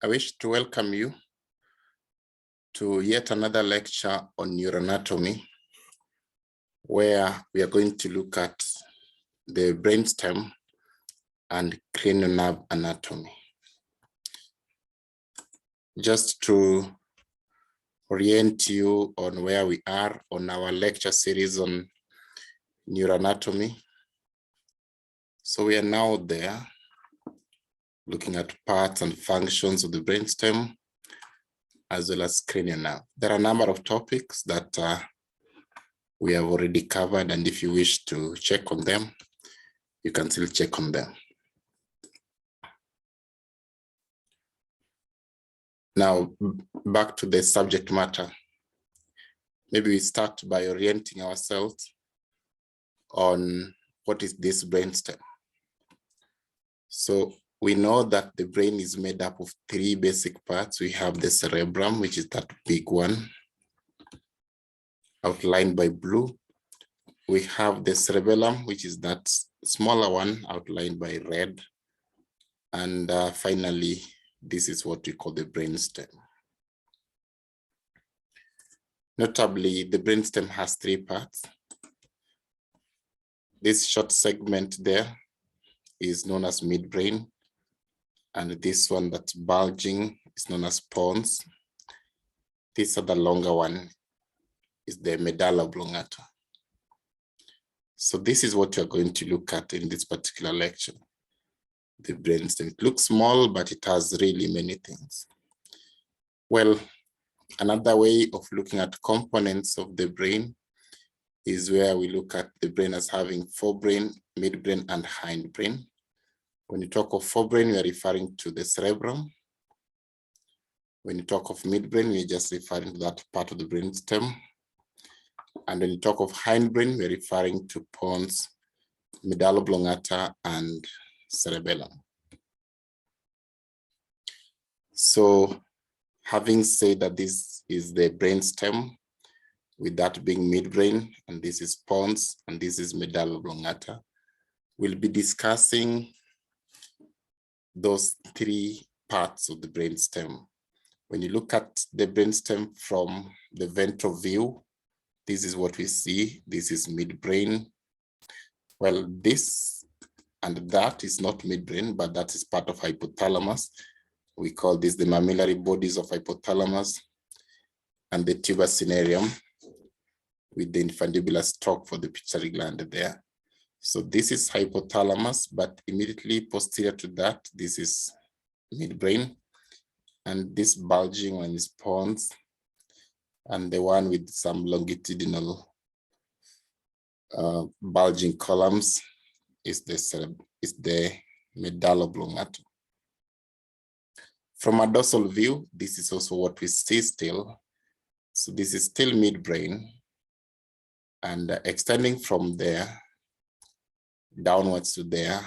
I wish to welcome you to yet another lecture on neuroanatomy, where we are going to look at the brainstem and cranial nerve anatomy. Just to orient you on where we are on our lecture series on neuroanatomy. So we are now there, looking at parts and functions of the brainstem, as well as cranial nerve. There are a number of topics that we have already covered, and if you wish to check on them, you can still check on them. Now, back to the subject matter. Maybe we start by orienting ourselves on what is this brainstem. So we know that the brain is made up of three basic parts. We have the cerebrum, which is that big one, outlined by blue. We have the cerebellum, which is that smaller one, outlined by red. And finally, this is what we call the brainstem. Notably, the brainstem has three parts. This short segment there is known as midbrain, and this one that's bulging is known as pons. This other longer one is the medulla oblongata. So this is what you're going to look at in this particular lecture, the brainstem. It looks small, but it has really many things. Well, another way of looking at components of the brain is where we look at the brain as having forebrain, midbrain, and hindbrain. When you talk of forebrain, we are referring to the cerebrum. When you talk of midbrain, we're just referring to that part of the brainstem. And when you talk of hindbrain, we're referring to pons, medulla oblongata, and cerebellum. So, having said that this is the brainstem, with that being midbrain, and this is pons, and this is medulla oblongata, we'll be discussing those three parts of the brainstem. When you look at the brainstem from the ventral view, this is what we see. This is midbrain. Well, this and that is not midbrain, but that is part of hypothalamus. We call this the mammillary bodies of hypothalamus and the tuber cinereum with the infundibular stalk for the pituitary gland there. So this is hypothalamus, but immediately posterior to that, this is midbrain. And this bulging one is pons. And the one with some longitudinal bulging columns is the medulla oblongata. From a dorsal view, this is also what we see still. So this is still midbrain. And extending from there downwards to there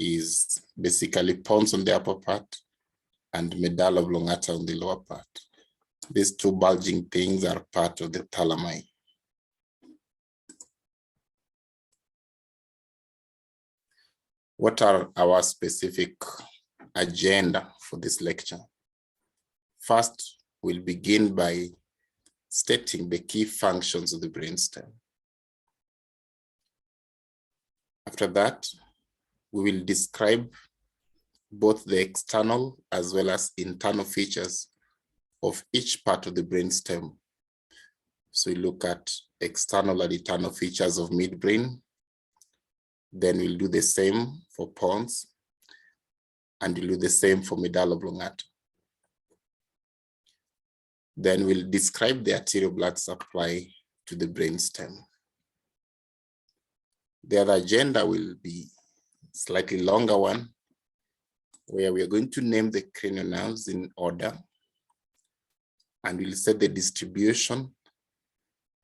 is basically pons on the upper part and medulla oblongata on the lower part. These two bulging things are part of the thalami. What are our specific agenda for this lecture? First, we'll begin by stating the key functions of the brainstem. After that, we will describe both the external as well as internal features of each part of the brainstem. So we look at external and internal features of midbrain. Then we'll do the same for pons, and we'll do the same for medulla oblongata. Then we'll describe the arterial blood supply to the brainstem. The other agenda will be a slightly longer one, where we are going to name the cranial nerves in order, and we'll set the distribution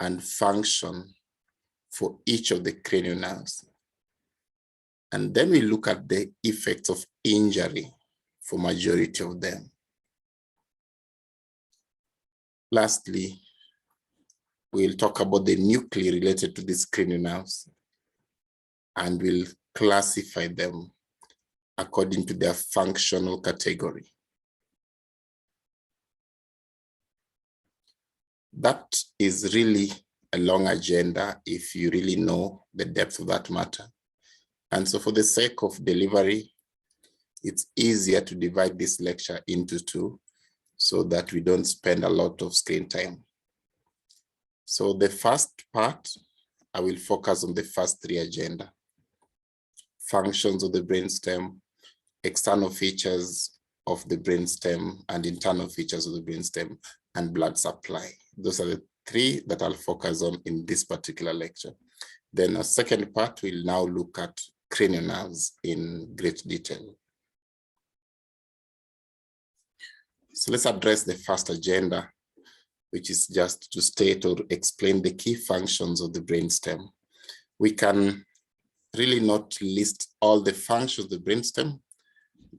and function for each of the cranial nerves. And then we look at the effects of injury for majority of them. Lastly, we'll talk about the nuclei related to these cranial nerves, and we'll classify them according to their functional category. That is really a long agenda if you really know the depth of that matter. And so for the sake of delivery, it's easier to divide this lecture into two so that we don't spend a lot of screen time. So the first part, I will focus on the first three agenda: functions of the brainstem, external features of the brainstem, and internal features of the brainstem, and blood supply. Those are the three that I'll focus on in this particular lecture. Then a second part, we'll now look at cranial nerves in great detail. So let's address the first agenda, which is just to state or explain the key functions of the brainstem. We can really not list all the functions of the brainstem,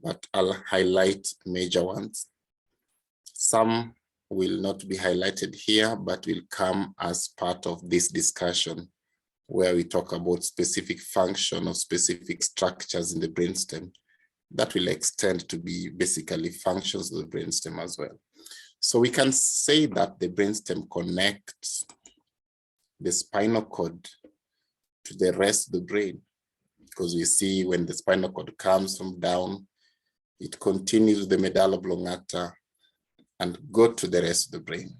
but I'll highlight major ones. Some will not be highlighted here, but will come as part of this discussion where we talk about specific function of specific structures in the brainstem that will extend to be basically functions of the brainstem as well. So we can say that the brainstem connects the spinal cord to the rest of the brain, because we see when the spinal cord comes from down, it continues with the medulla oblongata and go to the rest of the brain.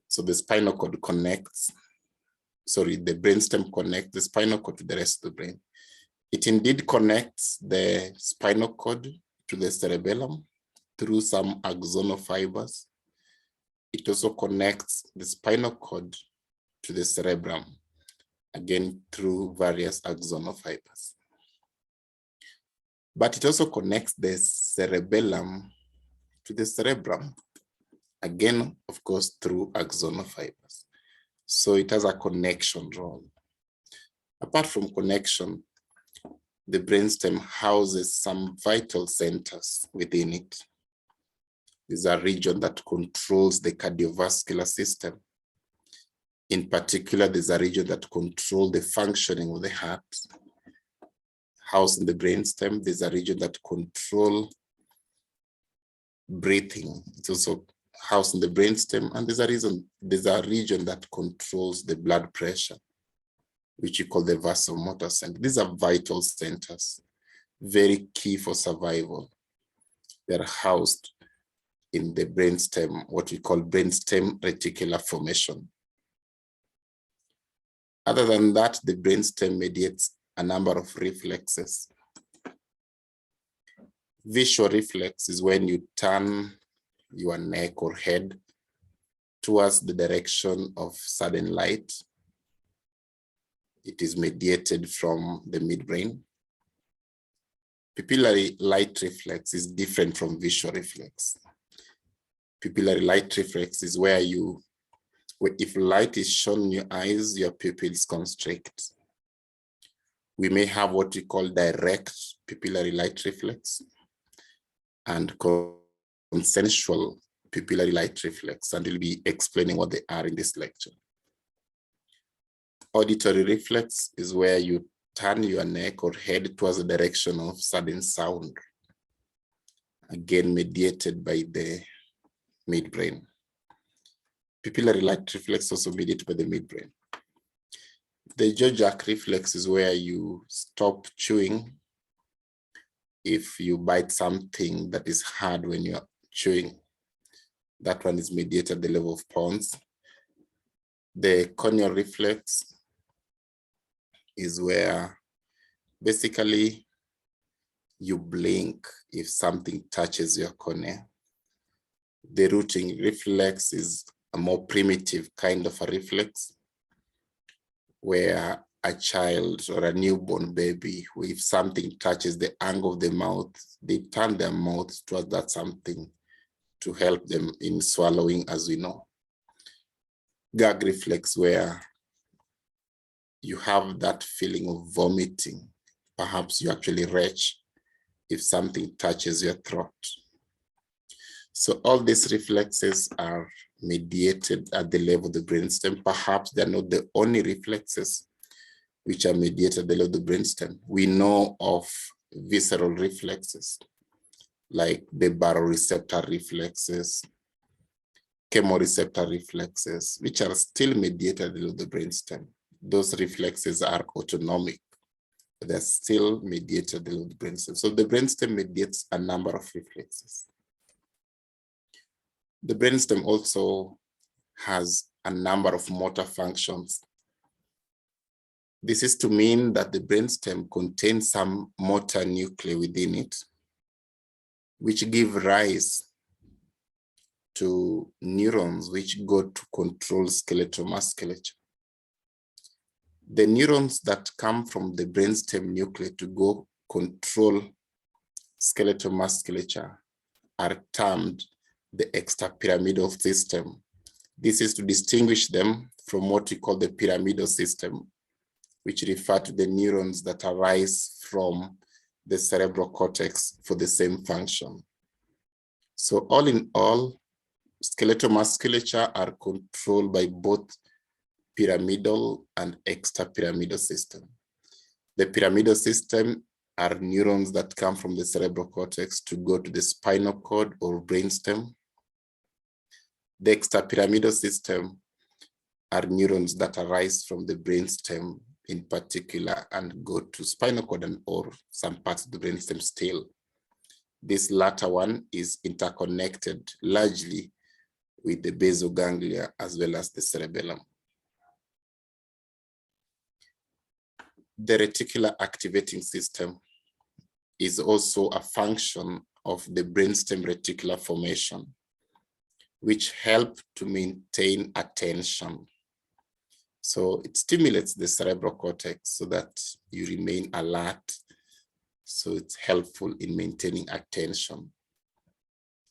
So the spinal cord connects, the brainstem connects the spinal cord to the rest of the brain. It indeed connects the spinal cord to the cerebellum through some axonal fibers. It also connects the spinal cord to the cerebrum, again through various axonal fibers. But it also connects the cerebellum to the cerebrum, again, of course, through axonal fibers. So it has a connection role. Apart from connection, the brainstem houses some vital centers within it. There's a region that controls the cardiovascular system. In particular, there's a region that controls the functioning of the heart. Housed in the brainstem, there's a region that controls breathing. It's also housed in the brainstem, and there's a region that controls the blood pressure, which you call the vasomotor center. These are vital centers, very key for survival. They're housed in the brainstem, what we call brainstem reticular formation. Other than that, the brainstem mediates a number of reflexes. Visual reflex is when you turn your neck or head towards the direction of sudden light. It is mediated from the midbrain. Pupillary light reflex is different from visual reflex. Pupillary light reflex is where if light is shown in your eyes, your pupils constrict. We may have what we call direct pupillary light reflex and consensual pupillary light reflex, and we'll be explaining what they are in this lecture. Auditory reflex is where you turn your neck or head towards the direction of sudden sound, again mediated by the midbrain. Pupillary light reflex also mediated by the midbrain. The jaw-jerk reflex is where you stop chewing if you bite something that is hard when you're chewing. That one is mediated at the level of Pons. The corneal reflex is where basically you blink if something touches your cornea. The rooting reflex is a more primitive kind of a reflex where a child or a newborn baby, if something touches the angle of the mouth, they turn their mouth towards that something to help them in swallowing, as we know. Gag reflex, where you have that feeling of vomiting. Perhaps you actually retch if something touches your throat. So all these reflexes are mediated at the level of the brainstem. Perhaps they're not the only reflexes which are mediated at the level of the brainstem. We know of visceral reflexes, like the baroreceptor reflexes, chemoreceptor reflexes, which are still mediated below the brainstem. Those reflexes are autonomic, but they're still mediated below the brainstem. So the brainstem mediates a number of reflexes. The brainstem also has a number of motor functions. This is to mean that the brainstem contains some motor nuclei within it, which give rise to neurons which go to control skeletal musculature. The neurons that come from the brainstem nuclei to go control skeletal musculature are termed the extrapyramidal system. This is to distinguish them from what we call the pyramidal system, which refer to the neurons that arise from the cerebral cortex for the same function. So all in all, skeletal musculature are controlled by both pyramidal and extrapyramidal system. The pyramidal system are neurons that come from the cerebral cortex to go to the spinal cord or brainstem. The extrapyramidal system are neurons that arise from the brainstem in particular and go to spinal cord and or some parts of the brainstem still. This latter one is interconnected largely with the basal ganglia as well as the cerebellum. The reticular activating system is also a function of the brainstem reticular formation, which help to maintain attention. So it stimulates the cerebral cortex so that you remain alert. So it's helpful in maintaining attention.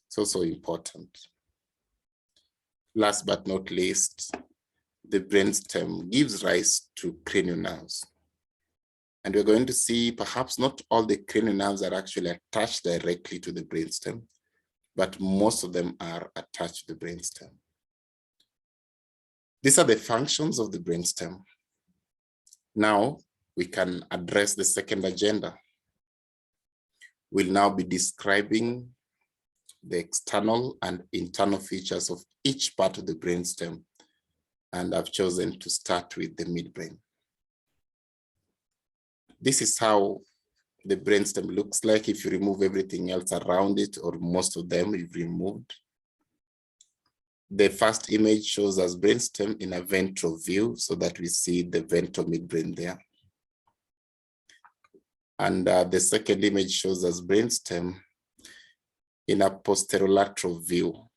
It's also important. Last but not least, the brainstem gives rise to cranial nerves. And we're going to see perhaps not all the cranial nerves are actually attached directly to the brainstem, but most of them are attached to the brainstem. These are the functions of the brainstem. Now we can address the second agenda. We'll now be describing the external and internal features of each part of the brainstem. And I've chosen to start with the midbrain. This is how the brainstem looks like if you remove everything else around it, or most of them you've removed. The first image shows us brainstem in a ventral view so that we see the ventral midbrain there. And the second image shows us brainstem in a posterolateral view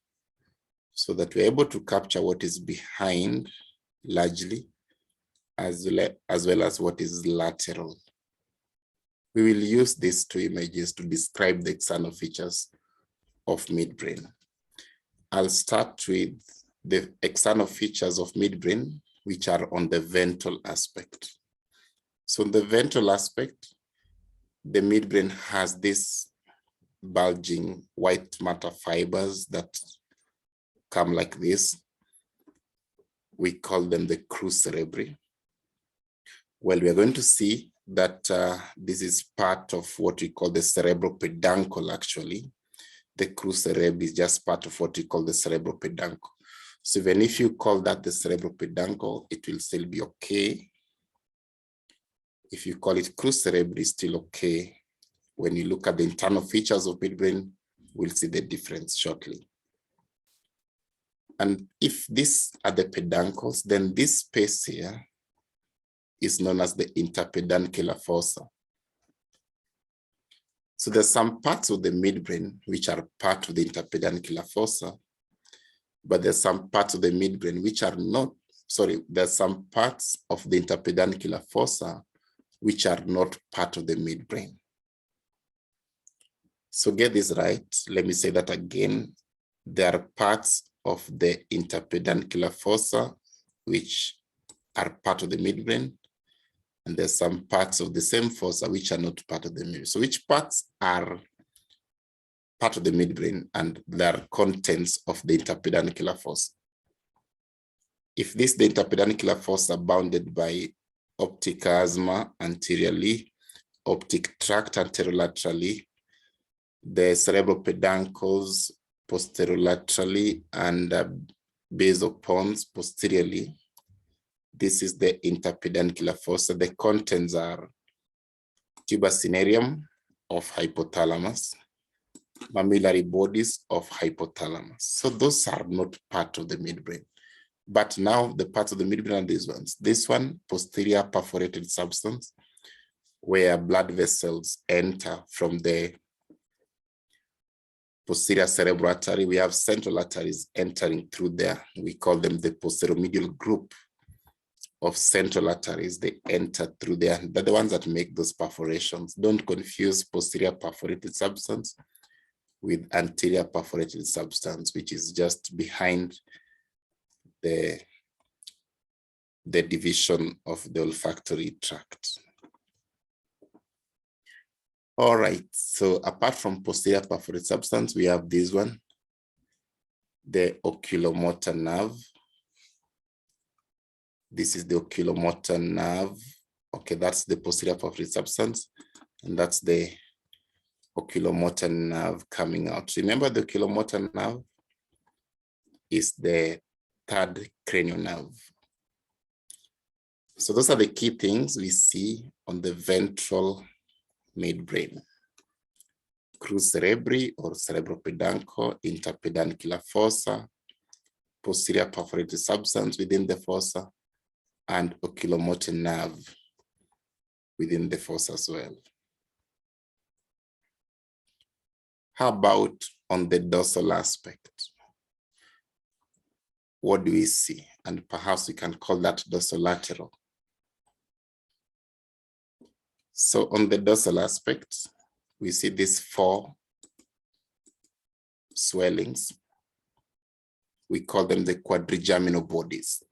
so that we're able to capture what is behind largely, as well as what is lateral. We will use these two images to describe the external features of midbrain. I'll start with the external features of midbrain, which are on the ventral aspect. So in the ventral aspect, the midbrain has this bulging white matter fibers that come like this. We call them the crus cerebri. Well, we are going to see that this is part of what we call the cerebral peduncle actually. The crus cerebri is just part of what we call the cerebral peduncle. So even if you call that the cerebral peduncle, it will still be okay. If you call it crus cerebri, it's still okay. When you look at the internal features of midbrain, we'll see the difference shortly. And if these are the peduncles, then this space here is known as the interpeduncular fossa. So there's some parts of the midbrain which are part of the interpeduncular fossa, but there's some parts of the midbrain which are not, there's some parts of the interpeduncular fossa which are not part of the midbrain. So get this right, let me say that again. There are parts of the interpeduncular fossa which are part of the midbrain, and there's some parts of the same fossa which are not part of the midbrain. So which parts are part of the midbrain and there are contents of the interpeduncular fossa? If this the interpeduncular fossa bounded by optic chiasma anteriorly, optic tract anterolaterally, the cerebral peduncles posterolaterally and base of Pons posteriorly. This is the interpeduncular fossa. The contents are tuber cinereum of hypothalamus, mammillary bodies of hypothalamus. So those are not part of the midbrain. But now the parts of the midbrain are these ones. This one, posterior perforated substance, where blood vessels enter from the posterior cerebral artery. We have central arteries entering through there. We call them the posteromedial group of central arteries. They enter through there. They're the ones that make those perforations. Don't confuse posterior perforated substance with anterior perforated substance, which is just behind the division of the olfactory tract. All right, so apart from posterior perforated substance, we have this one, the oculomotor nerve. This is the oculomotor nerve. Okay, that's the posterior perforated substance, and that's the oculomotor nerve coming out. Remember, the oculomotor nerve is the third cranial nerve. So those are the key things we see on the ventral midbrain. Crus cerebri or cerebropeduncle, interpeduncular fossa, posterior perforated substance within the fossa, and oculomotor nerve within the fossa as well. How about on the dorsal aspect? What do we see? And perhaps we can call that dorsolateral. So on the dorsal aspect, we see these four swellings. We call them the quadrigeminal bodies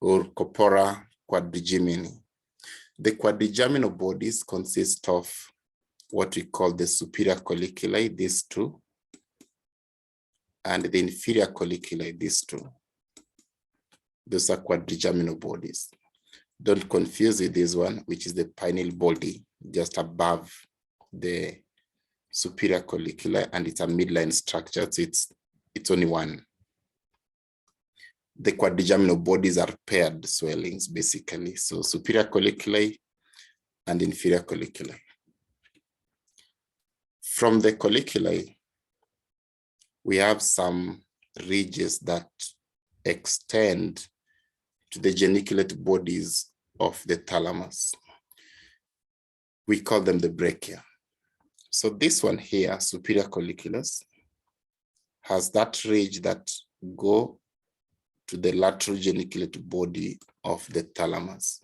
or corpora quadrigemini. The quadrigeminal bodies consist of what we call the superior colliculi, these two, and the inferior colliculi, these two. Those are quadrigeminal bodies. Don't confuse with this one, which is the pineal body, just above the superior colliculi, and it's a midline structure, so it's only one. The quadrigeminal bodies are paired swellings, basically. So superior colliculi and inferior colliculi. From the colliculi, we have some ridges that extend to the geniculate bodies of the thalamus. We call them the brachia. So this one here, superior colliculus, has that ridge that go to the lateral geniculate body of the thalamus.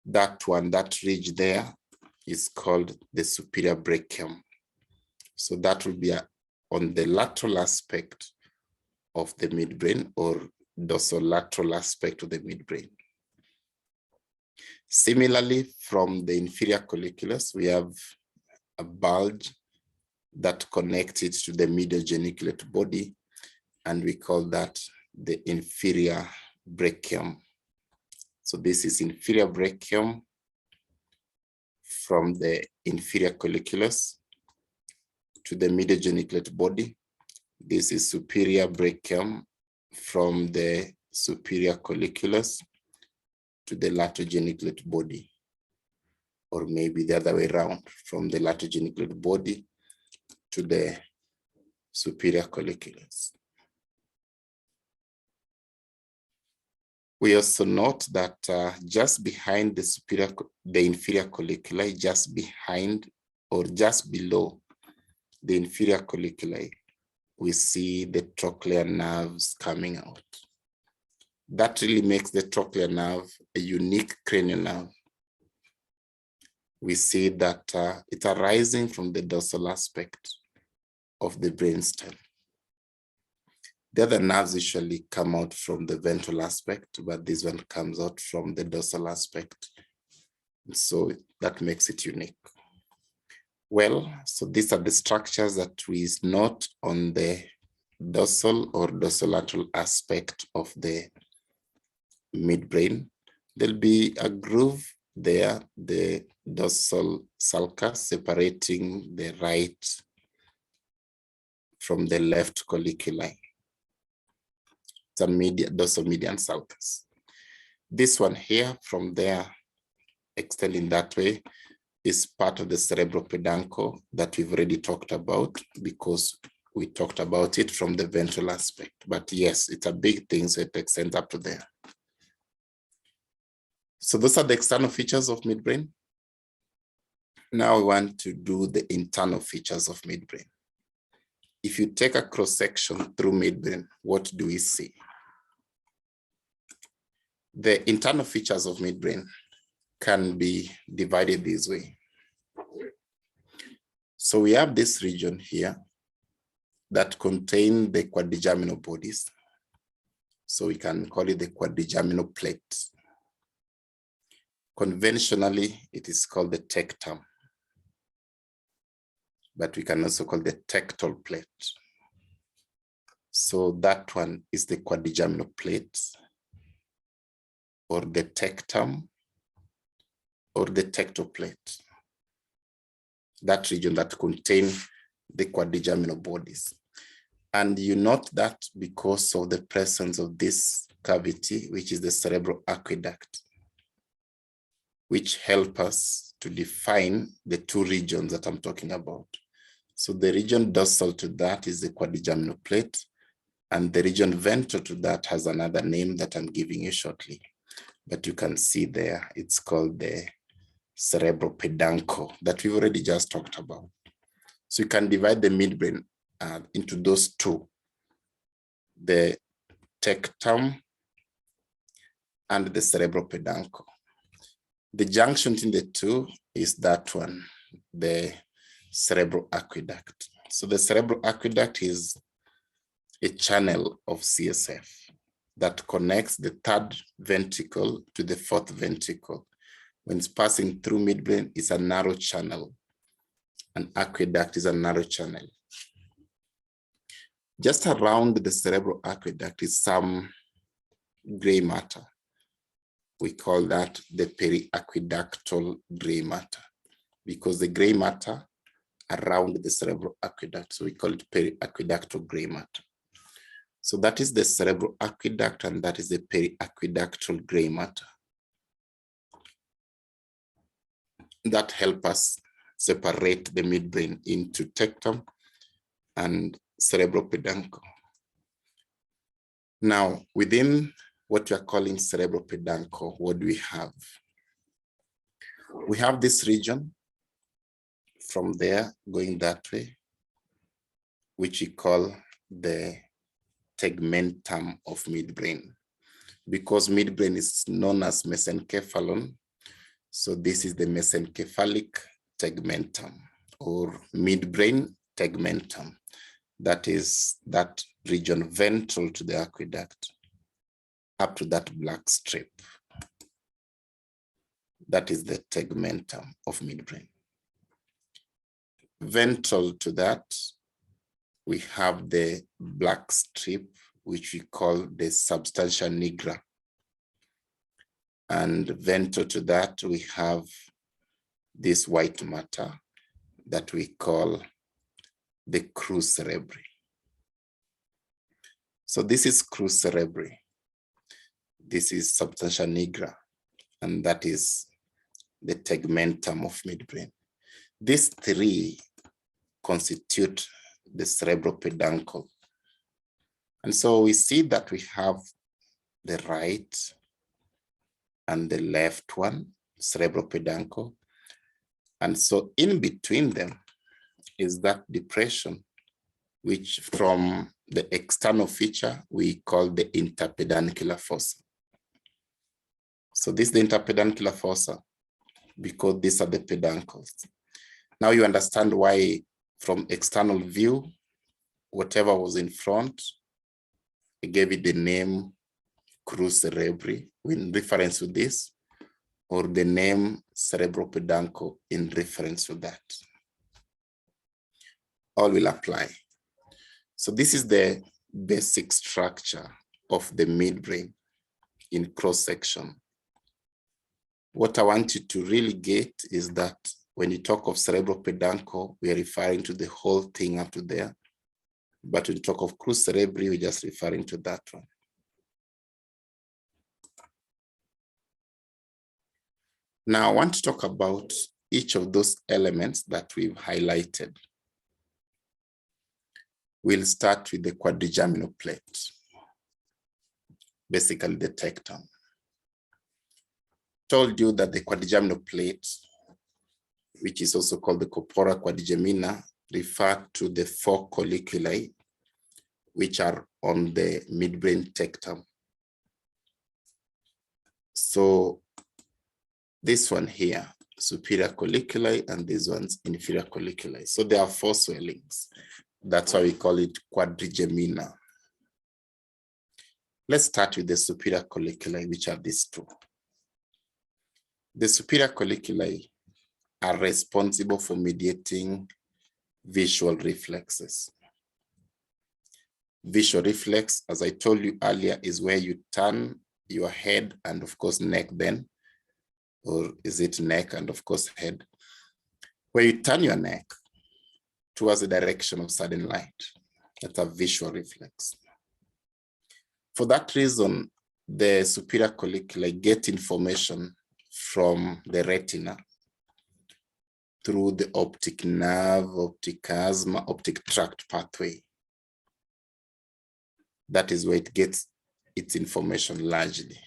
That one, that ridge there, is called the superior brachium. So that will be on the lateral aspect of the midbrain or dorsolateral aspect of the midbrain. Similarly, from the inferior colliculus, we have a bulge that connects it to the medial geniculate body, and we call that the inferior brachium. So this is inferior brachium from the inferior colliculus to the medial geniculate body. This is superior brachium from the superior colliculus to the lateral geniculate body, or maybe the other way around, from the lateral geniculate body to the superior colliculus. We also note that just behind the inferior colliculi, just behind or just below the inferior colliculi, we see the trochlear nerves coming out. That really makes the trochlear nerve a unique cranial nerve. We see that it's arising from the dorsal aspect of the brainstem. The other nerves usually come out from the ventral aspect, but this one comes out from the dorsal aspect. So that makes it unique. Well, so these are the structures that we note on the dorsal or dorsolateral aspect of the midbrain. There'll be a groove there, the dorsal sulcus separating the right from the left colliculi. It's a dorsal median sulcus. This one here from there, extending that way, is part of the cerebropeduncle that we've already talked about because we talked about it from the ventral aspect. But yes, it's a big thing, so it extends up to there. So those are the external features of midbrain. Now we want to do the internal features of midbrain. If you take a cross-section through midbrain, what do we see? The internal features of midbrain can be divided this way. So we have this region here that contain the quadrigeminal bodies. So we can call it the quadrigeminal plate. Conventionally, it is called the tegmentum, but we can also call the tectal plate. So that one is the quadrigeminal plate, or the tegmentum, or the tectal plate. That region that contains the quadrigeminal bodies. And you note that because of the presence of this cavity, which is the cerebral aqueduct, which help us to define the two regions that I'm talking about. So the region dorsal to that is the quadrigeminal plate, and the region ventral to that has another name that I'm giving you shortly. But you can see there, it's called the cerebropeduncle that we've already just talked about. So you can divide the midbrain into those two, the tegmentum and the cerebropeduncle. The junction in the two is that one, the cerebral aqueduct. So the cerebral aqueduct is a channel of CSF that connects the third ventricle to the fourth ventricle. When it's passing through midbrain, it's a narrow channel. An aqueduct is a narrow channel. Just around the cerebral aqueduct is some gray matter. We call that the periaqueductal gray matter, because the gray matter around the cerebral aqueduct, so we call it periaqueductal gray matter. So that is the cerebral aqueduct, and that is the periaqueductal gray matter. That help us separate the midbrain into tegmentum and cerebropeduncle. Now, within what we are calling cerebropeduncle, what do we have? We have this region from there going that way, which we call the tegmentum of midbrain, because midbrain is known as mesencephalon. So this is the mesencephalic tegmentum, or midbrain tegmentum. That is that region ventral to the aqueduct up to that black strip. That is the tegmentum of midbrain. Ventral to that, we have the black strip, which we call the substantia nigra. And ventral to that, we have this white matter that we call the crus cerebri. So this is crus cerebri. This is substantia nigra, and that is the tegmentum of midbrain. These three constitute the cerebropeduncle. And so we see that we have the right and the left one, cerebropeduncle. And so in between them is that depression, which from the external feature, we call the interpeduncular fossa. So this is the interpeduncular fossa, because these are the peduncles. Now you understand why from external view, whatever was in front, I gave it the name crus cerebri in reference to this, or the name cerebropeduncle in reference to that. All will apply. So this is the basic structure of the midbrain in cross-section. What I want you to really get is that when you talk of cerebropeduncle, we are referring to the whole thing up to there. But when we talk of crus cerebri, we're just referring to that one. Now, I want to talk about each of those elements that we've highlighted. We'll start with the quadrigeminal plate, basically the tegmentum. Told you that the quadrigeminal plate, which is also called the corpora quadrigemina, refer to the 4 colliculi which are on the midbrain tegmentum. So this one here, superior colliculi, and these ones inferior colliculi. So there are 4 swellings. That's why we call it quadrigemina. Let's start with the superior colliculi, which are these 2. The superior colliculi are responsible for mediating visual reflexes. Visual reflex, as I told you earlier, is where you turn your head and of course neck then, or is it neck and of course head? Where you turn your neck towards the direction of sudden light. That's a visual reflex. For that reason, the superior colliculi get information from the retina through the optic nerve, optic chiasma, optic tract pathway. That is where it gets its information largely.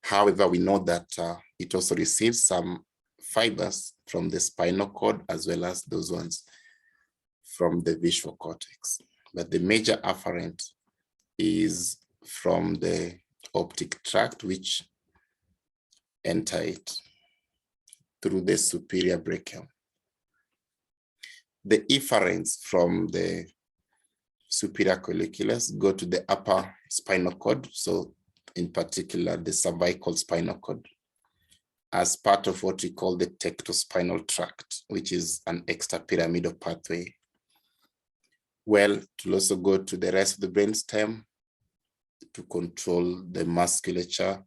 However, we know that it also receives some fibers from the spinal cord as well as those ones from the visual cortex. But the major afferent is from the optic tract, which enter it through the superior brachium. The efferents from the superior colliculus go to the upper spinal cord, so in particular the cervical spinal cord, as part of what we call the tectospinal tract, which is an extrapyramidal pathway. Well, it will also go to the rest of the brainstem to control the musculature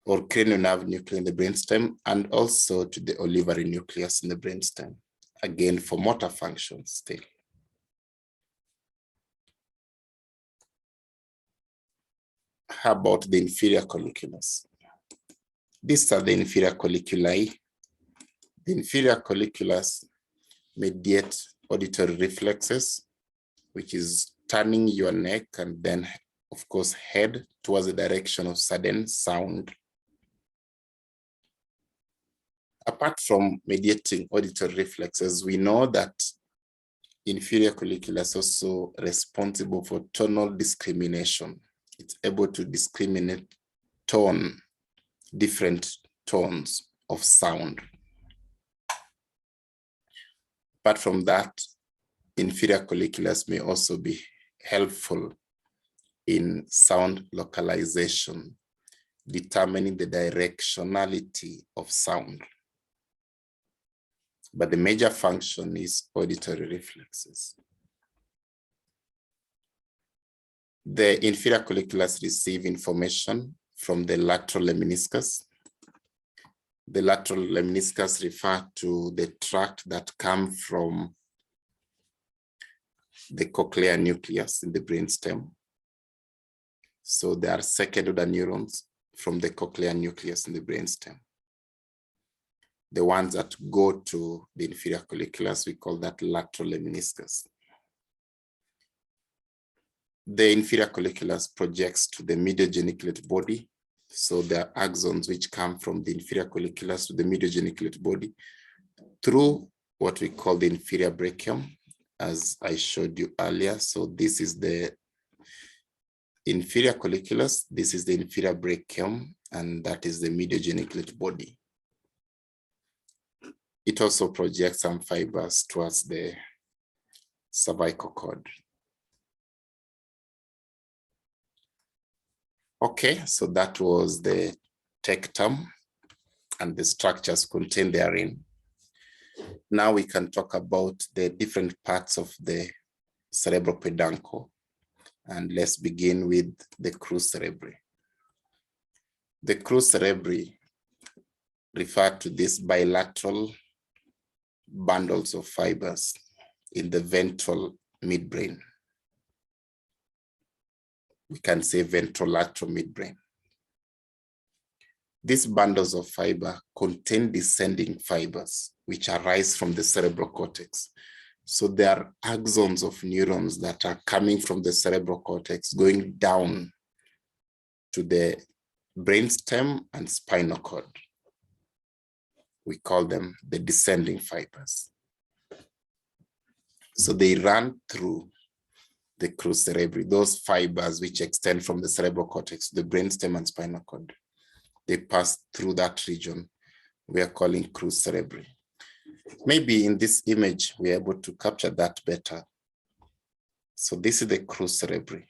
or cranial nerve nuclei in the brainstem, and also to the olivary nucleus in the brainstem, again for motor function still. How about the inferior colliculus? These are the inferior colliculi. The inferior colliculus mediate auditory reflexes, which is turning your neck and then, of course, head towards the direction of sudden sound. Apart from mediating auditory reflexes, we know that inferior colliculus is also responsible for tonal discrimination. It's able to discriminate different tones of sound. Apart from that, inferior colliculus may also be helpful in sound localization, determining the directionality of sound. But the major function is auditory reflexes. The inferior colliculus receive information from the lateral lemniscus. The lateral lemniscus refer to the tract that come from the cochlear nucleus in the brainstem. So there are second-order neurons from the cochlear nucleus in the brainstem. The ones that go to the inferior colliculus, we call that lateral lemniscus. The inferior colliculus projects to the medial geniculate body. So there are axons which come from the inferior colliculus to the medial geniculate body through what we call the inferior brachium, as I showed you earlier. So this is the inferior colliculus, this is the inferior brachium, and that is the medial geniculate body. It also projects some fibers towards the cervical cord. Okay, so that was the tegmentum and the structures contained therein. Now we can talk about the different parts of the cerebropeduncle, and let's begin with the crus cerebri. The crus cerebri refer to these bilateral bundles of fibers in the ventral midbrain. We can say ventrolateral midbrain. These bundles of fiber contain descending fibers, which arise from the cerebral cortex. So there are axons of neurons that are coming from the cerebral cortex, going down to the brainstem and spinal cord. We call them the descending fibers. So they run through the crus cerebri, those fibers which extend from the cerebral cortex to the brainstem and spinal cord. They pass through that region we are calling crus cerebri. Maybe in this image, we're able to capture that better. So this is the crus cerebri.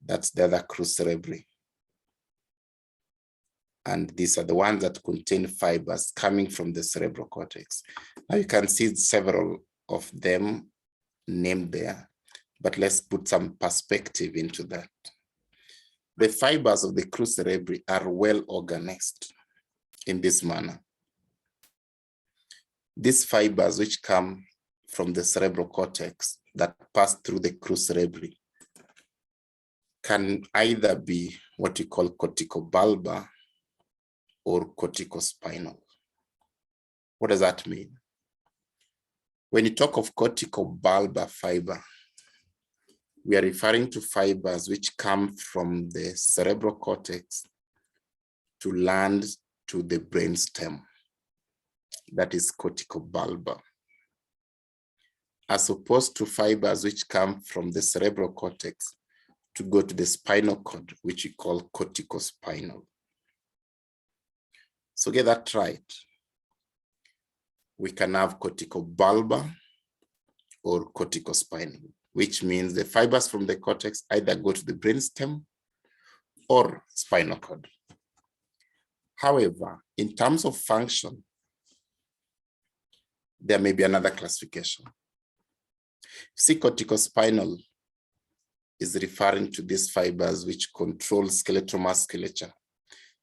That's the other crus cerebri. And these are the ones that contain fibers coming from the cerebral cortex. Now you can see several of them named there, but let's put some perspective into that. The fibers of the crus cerebri are well organized in this manner. These fibers which come from the cerebral cortex that pass through the crus cerebri can either be what we call corticobulbar or corticospinal. What does that mean? When you talk of corticobulbar fiber, we are referring to fibers which come from the cerebral cortex to land to the brainstem. That is corticobulbar. As opposed to fibers which come from the cerebral cortex to go to the spinal cord, which we call corticospinal. So get that right. We can have corticobulbar or corticospinal, which means the fibers from the cortex either go to the brainstem or spinal cord. However, in terms of function, there may be another classification. See, corticospinal is referring to these fibers which control skeletal musculature.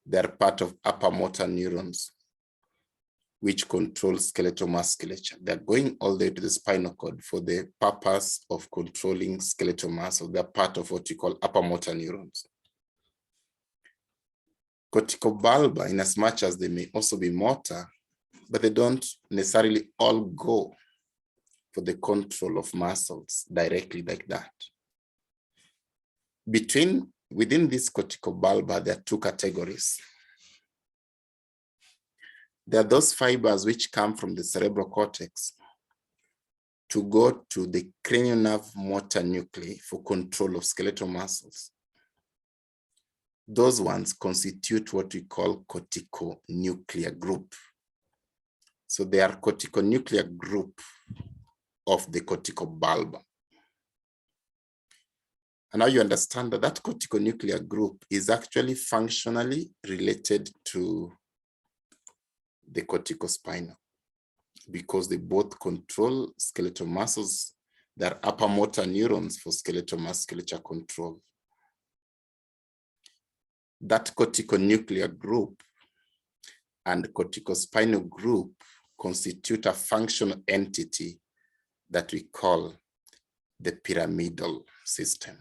They're part of upper motor neurons, which control skeletal musculature. They're going all the way to the spinal cord for the purpose of controlling skeletal muscle. They're part of what we call upper motor neurons. Corticobulbar, in as much as they may also be motor, but they don't necessarily all go for the control of muscles directly like that. Within this corticobulbar, there are two categories. There are those fibers which come from the cerebral cortex to go to the cranial nerve motor nuclei for control of skeletal muscles. Those ones constitute what we call corticonuclear group. So they are corticonuclear group of the corticobulbar. And now you understand that that corticonuclear group is actually functionally related to the corticospinal because they both control skeletal muscles. They are upper motor neurons for skeletal musculature control. That corticonuclear group and corticospinal group constitute a functional entity that we call the pyramidal system.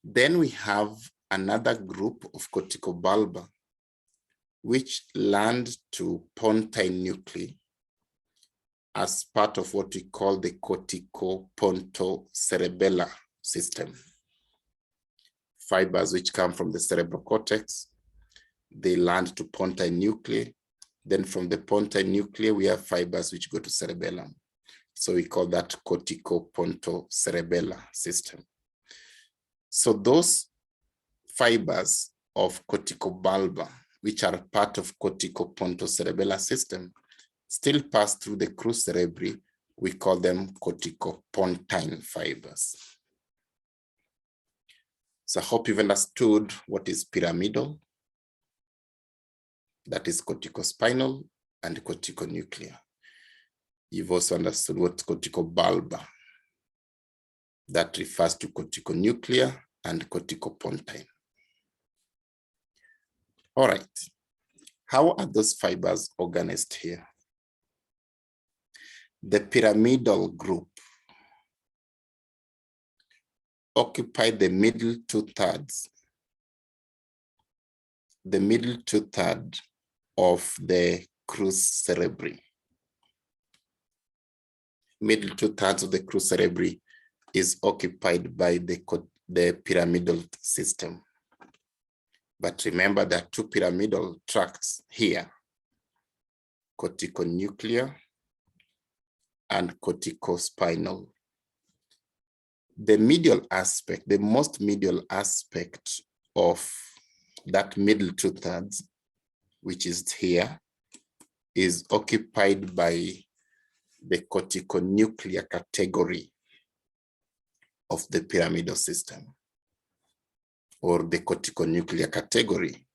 Then we have another group of corticobulbar which land to pontine nuclei as part of what we call the corticopontocerebellar system. Fibers which come from the cerebral cortex, they land to pontine nuclei. Then from the pontine nuclei, we have fibers which go to cerebellum. So we call that corticopontocerebellar system. So those fibers of corticobulbar, which are part of corticopontocerebellar system, still pass through the crus cerebri. We call them corticopontine fibers. So I hope you've understood what is pyramidal, that is corticospinal, and corticonuclear. You've also understood what corticobulbar, that refers to corticonuclear and corticopontine. All right, how are those fibers organized here? The pyramidal group occupy the middle two-thirds, of the crus cerebri. Middle two-thirds of the crus cerebri is occupied by the pyramidal system. But remember, there are two pyramidal tracts here, corticonuclear and corticospinal. The medial aspect, the most medial aspect of that middle two-thirds, which is here, is occupied by the corticonuclear category of the pyramidal system, or the corticonuclear category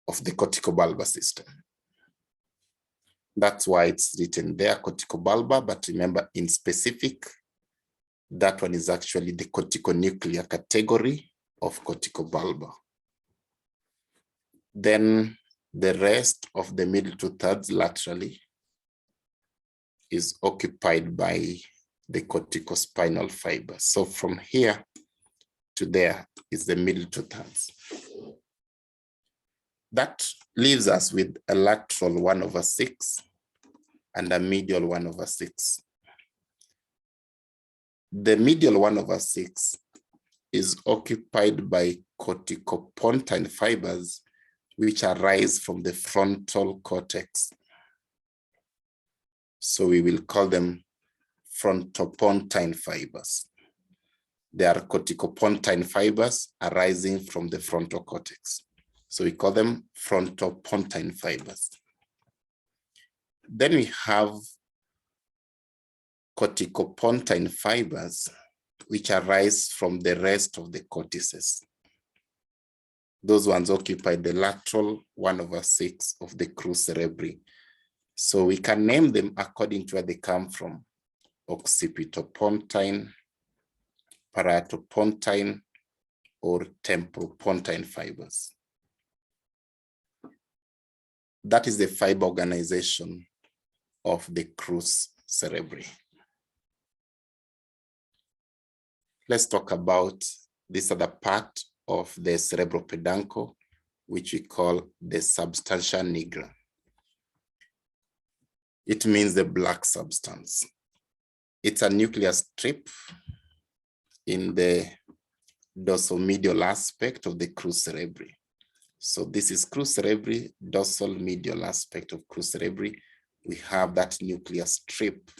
of the corticobulbar system. That's why it's written there, corticobulbar, but remember, in specific, that one is actually the corticonuclear category of corticobulbar. Then the rest of the middle two-thirds laterally is occupied by the corticospinal fiber. So from here to there is the middle two-thirds. That leaves us with a lateral 1/6 and a medial 1/6. The medial 1/6 is occupied by corticopontine fibers, which arise from the frontal cortex. So we will call them frontopontine fibers. They are corticopontine fibers arising from the frontal cortex. So we call them frontopontine fibers. Then we have corticopontine fibers, which arise from the rest of the cortices. Those ones occupy the lateral 1/6 of the crus cerebri. So we can name them according to where they come from: occipitopontine, paratopontine, or temporopontine fibers. That is the fiber organization of the crus cerebri. Let's talk about this other part of the cerebropedancle, which we call the substantia nigra. It means the black substance. It's a nuclear strip in the dorsal medial aspect of the crus cerebri. So this is crus cerebri, dorsal medial aspect of crus cerebri. We have that nuclear strip,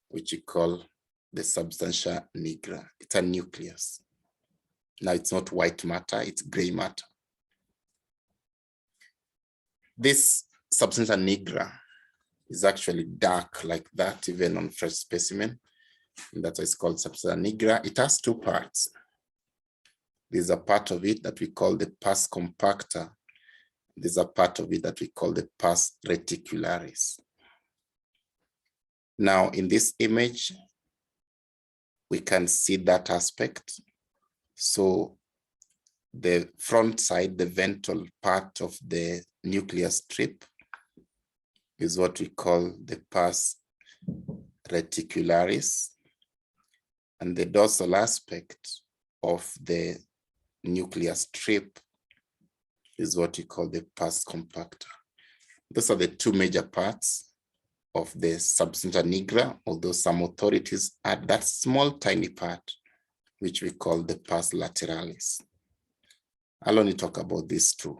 which we call the substantia nigra. It's a nucleus. Now it's not white matter, it's gray matter. This substantia nigra is actually dark like that, even on fresh specimen. And that's why it's called substantia nigra. It has two parts. There's a part of it that we call the pars compacta. There's a part of it that we call the pars reticularis. Now, in this image, we can see that aspect. So the front side, the ventral part of the nuclear strip is what we call the pars reticularis. And the dorsal aspect of the nuclear strip is what we call the pars compacta. Those are the two major parts of the substantia nigra, although some authorities add that small tiny part, which we call the pars lateralis. I'll only talk about these two.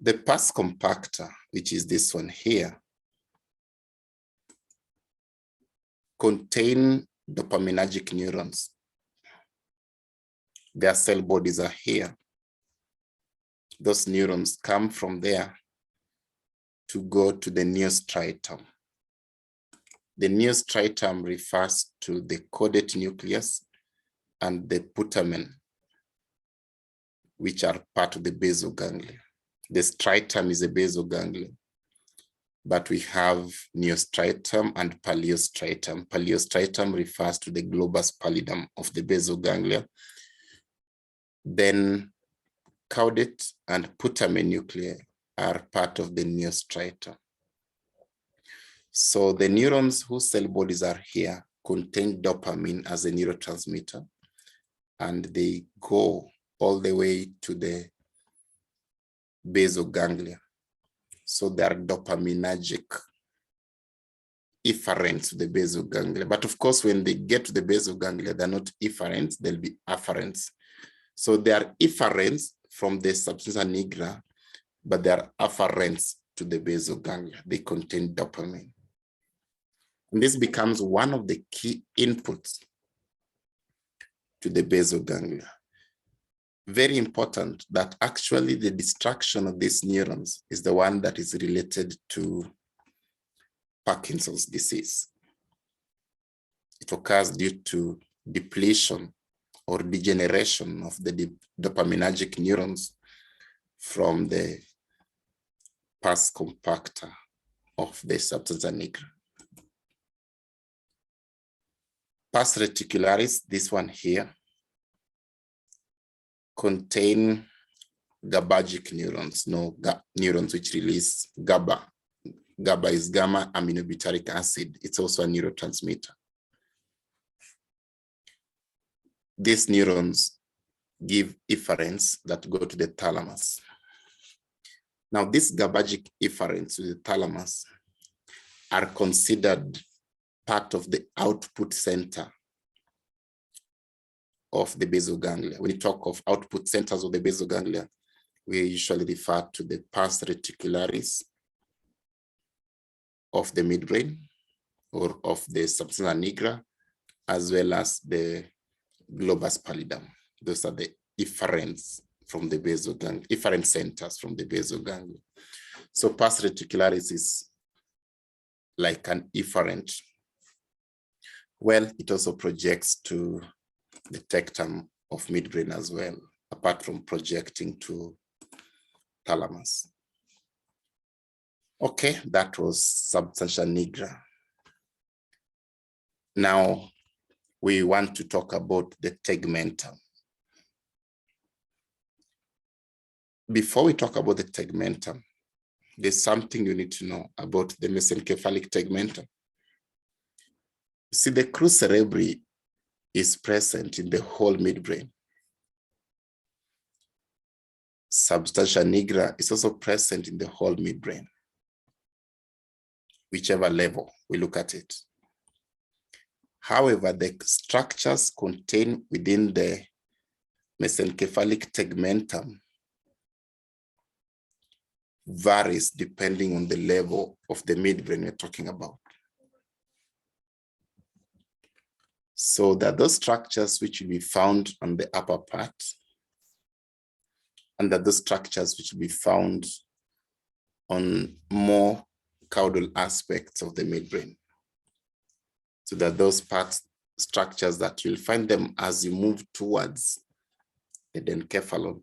The pars compacta, which is this one here, contain dopaminergic neurons. Their cell bodies are here. Those neurons come from there to go to the neostriatum. The neostriatum refers to the caudate nucleus and the putamen, which are part of the basal ganglia. The striatum is a basal ganglion, but we have neostriatum and paleostriatum. Paleostriatum refers to the globus pallidum of the basal ganglia. Then caudate and putamen nuclei are part of the neostriatum. So the neurons whose cell bodies are here contain dopamine as a neurotransmitter, and they go all the way to the basal ganglia. So they are dopaminergic efferent to the basal ganglia. But of course, when they get to the basal ganglia, they're not efferent, they'll be afferents. So they are efferents from the substantia nigra, but they are afferents to the basal ganglia. They contain dopamine. And this becomes one of the key inputs to the basal ganglia. Very important that actually the destruction of these neurons is the one that is related to Parkinson's disease. It occurs due to depletion or degeneration of the dopaminergic neurons from the pars compacta of the substantia nigra. Pars reticularis, this one here, contain GABAergic neurons, neurons which release GABA. GABA is gamma aminobutyric acid. It's also a neurotransmitter. These neurons give efferents that go to the thalamus. Now, these GABAergic efferents to the thalamus are considered part of the output center of the basal ganglia. When we talk of output centers of the basal ganglia, we usually refer to the pars reticularis of the midbrain or of the substantia nigra, as well as the globus pallidum. Those are the efferents from the basal ganglia, efferent centers from the basal ganglia. So pars reticularis is like an efferent. Well, it also projects to the tegmentum of midbrain as well, apart from projecting to thalamus. Okay, that was substantia nigra. Now, we want to talk about the tegmentum. Before we talk about the tegmentum, there's something you need to know about the mesencephalic tegmentum. See, the crus cerebri is present in the whole midbrain. Substantia nigra is also present in the whole midbrain, whichever level we look at it. However, the structures contained within the mesencephalic tegmentum varies depending on the level of the midbrain we're talking about. So there are those structures which will be found on the upper part, and there are those structures which will be found on more caudal aspects of the midbrain. So there are those structures that you'll find them as you move towards the dencephalon.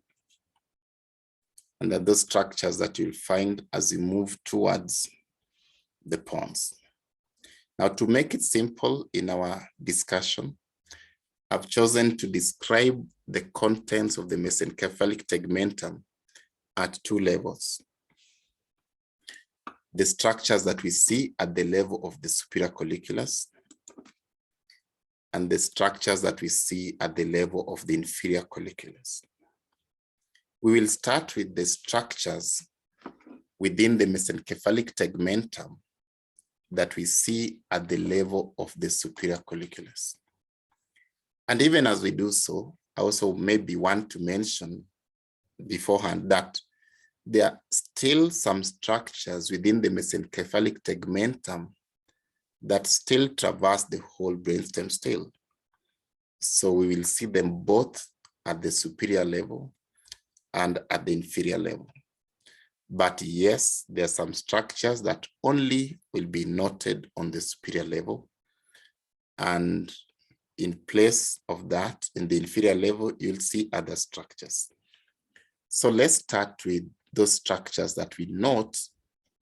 And there are those structures that you'll find as you move towards the pons. Now, to make it simple in our discussion, I've chosen to describe the contents of the mesencephalic tegmentum at two levels. The structures that we see at the level of the superior colliculus, and the structures that we see at the level of the inferior colliculus. We will start with the structures within the mesencephalic tegmentum that we see at the level of the superior colliculus. And even as we do so, I also maybe want to mention beforehand that there are still some structures within the mesencephalic tegmentum that still traverse the whole brainstem still. So we will see them both at the superior level and at the inferior level. But yes, there are some structures that only will be noted on the superior level. And in place of that, in the inferior level, you'll see other structures. So let's start with those structures that we note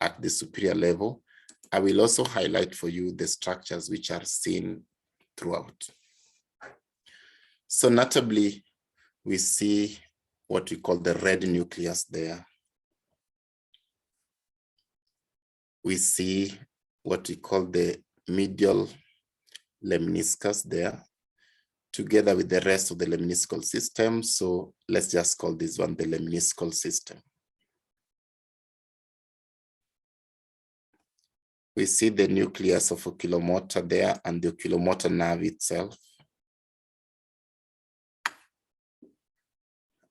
at the superior level. I will also highlight for you the structures which are seen throughout. So notably, we see what we call the red nucleus there. We see what we call the medial lemniscus there, together with the rest of the lemniscal system. So let's just call this one the lemniscal system. We see the nucleus of oculomotor there and the oculomotor nerve itself.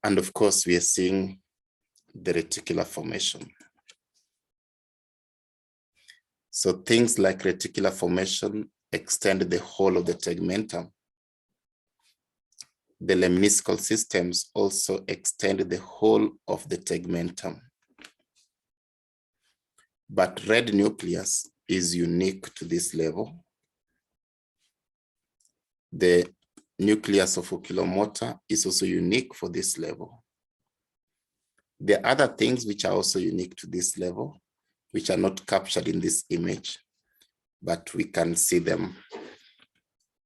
And of course, we are seeing the reticular formation. So things like reticular formation extend the whole of the tegmentum. The lemniscal systems also extend the whole of the tegmentum. But red nucleus is unique to this level. The nucleus of oculomotor is also unique for this level. There are other things which are also unique to this level, which are not captured in this image, but we can see them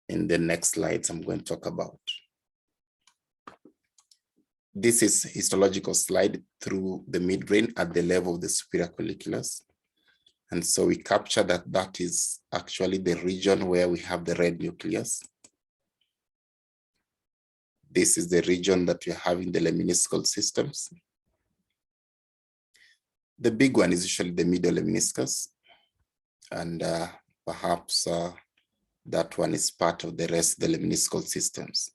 in the next slides I'm going to talk about. This is a histological slide through the midbrain at the level of the superior colliculus. And so we capture that that is actually the region where we have the red nucleus. This is the region that we have in the lemniscal systems. The big one is usually the middle lemniscus, and perhaps that one is part of the rest of the lemniscal systems.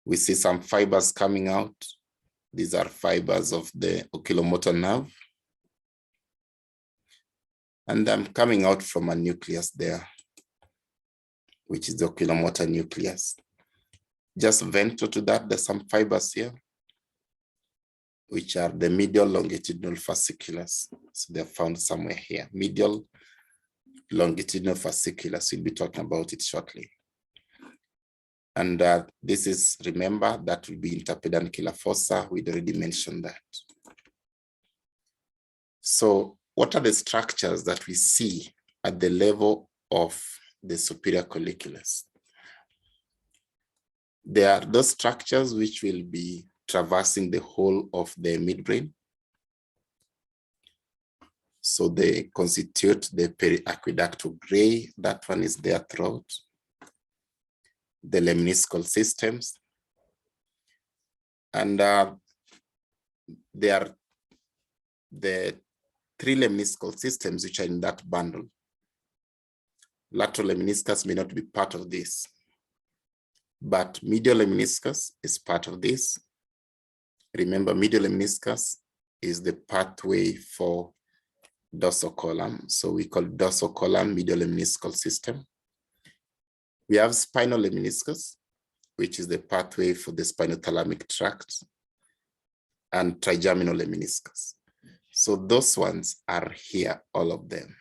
We see some fibers coming out. These are fibers of the oculomotor nerve. And I'm coming out from a nucleus there, which is the oculomotor nucleus. Just ventral to that, there's some fibers here, which are the medial longitudinal fasciculus. So they're found somewhere here. Medial longitudinal fasciculus, we'll be talking about it shortly. And this is, remember, that will be interpeduncular fossa. We'd already mentioned that. So what are the structures that we see at the level of the superior colliculus? There are those structures which will be traversing the whole of the midbrain. So they constitute the periaqueductal gray. That one is there throughout. The lemniscal systems. And they are the three lemniscal systems which are in that bundle. Lateral lemniscus may not be part of this, but medial lemniscus is part of this. Remember, medial lemniscus is the pathway for dorsal column. So we call dorsal column medial lemniscal system. We have spinal lemniscus, which is the pathway for the spinothalamic tract, and trigeminal lemniscus. So those ones are here, all of them.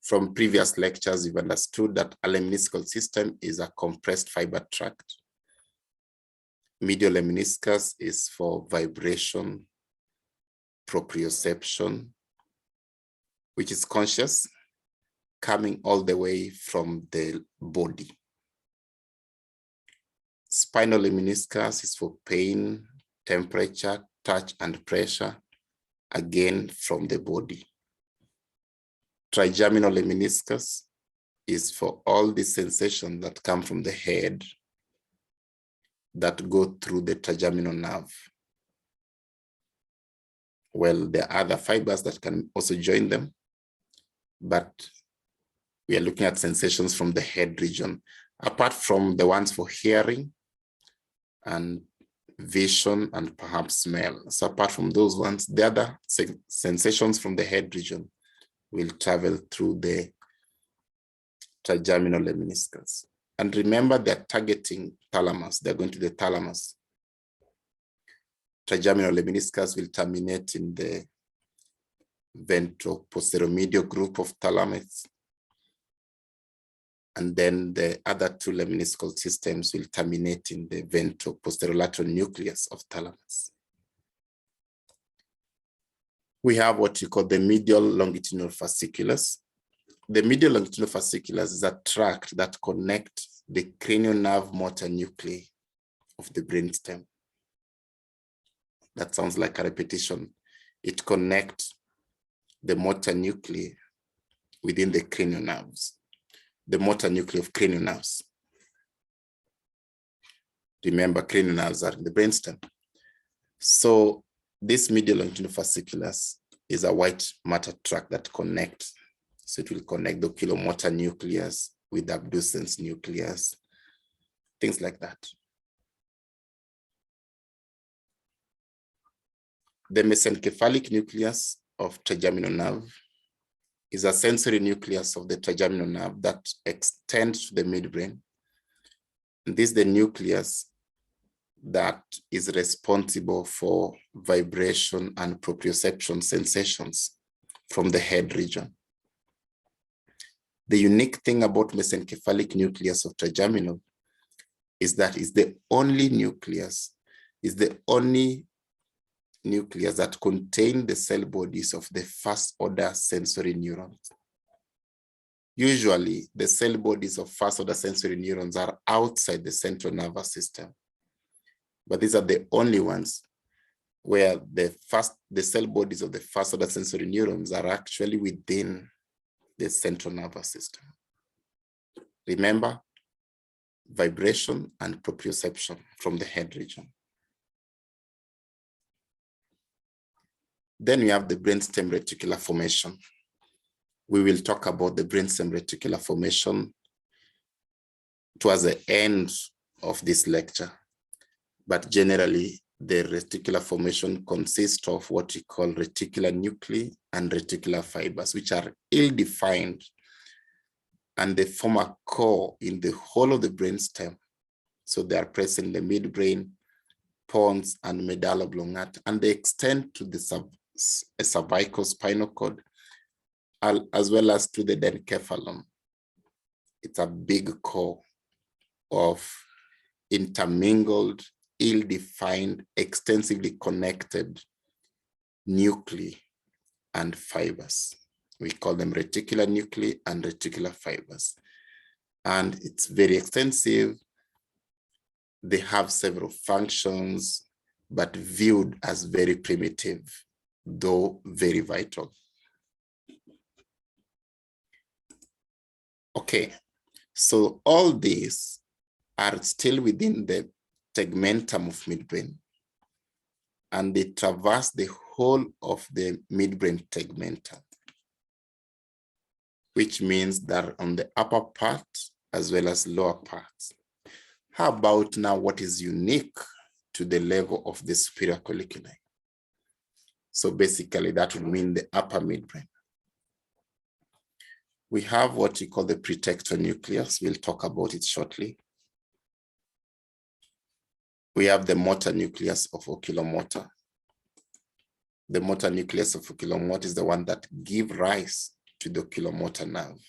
From previous lectures, you've understood that a lemniscal system is a compressed fiber tract. Medial lemniscus is for vibration, proprioception, which is conscious, coming all the way from the body. Spinal lemniscus is for pain, temperature, touch, and pressure, again from the body. Trigeminal lemniscus is for all the sensations that come from the head that go through the trigeminal nerve. Well, there are other fibers that can also join them, but we are looking at sensations from the head region, apart from the ones for hearing and vision and perhaps smell. So apart from those ones, the other sensations from the head region will travel through the trigeminal lemniscus. And remember, they're targeting thalamus. They're going to the thalamus. Trigeminal lemniscus will terminate in the ventro-posteromedial group of thalamus. And then the other two lemniscal systems will terminate in the ventro-posterolateral nucleus of thalamus. We have what you call the medial longitudinal fasciculus. The medial longitudinal fasciculus is a tract that connects the cranial nerve motor nuclei of the brainstem. That sounds like a repetition. It connects the motor nuclei within the cranial nerves, the motor nuclei of cranial nerves. Remember, cranial nerves are in the brainstem. So this medial longitudinal fasciculus is a white matter tract that connects. So it will connect the oculomotor nucleus with the abducens nucleus, things like that. The mesencephalic nucleus of trigeminal nerve is a sensory nucleus of the trigeminal nerve that extends to the midbrain. And this is the nucleus that is responsible for vibration and proprioception sensations from the head region. The unique thing about mesencephalic nucleus of trigeminal is that it's the only nucleus that contain the cell bodies of the first order sensory neurons. Usually, the cell bodies of first order sensory neurons are outside the central nervous system. But these are the only ones where the cell bodies of the first order sensory neurons are actually within the central nervous system. Remember, vibration and proprioception from the head region. Then we have the brainstem reticular formation. We will talk about the brainstem reticular formation towards the end of this lecture. But generally, the reticular formation consists of what we call reticular nuclei and reticular fibers, which are ill-defined, and they form a core in the whole of the brainstem. So they are present in the midbrain, pons, and medulla oblongata, and they extend to the cervical spinal cord, as well as to the dencephalon. It's a big core of intermingled, ill-defined, extensively connected nuclei and fibers. We call them reticular nuclei and reticular fibers. And it's very extensive. They have several functions, but viewed as very primitive, though very vital. Okay, so all these are still within the tegmentum of midbrain, and they traverse the whole of the midbrain tegmentum, which means they're on the upper part as well as lower parts. How about now what is unique to the level of the superior colliculi? So basically that would mean the upper midbrain. We have what we call the pretector nucleus. We'll talk about it shortly. We have the motor nucleus of oculomotor. The motor nucleus of oculomotor is the one that gives rise to the oculomotor nerve.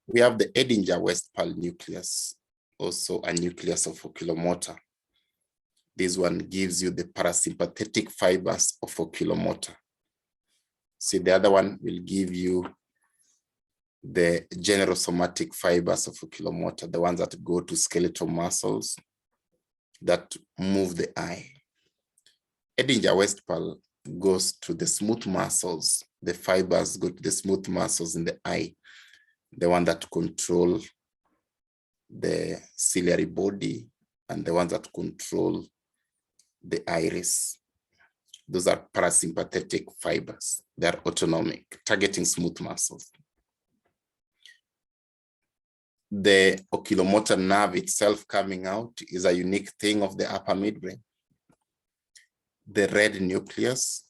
We have the Edinger-Westphal nucleus, also a nucleus of oculomotor. This one gives you the parasympathetic fibers of oculomotor. See, the other one will give you the general somatic fibers of oculomotor, the ones that go to skeletal muscles that move the eye. Edinger-Westphal goes to the smooth muscles. The fibers go to the smooth muscles in the eye, the one that control the ciliary body and the ones that control the iris. Those are parasympathetic fibers. They are autonomic, targeting smooth muscles. The oculomotor nerve itself coming out is a unique thing of the upper midbrain. The red nucleus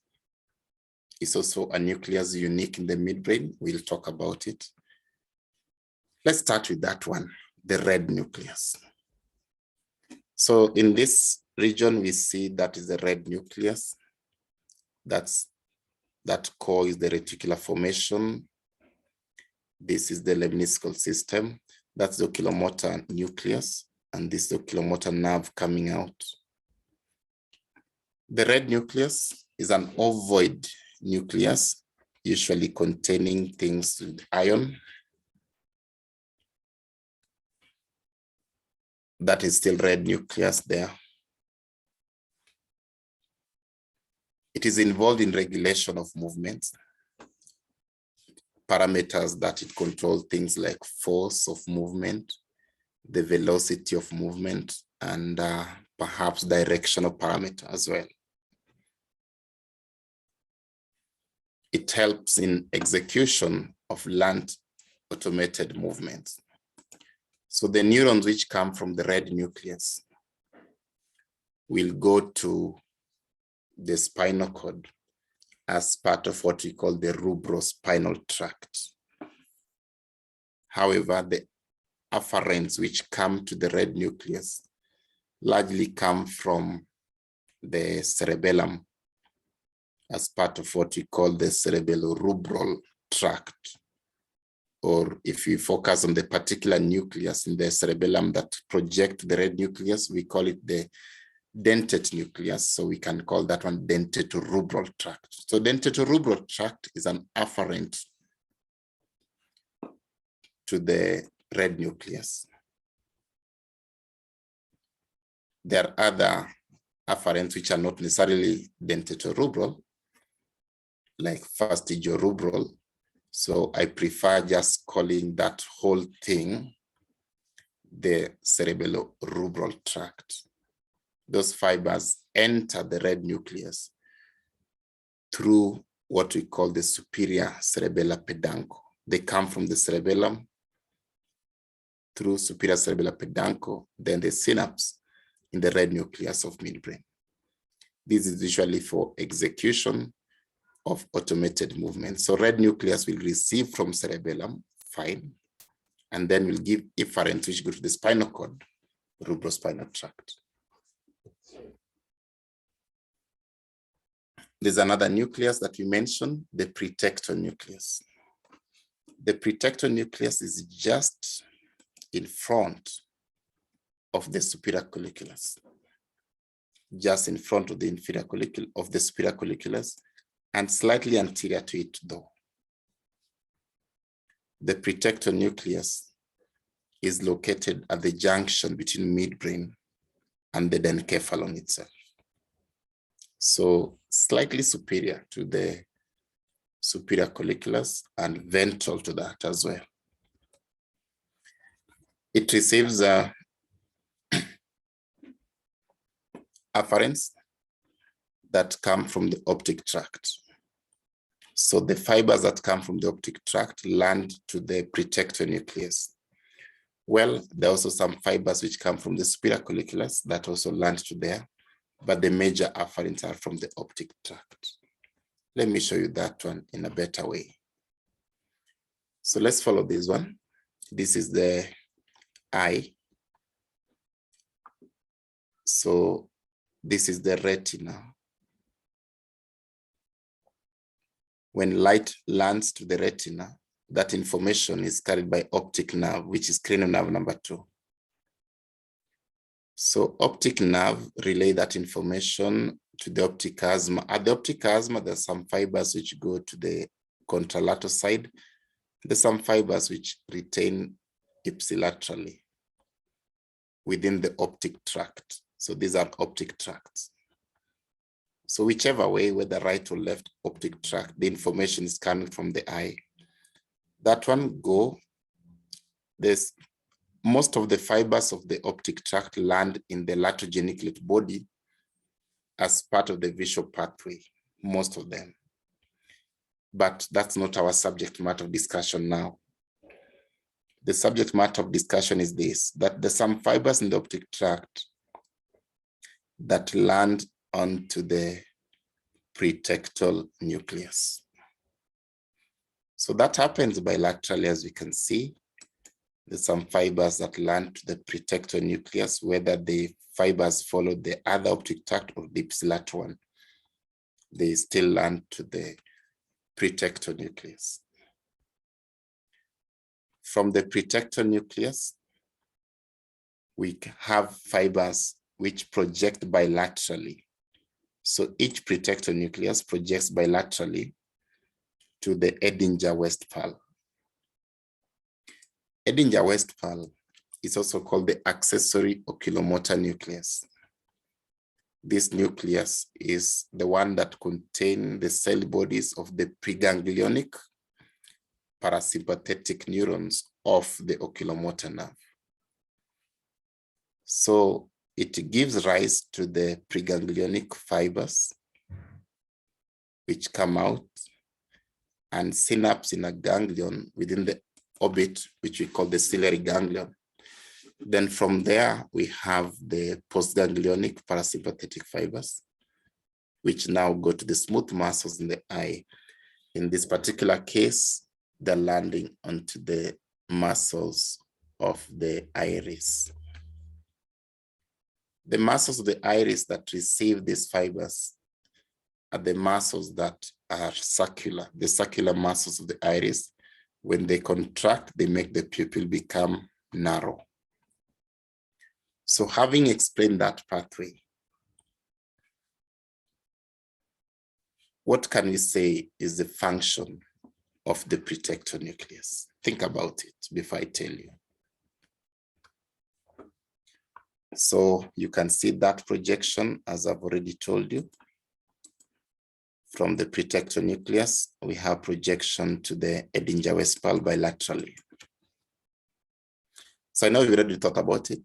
is also a nucleus unique in the midbrain. We'll talk about it. Let's start with that one, the red nucleus. So in this region, we see that is the red nucleus. That core is the reticular formation. This is the lemniscal system. That's the oculomotor nucleus, and this is the oculomotor nerve coming out. The red nucleus is an ovoid nucleus, usually containing things with iron. That is still red nucleus there. It is involved in regulation of movements, parameters that it controls, things like force of movement, the velocity of movement, and perhaps directional parameter as well. It helps in execution of learned automated movements. So the neurons which come from the red nucleus will go to the spinal cord as part of what we call the rubrospinal tract. However, the afferents which come to the red nucleus largely come from the cerebellum as part of what we call the cerebellorubral tract. Or if we focus on the particular nucleus in the cerebellum that project the red nucleus, we call it the dentate nucleus. So we can call that one dentatorubral tract. So dentatorubral tract is an afferent to the red nucleus. There are other afferents which are not necessarily dentatorubral, like fastigiorubral. So I prefer just calling that whole thing the cerebellorubral tract. Those fibers enter the red nucleus through what we call the superior cerebellar peduncle. They come from the cerebellum through superior cerebellar peduncle, then the synapse in the red nucleus of midbrain. This is usually for execution of automated movement. So red nucleus will receive from cerebellum, fine, and then will give efferents which go to the spinal cord, rubrospinal tract. There's another nucleus that we mentioned, the pretector nucleus. The pretector nucleus is just in front of the superior colliculus, just in front of the inferior colliculus of the superior colliculus, and slightly anterior to it though. The pretector nucleus is located at the junction between midbrain and the dencephalon itself. So slightly superior to the superior colliculus and ventral to that as well. It receives afferents that come from the optic tract. So the fibers that come from the optic tract land to the pretector nucleus. Well, there are also some fibers which come from the superior colliculus that also land to there, but the major afferents are from the optic tract. Let me show you that one in a better way. So let's follow this one. This is the eye. So this is the retina. When light lands to the retina, that information is carried by optic nerve, which is cranial nerve number 2. So optic nerve relay that information to the optic chiasma. At the optic chiasma, there's some fibers which go to the contralateral side. There's some fibers which retain ipsilaterally within the optic tract. So these are optic tracts. So whichever way, whether right or left optic tract, the information is coming from the eye. That one go, there's most of the fibers of the optic tract land in the lateral geniculate body as part of the visual pathway, most of them. But that's not our subject matter of discussion now. The subject matter of discussion is this, that there's some fibers in the optic tract that land onto the pretectal nucleus. So that happens bilaterally, as we can see. There's some fibers that land to the pretectal nucleus, whether the fibers follow the other optic tract or the ipsilateral one, they still land to the pretectal nucleus. From the pretectal nucleus, we have fibers which project bilaterally. So each pretectal nucleus projects bilaterally to the Edinger-Westphal. Edinger-Westphal is also called the accessory oculomotor nucleus. this nucleus is the one that contains the cell bodies of the preganglionic parasympathetic neurons of the oculomotor nerve. So it gives rise to the preganglionic fibers, which come out and synapse in a ganglion within the orbit, which we call the ciliary ganglion. Then from there, we have the postganglionic parasympathetic fibers, which now go to the smooth muscles in the eye. In this particular case, they're landing onto the muscles of the iris. The muscles of the iris that receive these fibers are the muscles that are circular, the circular muscles of the iris. When they contract, they make the pupil become narrow. So having explained that pathway, what can we say is the function of the protector nucleus? Think about it before I tell you. So you can see that projection, as I've already told you. From the protector nucleus, we have projection to the Edinger-Westphal bilaterally. So I know we already thought about it.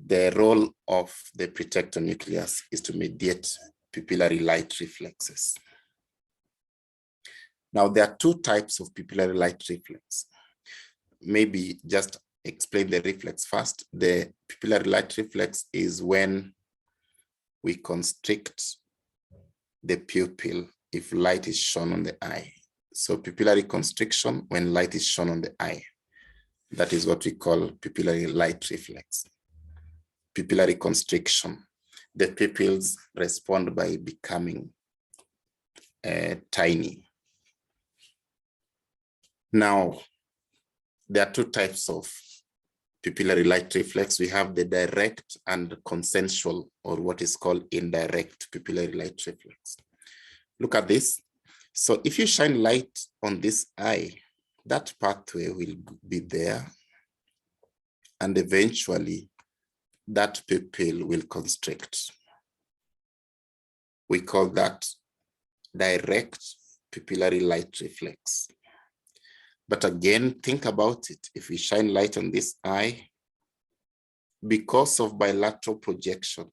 The role of the protector nucleus is to mediate pupillary light reflexes. Now, there are two types of pupillary light reflex. Maybe just explain the reflex first. The pupillary light reflex is when we constrict the pupil if light is shown on the eye. So pupillary constriction when light is shown on the eye. That is what we call pupillary light reflex. Pupillary constriction. The pupils respond by becoming tiny. Now, there are two types of pupillary light reflex. We have the direct and consensual, or what is called indirect pupillary light reflex. Look at this. So if you shine light on this eye, that pathway will be there, and eventually that pupil will constrict. We call that direct pupillary light reflex. But again, think about it. If we shine light on this eye, because of bilateral projection,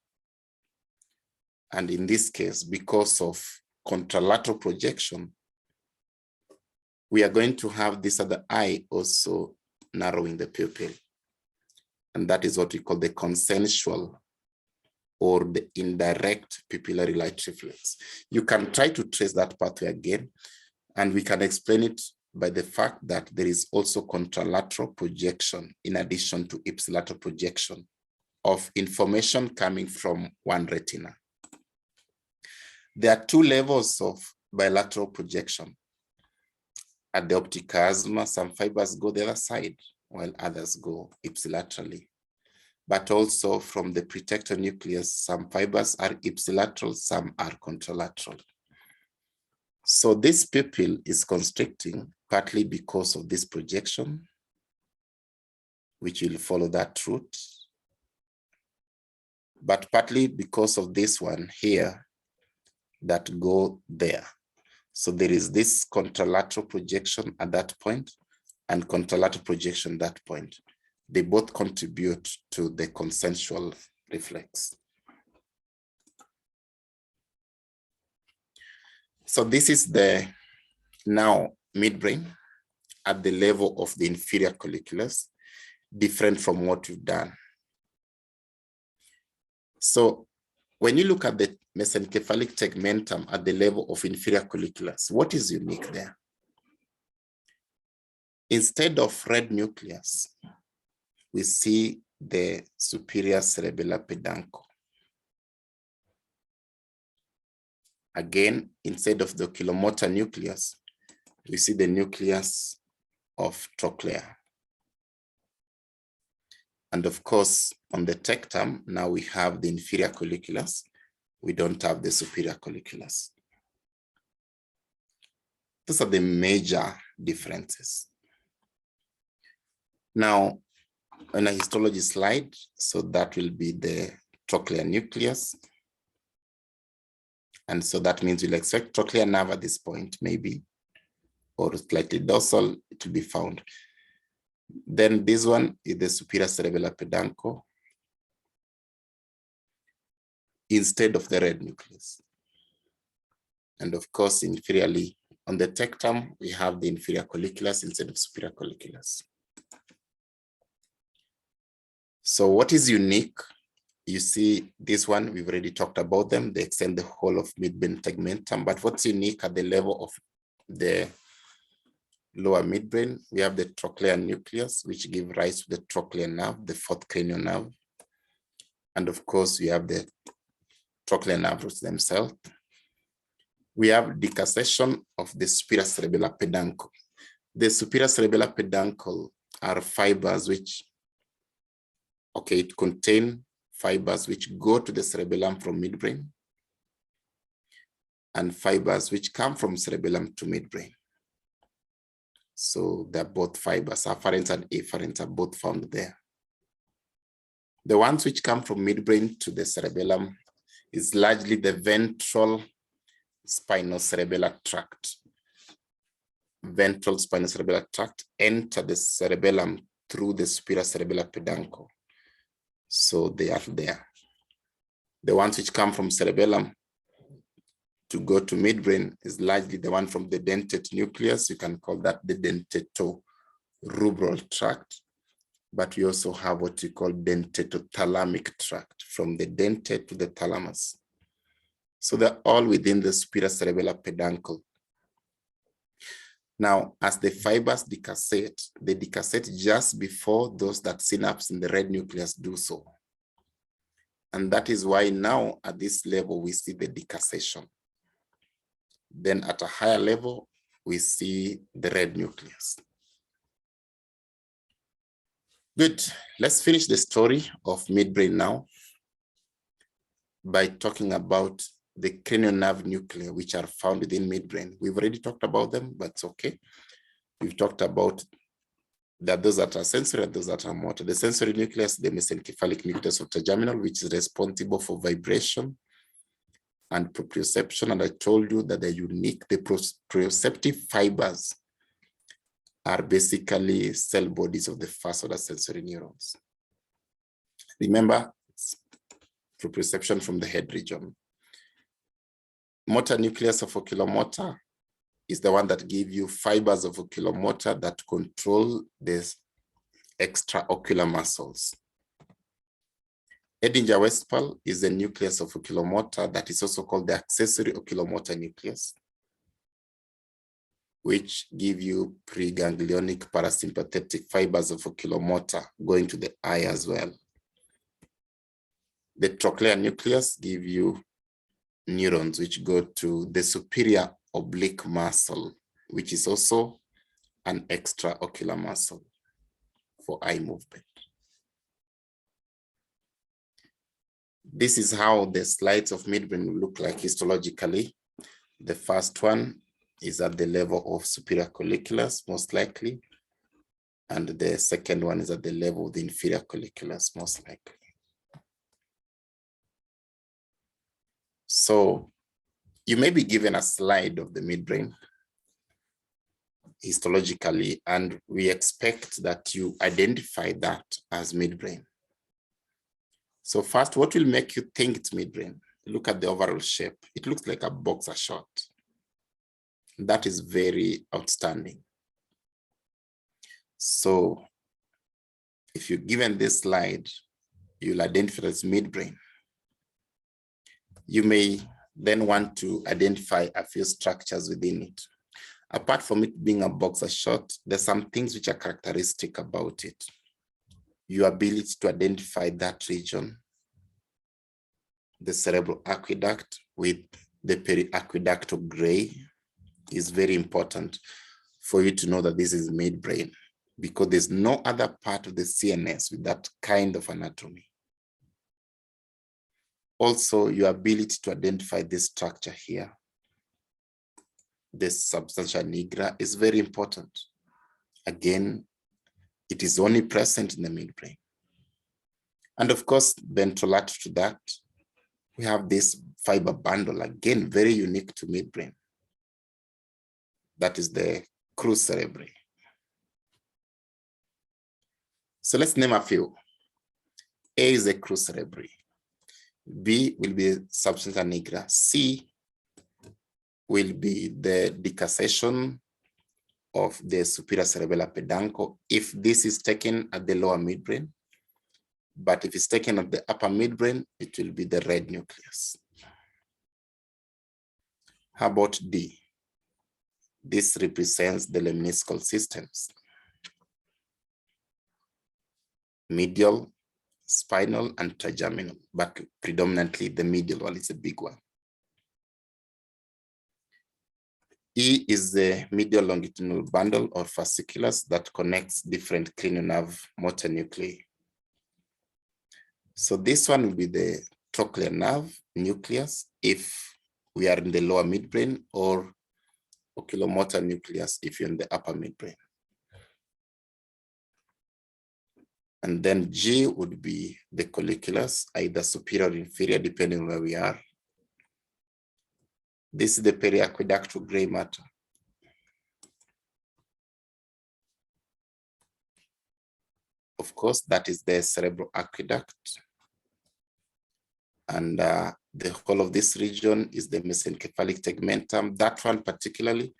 and in this case, because of contralateral projection, we are going to have this other eye also narrowing the pupil. And that is what we call the consensual or the indirect pupillary light reflex. You can try to trace that pathway again, and we can explain it by the fact that there is also contralateral projection in addition to ipsilateral projection of information coming from one retina. There are two levels of bilateral projection. At the optic chiasma, some fibers go the other side, while others go ipsilaterally. But also from the protector nucleus, some fibers are ipsilateral, some are contralateral. So this pupil is constricting partly because of this projection, which will follow that route, but partly because of this one here that go there. So there is this contralateral projection at that point and contralateral projection at that point. They both contribute to the consensual reflex. So this is the now midbrain at the level of the inferior colliculus, different from what we've done. So when you look at the mesencephalic tegmentum at the level of inferior colliculus, what is unique there? Instead of red nucleus, we see the superior cerebellar peduncle. Again, instead of the oculomotor nucleus, we see the nucleus of trochlea. And of course, on the tectum, now we have the inferior colliculus. We don't have the superior colliculus. Those are the major differences. Now, on a histology slide, so that will be the trochlear nucleus. And so that means we'll expect trochlear nerve at this point, maybe, or slightly dorsal, it will be found. Then this one is the superior cerebellar peduncle instead of the red nucleus. And of course, inferiorly, on the tegmentum, we have the inferior colliculus instead of superior colliculus. So what is unique? You see this one, we've already talked about them. They extend the whole of midbrain tegmentum, but what's unique at the level of the lower midbrain, we have the trochlear nucleus, which give rise to the trochlear nerve, the fourth cranial nerve. And of course, we have the trochlear nerve roots themselves. We have decussation of the superior cerebellar peduncle. The superior cerebellar peduncle are fibers which, it contain fibers which go to the cerebellum from midbrain and fibers which come from cerebellum to midbrain. So they're both fibers, afferents and efferents are both found there. The ones which come from midbrain to the cerebellum is largely the ventral spinocerebellar tract. Ventral spinocerebellar tract enter the cerebellum through the superior cerebellar peduncle. So they are there. The ones which come from cerebellum to go to midbrain is largely the one from the dentate nucleus. You can call that the dentatorubral tract. But we also have what we call dentatothalamic tract, from the dentate to the thalamus. So they're all within the superior cerebellar peduncle. Now, as the fibers decussate, they decussate just before those that synapse in the red nucleus do so. And that is why now at this level, we see the decussation. Then at a higher level, we see the red nucleus. Good, let's finish the story of midbrain now by talking about the cranial nerve nuclei, which are found within midbrain. We've already talked about them, but it's okay. We've talked about that those that are sensory and those that are motor. The sensory nucleus, the mesencephalic nucleus of tegmental, which is responsible for vibration and proprioception. And I told you that they're unique. The proprioceptive fibers are basically cell bodies of the first order sensory neurons. Remember, it's proprioception from the head region. Motor nucleus of oculomotor is the one that gives you fibers of oculomotor that control the extraocular muscles. Edinger-Westphal is the nucleus of oculomotor that is also called the accessory oculomotor nucleus, which give you preganglionic parasympathetic fibers of oculomotor going to the eye as well. The trochlear nucleus give you neurons which go to the superior oblique muscle, which is also an extraocular muscle for eye movement. This is how the slides of midbrain look like histologically. The first one is at the level of superior colliculus, most likely. And the second one is at the level of the inferior colliculus, most likely. So you may be given a slide of the midbrain histologically, and we expect that you identify that as midbrain. So first, what will make you think it's midbrain? Look at the overall shape. It looks like a boxer short. That is very outstanding. So if you're given this slide, you'll identify it as midbrain. You may then want to identify a few structures within it. Apart from it being a boxer short, there's some things which are characteristic about it. Your ability to identify that region, the cerebral aqueduct with the periaqueductal gray, is very important for you to know that this is midbrain, because there's no other part of the CNS with that kind of anatomy. Also, your ability to identify this structure here, this substantia nigra, is very important. Again, it is only present in the midbrain. And of course, ventrolateral to that, we have this fiber bundle, again, very unique to midbrain. That is the crus cerebri. So let's name a few. A is the crus cerebri. B will be substantia nigra. C will be the decussation of the superior cerebellar peduncle if this is taken at the lower midbrain. But if it's taken at the upper midbrain, it will be the red nucleus. How about D? This represents the lemniscal systems. Medial, spinal, and trigeminal, but predominantly the medial one is a big one. E is the medial longitudinal bundle of fasciculars that connects different cranial nerve motor nuclei. So this one will be the trochlear nerve nucleus if we are in the lower midbrain, or oculomotor nucleus if you're in the upper midbrain. And then G would be the colliculus, either superior or inferior, depending on where we are. This is the periaqueductal gray matter. Of course, that is the cerebral aqueduct. And the whole of this region is the mesencephalic tegmentum. That one particularly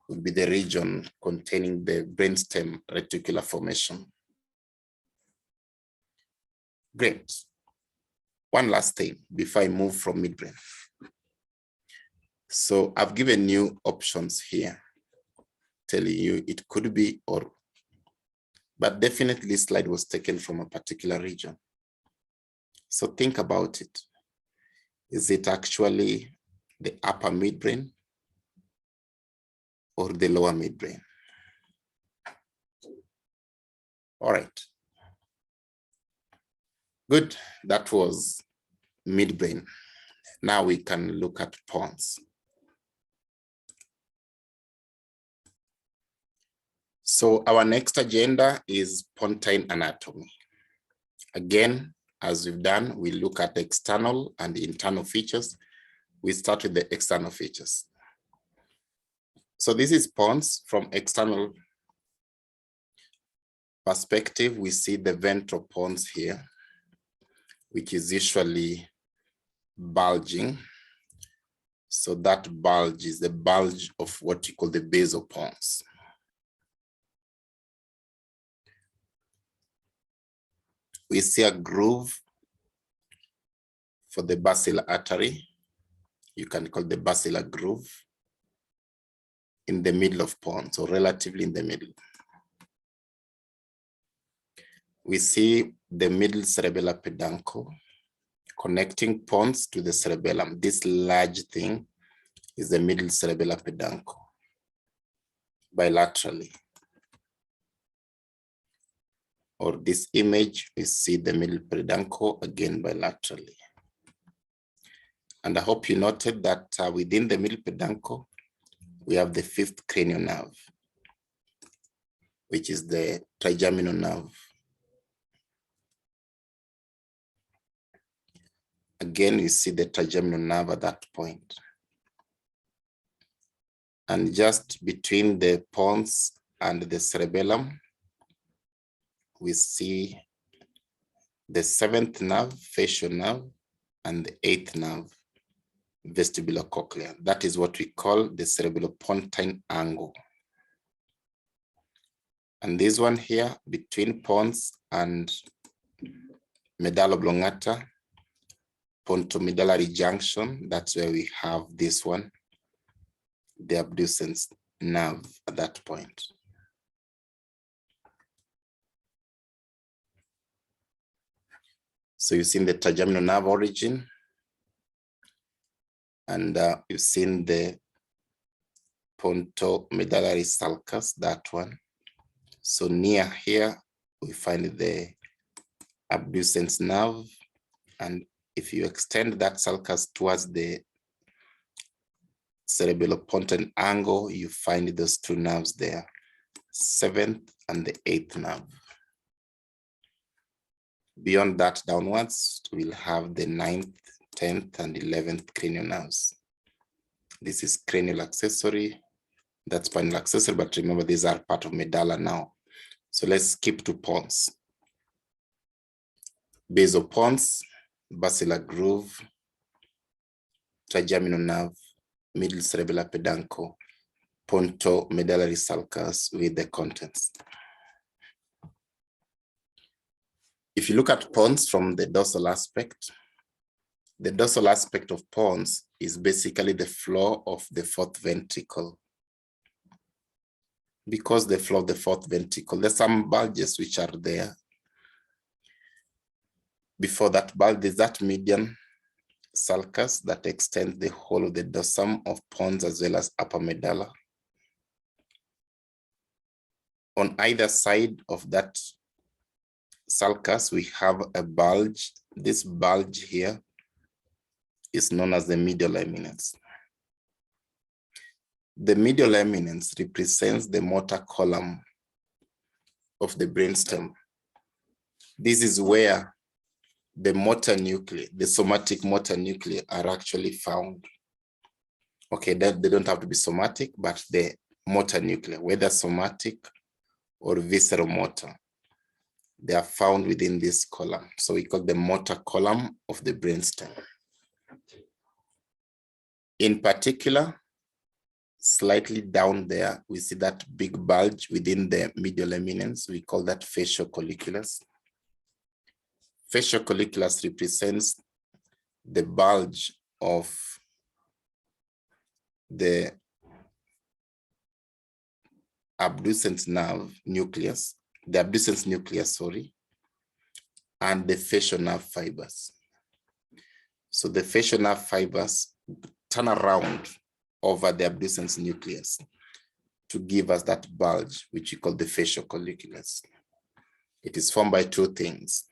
would be the region containing the brainstem reticular formation. Great. One last thing before I move from midbrain. So I've given you options here, telling you it could be or, but definitely this slide was taken from a particular region. So think about it. Is it actually the upper midbrain or the lower midbrain? All right. Good, that was midbrain. Now we can look at Pons. So our next agenda is pontine anatomy. Again, as we've done, we look at external and internal features. We start with the external features. So this is Pons. From external perspective, we see the ventral pons here, which is usually bulging. So that bulge is the bulge of what you call the basal pons. We see a groove for the basilar artery. You can call the basilar groove in the middle of Pons, or relatively in the middle. We see the middle cerebellar peduncle connecting Pons to the cerebellum. This large thing is the middle cerebellar peduncle bilaterally. Or this image, we see the middle peduncle again bilaterally. And I hope you noted that within the middle peduncle, we have the fifth cranial nerve, which is the trigeminal nerve. Again, you see the trigeminal nerve at that point. And just between the pons and the cerebellum, we see the seventh nerve, facial nerve, and the eighth nerve, vestibulocochlear. That is what we call the cerebellopontine angle. And this one here, between Pons and medulla oblongata, pontomedullary junction, that's where we have this one, the abducens nerve at that point. So you've seen the trigeminal nerve origin, and you've seen the pontomedullary sulcus, that one. So near here, we find the abducens nerve, and if you extend that sulcus towards the cerebellopontine angle, you find those two nerves there, seventh and the eighth nerve. Beyond that downwards, we'll have the ninth 10th and 11th cranial nerves. This is cranial accessory, that's spinal accessory, but remember these are part of medulla now. So let's skip to pons. Basal pons, basilar groove, trigeminal nerve, middle cerebellar peduncle, pontomedullary sulcus with the contents. If you look at pons from the dorsal aspect of pons is basically the floor of the fourth ventricle. Because the floor of the fourth ventricle, there's some bulges which are there. Before that bulge, there's that median sulcus that extends the whole of the dorsum of pons as well as upper medulla. On either side of that sulcus, we have a bulge. This bulge here is known as the medial eminence. The medial eminence represents the motor column of the brainstem. This is where the motor nuclei, the somatic motor nuclei are actually found. Okay, they don't have to be somatic, but the motor nuclei, whether somatic or visceral motor, they are found within this column. So we call the motor column of the brainstem. In particular, slightly down there, we see that big bulge within the medial eminence. We call that facial colliculus. Facial colliculus represents the bulge of the abducens nerve nucleus, the abducens nucleus, and the facial nerve fibers. So the facial nerve fibers turn around over the abducens nucleus to give us that bulge, which we call the facial colliculus. It is formed by two things: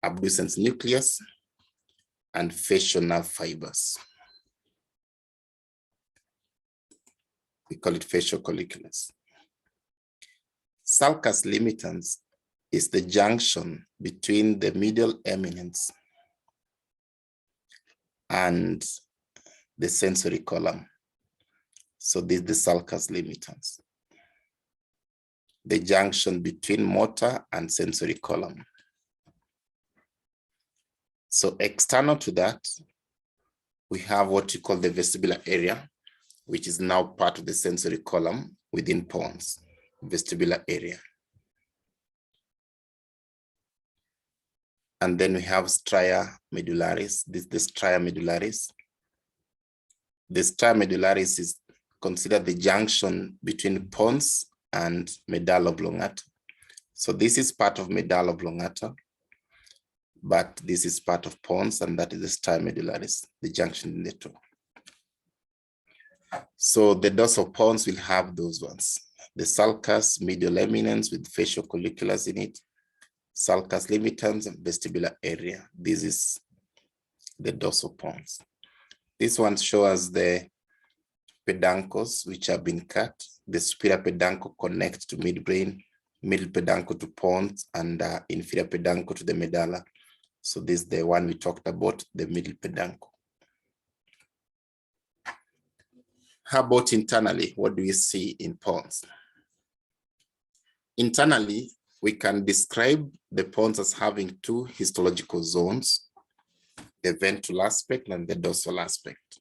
abducens nucleus and facial nerve fibers. We call it facial colliculus. Sulcus limitans is the junction between the medial eminence and the sensory column. So this is the sulcus limitans, the junction between motor and sensory column. So external to that, we have what you call the vestibular area, which is now part of the sensory column within pons, vestibular area. And then we have stria medullaris. This is the stria medullaris. The stria medullaris is considered the junction between pons and medulla oblongata. So this is part of medulla oblongata, but this is part of pons, and that is the stria medullaris, the junction in the two. So the dorsal pons will have those ones: the sulcus, medial eminence with facial colliculus in it, sulcus limitans, and vestibular area. This is the dorsal pons. This one shows the peduncles which have been cut. The superior peduncle connects to midbrain, middle peduncle to pons, and inferior peduncle to the medulla. So this is the one we talked about, the middle peduncle. How about internally? What do we see in pons? Internally, we can describe the pons as having two histological zones: the ventral aspect and the dorsal aspect.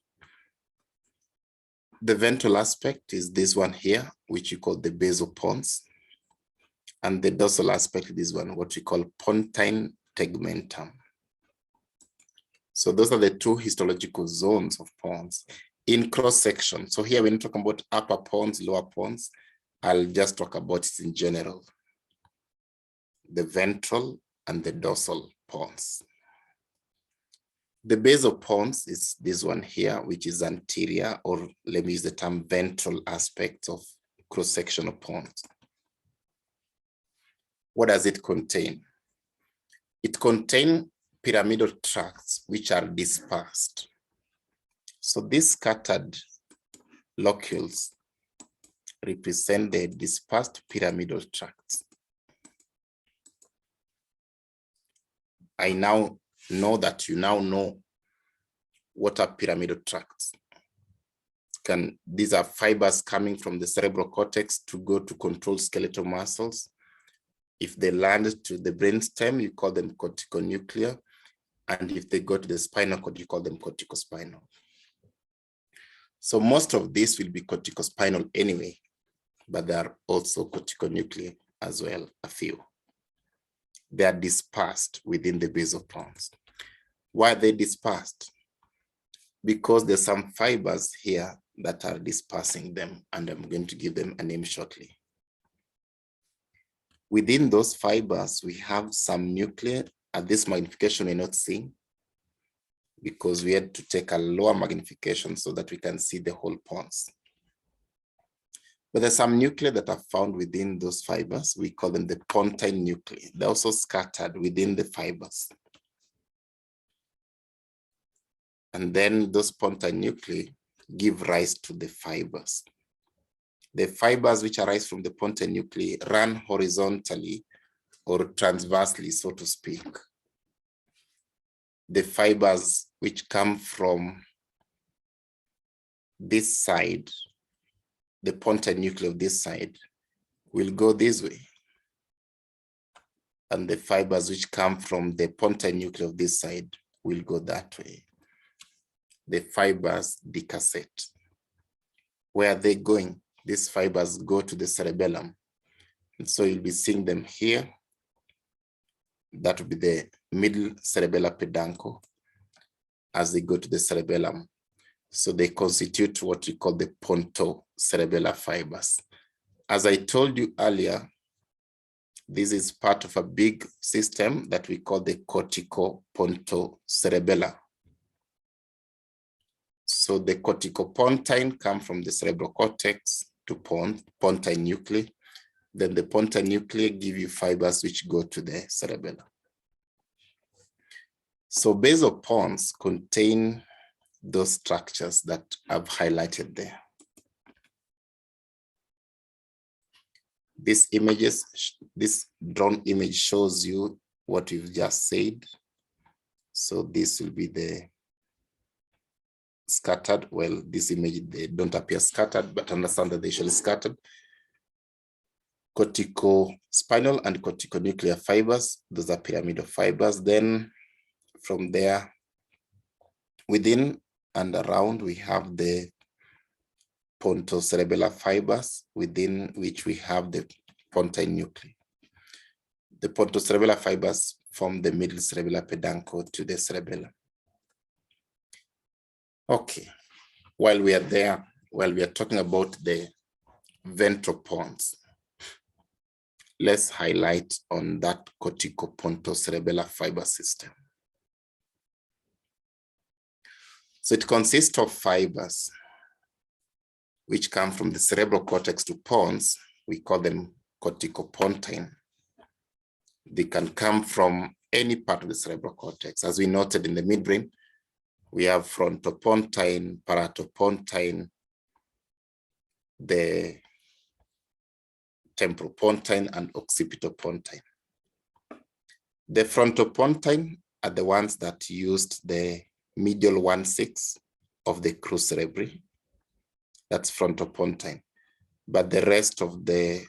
The ventral aspect is this one here, which you call the basal pons. And the dorsal aspect is this one, what we call pontine tegmentum. So those are the two histological zones of pons in cross section. So here when we talk about upper pons, lower pons, I'll just talk about it in general: the ventral and the dorsal pons. The basal pons is this one here, which is anterior, or let me use the term ventral aspect of cross-sectional pons. What does it contain? It contains pyramidal tracts which are dispersed. So these scattered locules represent the dispersed pyramidal tracts. I now know that you now know what are pyramidal tracts. These are fibers coming from the cerebral cortex to go to control skeletal muscles. If they land to the brainstem, you call them corticonuclear. And if they go to the spinal cord, you call them corticospinal. So most of this will be corticospinal anyway, but there are also corticonuclear as well, a few. They are dispersed within the base of Pons. Why are they dispersed? Because there's some fibers here that are dispersing them, and I'm going to give them a name shortly. Within those fibers, we have some nuclei. At this magnification, we're not seeing because we had to take a lower magnification so that we can see the whole Pons. But there's some nuclei that are found within those fibers. We call them the pontine nuclei. They're also scattered within the fibers. And then those pontine nuclei give rise to the fibers. The fibers which arise from the pontine nuclei run horizontally or transversely, so to speak. The fibers which come from this side, the pontine nuclei of this side, will go this way. And the fibers which come from the pontine nuclei of this side will go that way. The fibers decussate. Where are they going? These fibers go to the cerebellum. And so you'll be seeing them here. That will be the middle cerebellar peduncle as they go to the cerebellum. So they constitute what we call the pontocerebellar fibers. As I told you earlier, this is part of a big system that we call the corticopontocerebellar. So the corticopontine come from the cerebral cortex to pontine nuclei. Then the pontine nuclei give you fibers which go to the cerebellum. So basal Pons contain those structures that I've highlighted there. This drawn image shows you what we've just said. So this will be the scattered. Well, this image, they don't appear scattered, but understand that they shall be scattered. Corticospinal and corticonuclear fibers, those are pyramidal fibers. Then from there, within and around, we have the pontocerebellar fibers, within which we have the pontine nuclei. The pontocerebellar fibers form the middle cerebellar peduncle to the cerebellum. Okay, while we are there, while we are talking about the ventral Pons, let's highlight on that corticopontocerebellar fiber system. So it consists of fibers which come from the cerebral cortex to Pons. We call them corticopontine. They can come from any part of the cerebral cortex. As we noted in the midbrain, we have frontopontine, paratopontine, the temporopontine, and occipitopontine. The frontopontine are the ones that used the medial 1/6 of the crus cerebri. That's frontopontine. But the rest of the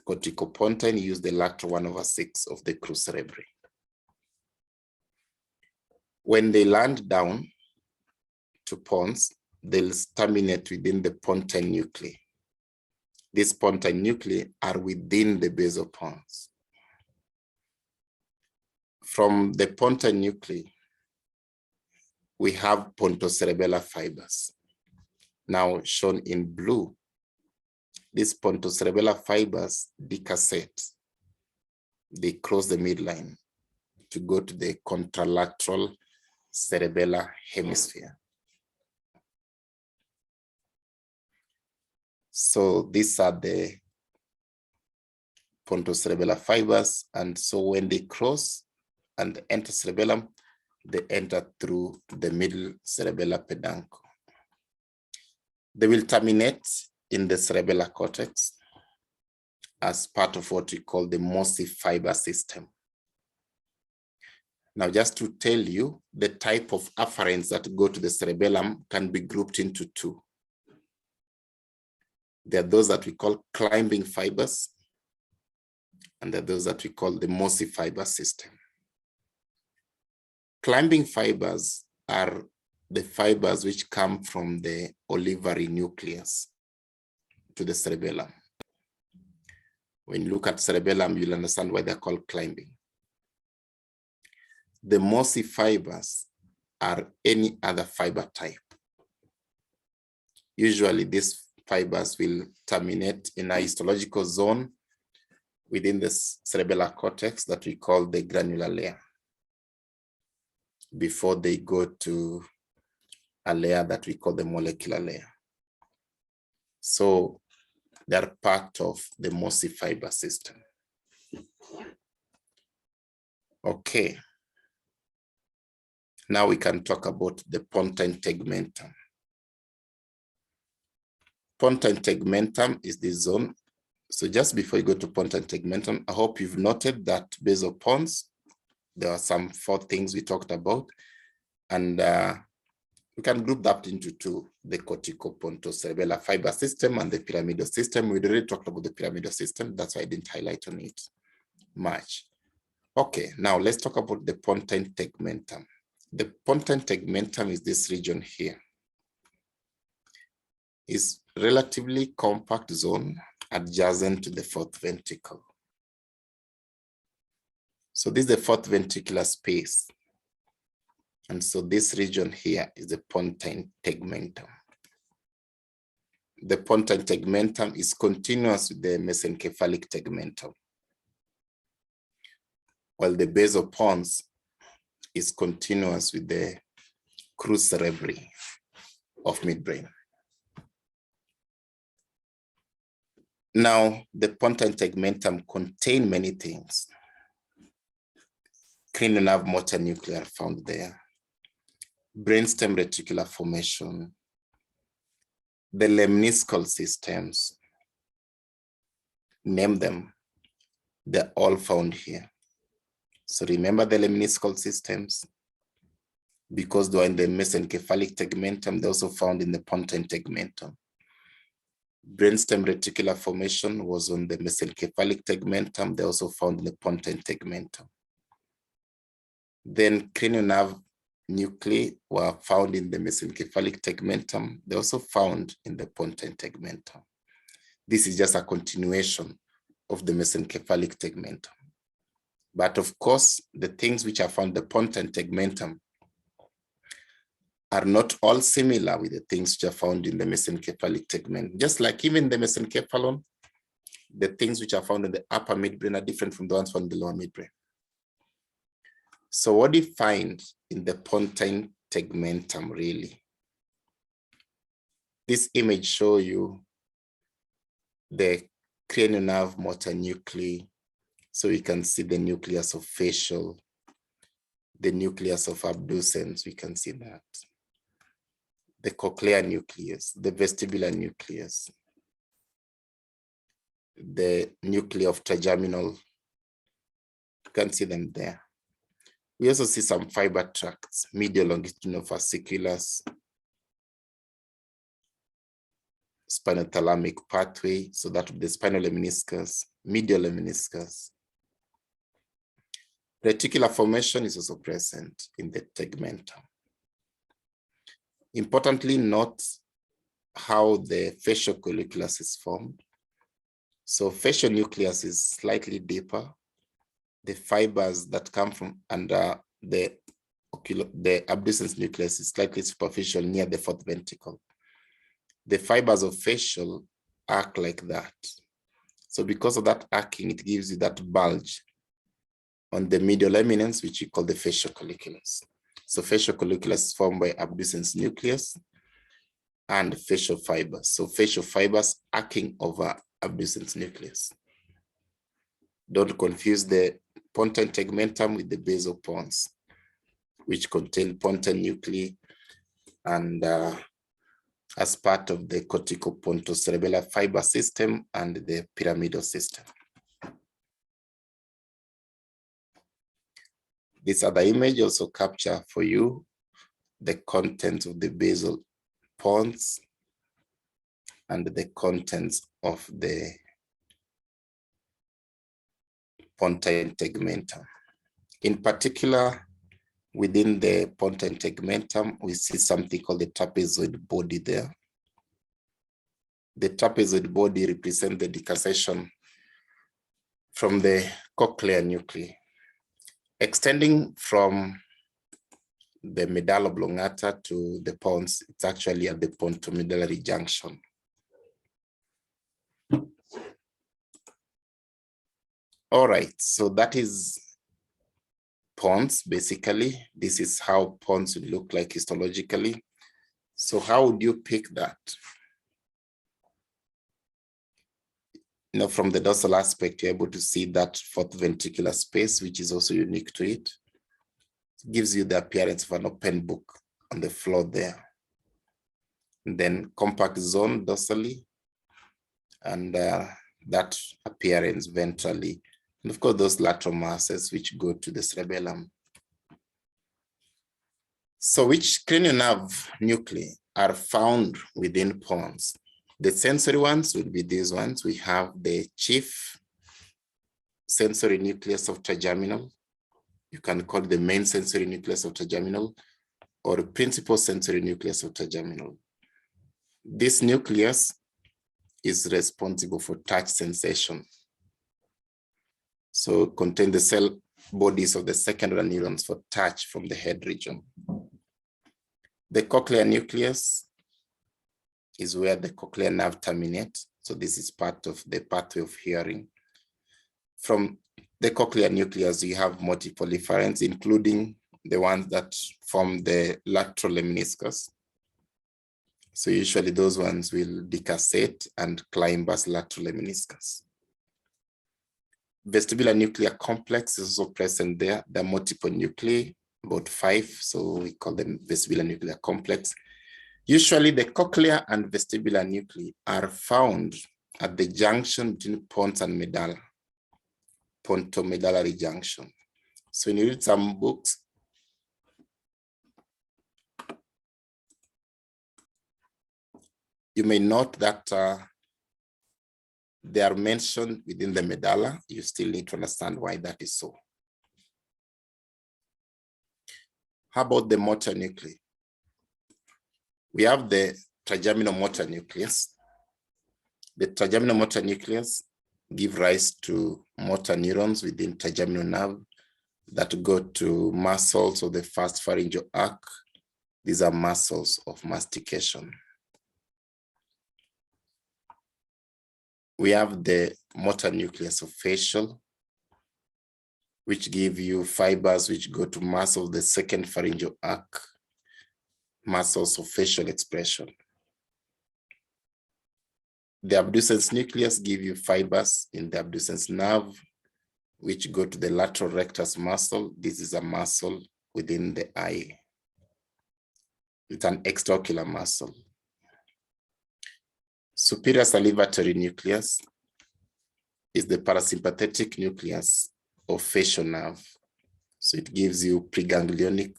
corticopontine use the lateral 1/6 of the crus cerebri. When they land down to Pons, they'll terminate within the pontine nuclei. These pontine nuclei are within the basal Pons. From the pontine nuclei, we have pontocerebellar fibers. Now shown in blue, these pontocerebellar fibers decussate. They cross the midline to go to the contralateral cerebellar hemisphere. So these are the pontocerebellar fibers. And so when they cross and enter cerebellum, they enter through the middle cerebellar peduncle. They will terminate in the cerebellar cortex as part of what we call the Mossi fiber system. Now, just to tell you, the type of afferents that go to the cerebellum can be grouped into two. There are those that we call climbing fibers, and there are those that we call the mossy fiber system. Climbing fibers are the fibers which come from the olivary nucleus to the cerebellum. When you look at cerebellum, you'll understand why they're called climbing. The mossy fibers are any other fiber type. Usually these fibers will terminate in a histological zone within the cerebellar cortex that we call the granular layer before they go to a layer that we call the molecular layer. So they're part of the mossy fiber system. Okay. Now we can talk about the pontine tegmentum. Pontine tegmentum is the zone. So just before you go to pontine tegmentum, I hope you've noted that basal pons, there are some 4 things we talked about, and we can group that into two: the corticopontocerebellar fiber system and the pyramidal system. We already talked about the pyramidal system, that's why I didn't highlight on it much. Okay, now let's talk about the pontine tegmentum. The pontine tegmentum is this region here. It's relatively compact zone adjacent to the 4th ventricle. So this is the 4th ventricular space. And so this region here is the pontine tegmentum. The pontine tegmentum is continuous with the mesencephalic tegmentum, while the basal pons is continuous with the crus cerebri of midbrain. Now, the pontine tegmentum contains many things. Cranial nerve motor nuclei are found there. Brainstem reticular formation. The lemniscal systems, name them, they're all found here. So remember the lemniscal systems, because they're in the mesencephalic tegmentum, they're also found in the pontine tegmentum. Brainstem reticular formation was on the mesencephalic tegmentum, they're also found in the pontine tegmentum. Then cranial nerve nuclei were found in the mesencephalic tegmentum, they're also found in the pontine tegmentum. This is just a continuation of the mesencephalic tegmentum. But of course, the things which are found in the pontine tegmentum are not all similar with the things which are found in the mesencephalic tegmentum. Just like even the mesencephalon, the things which are found in the upper midbrain are different from the ones found in the lower midbrain. So what do you find in the pontine tegmentum really? This image shows you the cranial nerve motor nuclei. So you can see the nucleus of facial, the nucleus of abducens, we can see that. The cochlear nucleus, the vestibular nucleus, the nuclei of trigeminal, you can see them there. We also see some fiber tracts, medial longitudinal fasciculus, spinothalamic pathway, so that would be the spinal lemniscus, medial lemniscus. Reticular formation is also present in the tegmentum. Importantly, note how the facial colliculus is formed. So facial nucleus is slightly deeper. The fibers that come from under the abducens nucleus is slightly superficial near the 4th ventricle. The fibers of facial arc like that. So because of that arcing, it gives you that bulge on the medial eminence, which we call the facial colliculus. So facial colliculus is formed by abducens nucleus and facial fibers. So facial fibers arcing over abducens nucleus. Don't confuse the pontine tegmentum with the basal pons, which contain pontine nuclei and as part of the corticopontocerebellar fiber system and the pyramidal system. This other image also capture for you the contents of the basal pons and the contents of the pontine tegmentum. In particular, within the pontine tegmentum, we see something called the trapezoid body there. The trapezoid body represents the decussation from the cochlear nuclei, extending from the medulla oblongata to the pons. It's actually at the pontomedullary junction. All right, so that is pons, basically. This is how pons would look like histologically. So how would you pick that? From the dorsal aspect, you're able to see that fourth ventricular space, which is also unique to it. It gives you the appearance of an open book on the floor there. And then compact zone dorsally, and that appearance ventrally. And of course, those lateral masses which go to the cerebellum. So which cranial nerve nuclei are found within pons? The sensory ones would be these ones. We have the chief sensory nucleus of trigeminal. You can call it the main sensory nucleus of trigeminal or the principal sensory nucleus of trigeminal. This nucleus is responsible for touch sensation. So contain the cell bodies of the secondary neurons for touch from the head region. The cochlear nucleus is where the cochlear nerve terminates. So this is part of the pathway of hearing. From the cochlear nucleus, you have multiple efferents, including the ones that form the lateral lemniscus. So usually those ones will decussate and climb as lateral lemniscus. Vestibular nuclear complex is also present there. There are multiple nuclei, about 5, so we call them vestibular nuclear complex. Usually the cochlear and vestibular nuclei are found at the junction between pons and medulla, pontomedullary junction. So when you read some books, you may note that they are mentioned within the medulla. You still need to understand why that is so. How about the motor nuclei? We have the trigeminal motor nucleus. The trigeminal motor nucleus give rise to motor neurons within trigeminal nerve that go to muscles of the first pharyngeal arc. These are muscles of mastication. We have the motor nucleus of facial, which give you fibers which go to muscles of the second pharyngeal arc, muscles of facial expression. The abducens nucleus give you fibers in the abducens nerve, which go to the lateral rectus muscle. This is a muscle within the eye. It's an extraocular muscle. Superior salivatory nucleus is the parasympathetic nucleus of facial nerve. So it gives you preganglionic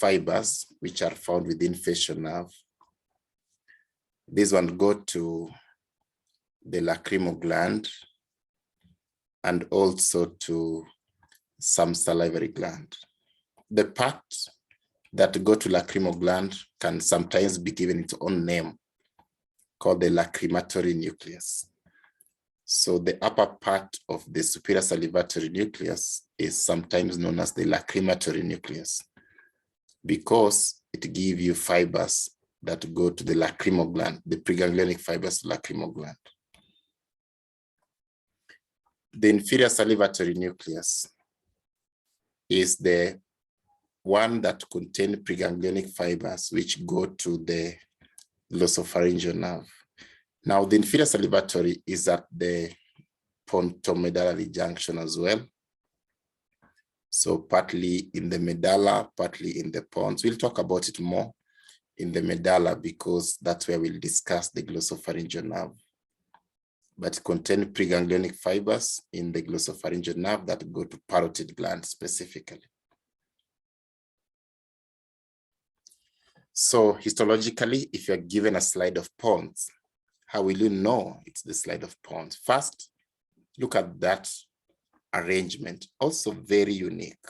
fibers, which are found within facial nerve. These ones go to the lacrimal gland and also to some salivary gland. The parts that go to lacrimal gland can sometimes be given its own name, called the lacrimatory nucleus. So the upper part of the superior salivatory nucleus is sometimes known as the lacrimatory nucleus because it gives you fibers that go to the lacrimal gland, the preganglionic fibers to lacrimal gland. The inferior salivatory nucleus is the one that contains preganglionic fibers which go to the glossopharyngeal nerve. Now, the inferior salivatory is at the pontomedullary junction as well. So partly in the medulla, partly in the pons. We'll talk about it more in the medulla because that's where we'll discuss the glossopharyngeal nerve. but contain preganglionic fibers in the glossopharyngeal nerve that go to parotid gland specifically. So histologically, if you're given a slide of Pons, how will you know it's the slide of Pons? First, look at that arrangement, also very unique.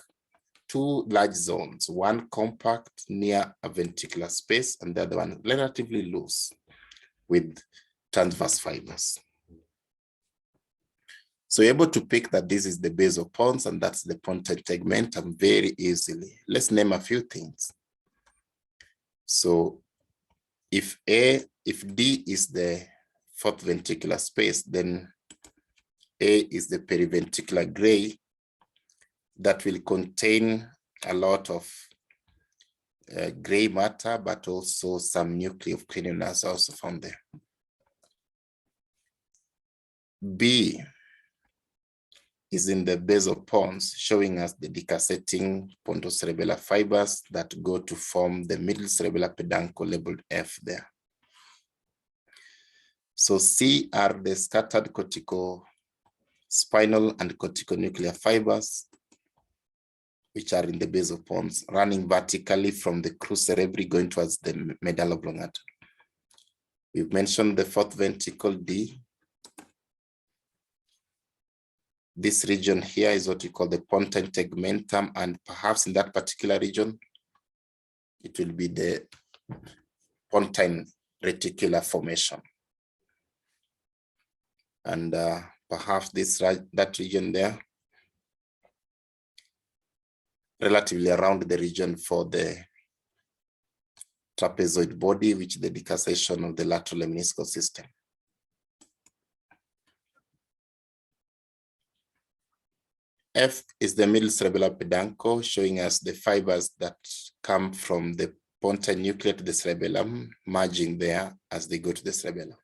Two large zones, one compact near a ventricular space and the other one relatively loose with transverse fibers. So you're able to pick that this is the base of Pons and that's the pontine tegmentum very easily. Let's name a few things. So if D is the fourth ventricular space, then A is the periventricular gray that will contain a lot of gray matter, but also some nuclei of cranial nerves also found there. B is in the base of Pons, showing us the decasseting pontocerebellar fibers that go to form the middle cerebellar peduncle labeled F there. So C are the scattered corticospinal and corticonuclear fibers, which are in the base of Pons, running vertically from the crus cerebri going towards the medulla oblongata. We've mentioned the fourth ventricle, D. This region here is what we call the pontine tegmentum, and perhaps in that particular region, it will be the pontine reticular formation. And perhaps that region there, relatively around the region for the trapezoid body, which is the decussation of the lateral lemniscal system. F is the middle cerebellar peduncle, showing us the fibers that come from the pontine nucleus to the cerebellum, merging there as they go to the cerebellum.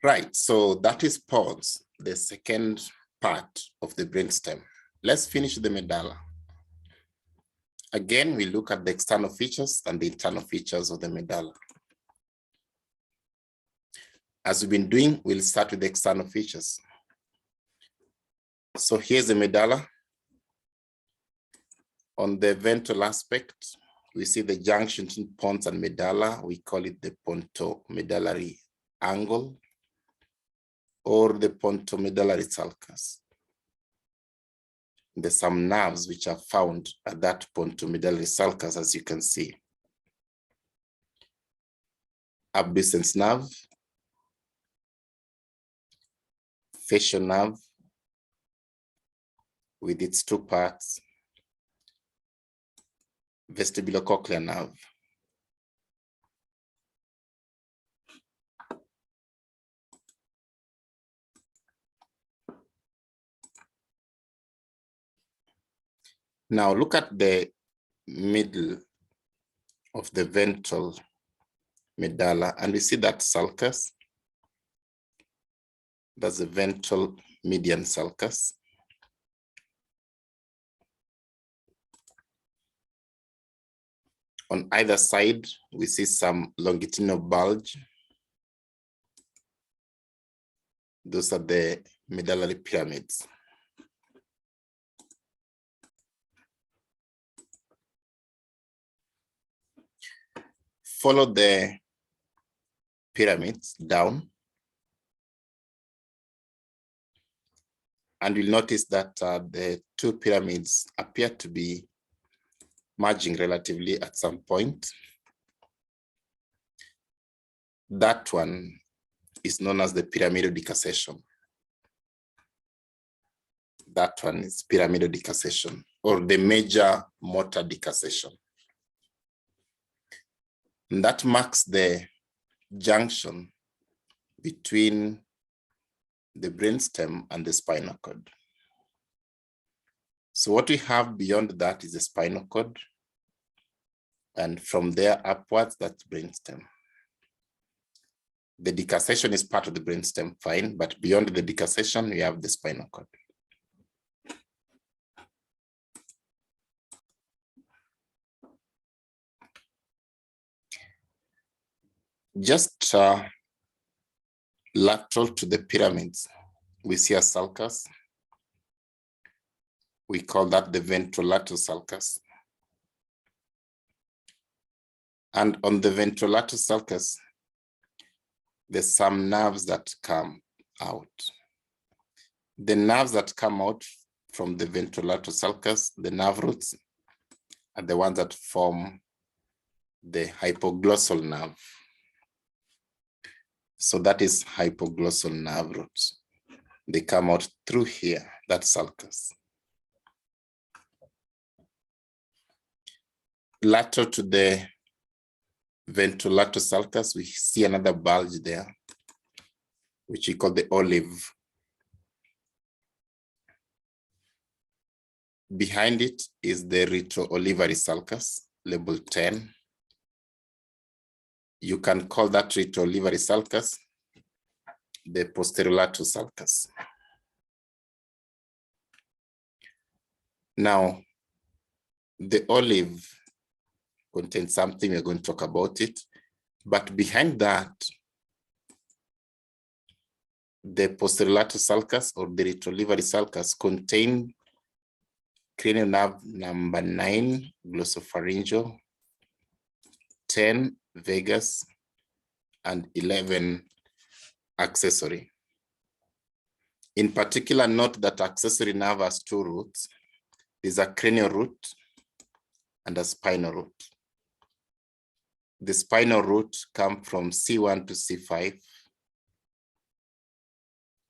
Right, so that is Pons, the second part of the brainstem. Let's finish the medulla. Again, we look at the external features and the internal features of the medulla. As we've been doing, we'll start with the external features. So here's the medulla. On the ventral aspect, we see the junction between pons and medulla. We call it the pontomedullary angle or the pontomedullary sulcus. There's some nerves which are found at that pontomedullary sulcus, as you can see. Abducens nerve, facial nerve with its two parts, vestibulocochlear nerve. Now look at the middle of the ventral medulla, and we see that sulcus. That's the ventral median sulcus. On either side, we see some longitudinal bulge. Those are the medullary pyramids. Follow the pyramids down, and you'll notice that the two pyramids appear to be merging relatively at some point. That one is known as the pyramidal decussation. That one is pyramidal decussation, or the major motor decussation. And that marks the junction between the brainstem and the spinal cord. So what we have beyond that is the spinal cord, and from there upwards, that's brainstem. The decussation is part of the brainstem, fine, but beyond the decussation, we have the spinal cord. Just lateral to the pyramids, we see a sulcus. We call that the ventrolateral sulcus. And on the ventrolateral sulcus, there's some nerves that come out. The nerves that come out from the ventrolateral sulcus, the nerve roots, are the ones that form the hypoglossal nerve. So that is hypoglossal nerve roots. They come out through here, that sulcus. Lateral to the ventrolateral sulcus, we see another bulge there, which we call the olive. Behind it is the retroolivary sulcus, label 10. You can call that retroolivary sulcus the posterolateral sulcus. Now, the olive contains something, we're going to talk about it, but behind that, the posterolateral sulcus or the retroolivary sulcus contain cranial nerve number 9, glossopharyngeal, 10, vagus, and 11, accessory. In particular, note that accessory nerve has 2 roots. There's a cranial root and a spinal root. The spinal root comes from C1 to C5.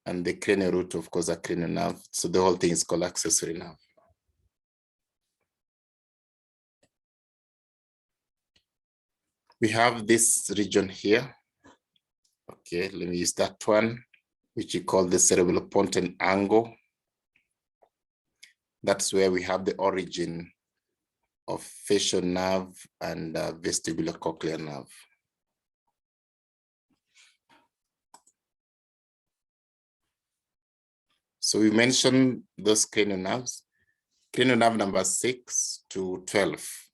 And the cranial root, of course, a cranial nerve. So the whole thing is called accessory nerve. We have this region here. Okay, let me use that one, which we call the cerebellopontine angle. That's where we have the origin of facial nerve and vestibulocochlear nerve. So we mentioned those cranial nerves. Cranial nerve number 6 to 12.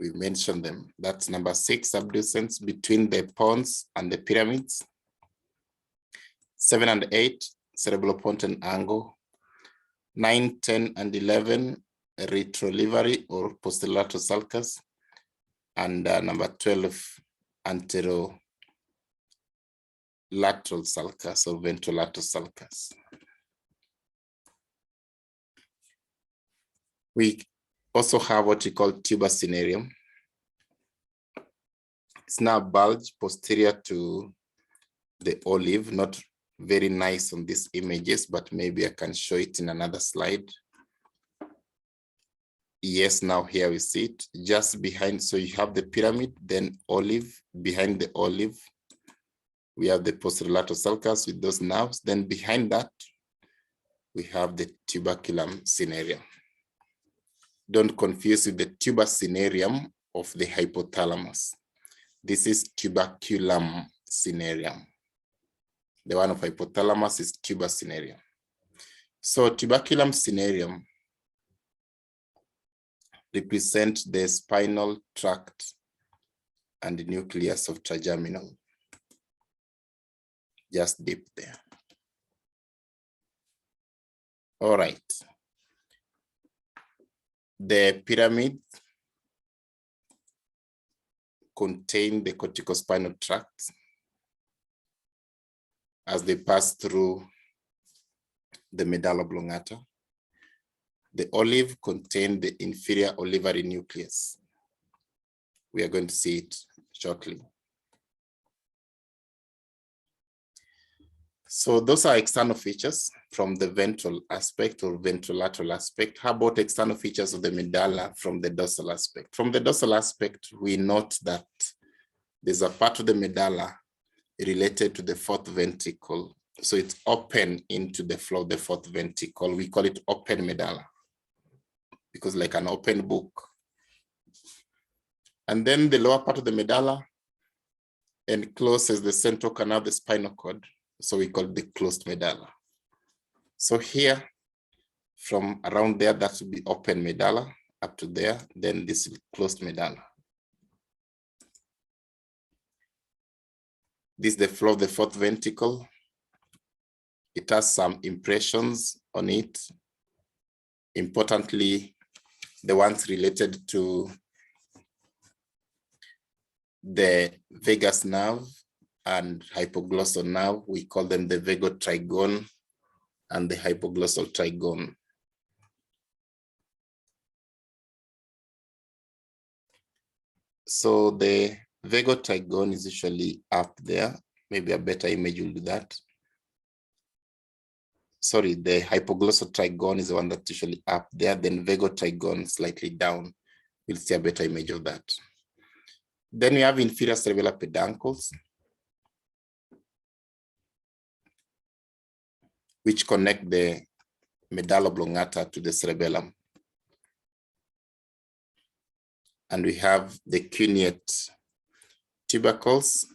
We mentioned them. That's number 6, subducens between the pons and the pyramids. 7 and 8, cerebellopontine angle. 9, 10, and 11, retroolivary or posterolateral sulcus. And number 12, anterolateral sulcus or ventrolateral sulcus. We also have what we call tuber cinereum. It's now bulge posterior to the olive, not very nice on these images, but maybe I can show it in another slide. Yes, now here we see it just behind. So you have the pyramid, then olive. Behind the olive, we have the posterolateral sulcus with those nerves. Then behind that, we have the tuberculum cinereum. Don't confuse with the tuber cinereum of the hypothalamus. This is tuberculum cinereum. The one of hypothalamus is tuber cinereum. So tuberculum cinereum represent the spinal tract and the nucleus of trigeminal. Just deep there. All right. The pyramid contain the corticospinal tract as they pass through the medulla oblongata. The olive contain the inferior olivary nucleus. We are going to see it shortly. So those are external features from the ventral aspect or ventrolateral aspect. How about external features of the medulla from the dorsal aspect? From the dorsal aspect, we note that there's a part of the medulla related to the fourth ventricle. So it's open into the floor of the fourth ventricle. We call it open medulla because like an open book. And then the lower part of the medulla encloses the central canal of the spinal cord. So we call it the closed medulla. So here, from around there, that would be open medulla up to there. Then this is closed medulla. This is the floor of the fourth ventricle. It has some impressions on it. Importantly, the ones related to the vagus nerve and hypoglossal nerve, we call them the vagotrigone and the hypoglossal trigone. So the vagotrigone is usually up there. Maybe a better image will do that. Sorry, the hypoglossal trigone is the one that's usually up there, then vagotrigone slightly down. We'll see a better image of that. Then we have inferior cerebellar peduncles, which connect the medulla oblongata to the cerebellum. And we have the cuneate tubercles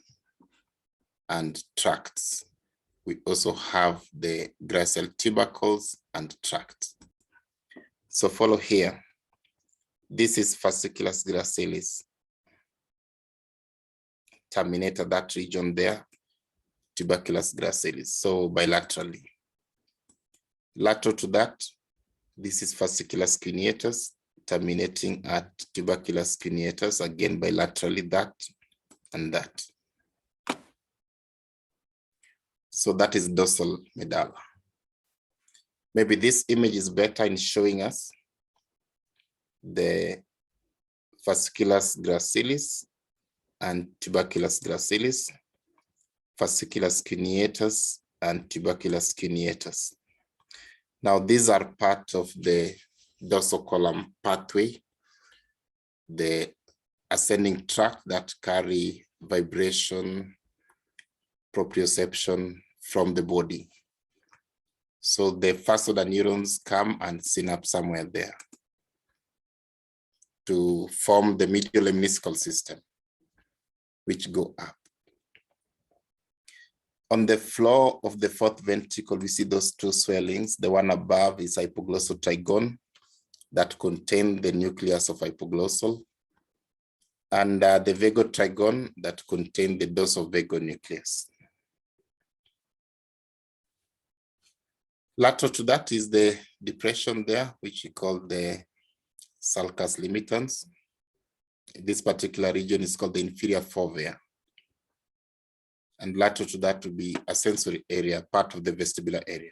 and tracts. We also have the gracile tubercles and tracts. So follow here. This is fasciculus gracilis. Terminate at that region there, tuberculus gracilis, so bilaterally. Lateral to that, this is fasciculus cuneatus, terminating at tuberculus cuneatus, again bilaterally, that and that. So that is dorsal medulla. Maybe this image is better in showing us the fasciculus gracilis and tuberculus gracilis, fasciculus cuneatus and tuberculus cuneatus. Now these are part of the dorsal column pathway, the ascending tract that carry vibration, proprioception from the body. So the first order neurons come and synapse somewhere there to form the medial lemniscal system, which go up. On the floor of the fourth ventricle, we see those two swellings. The one above is hypoglossal trigone that contain the nucleus of hypoglossal, and the vagotrigone that contain the dorsal vagonucleus. Lateral to that is the depression there, which we call the sulcus limitans. This particular region is called the inferior fovea. And lateral to that will be a sensory area, part of the vestibular area.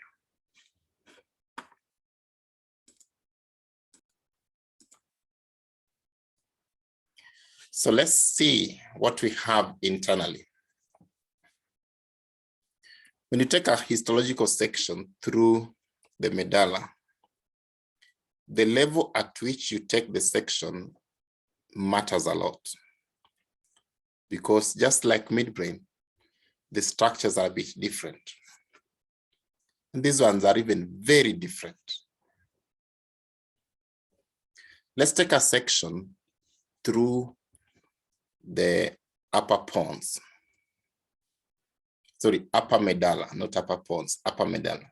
So let's see what we have internally. When you take a histological section through the medulla, the level at which you take the section matters a lot. Because just like midbrain, the structures are a bit different. And these ones are even very different. Let's take a section through the upper pons. Sorry, upper medulla, not upper pons, upper medulla.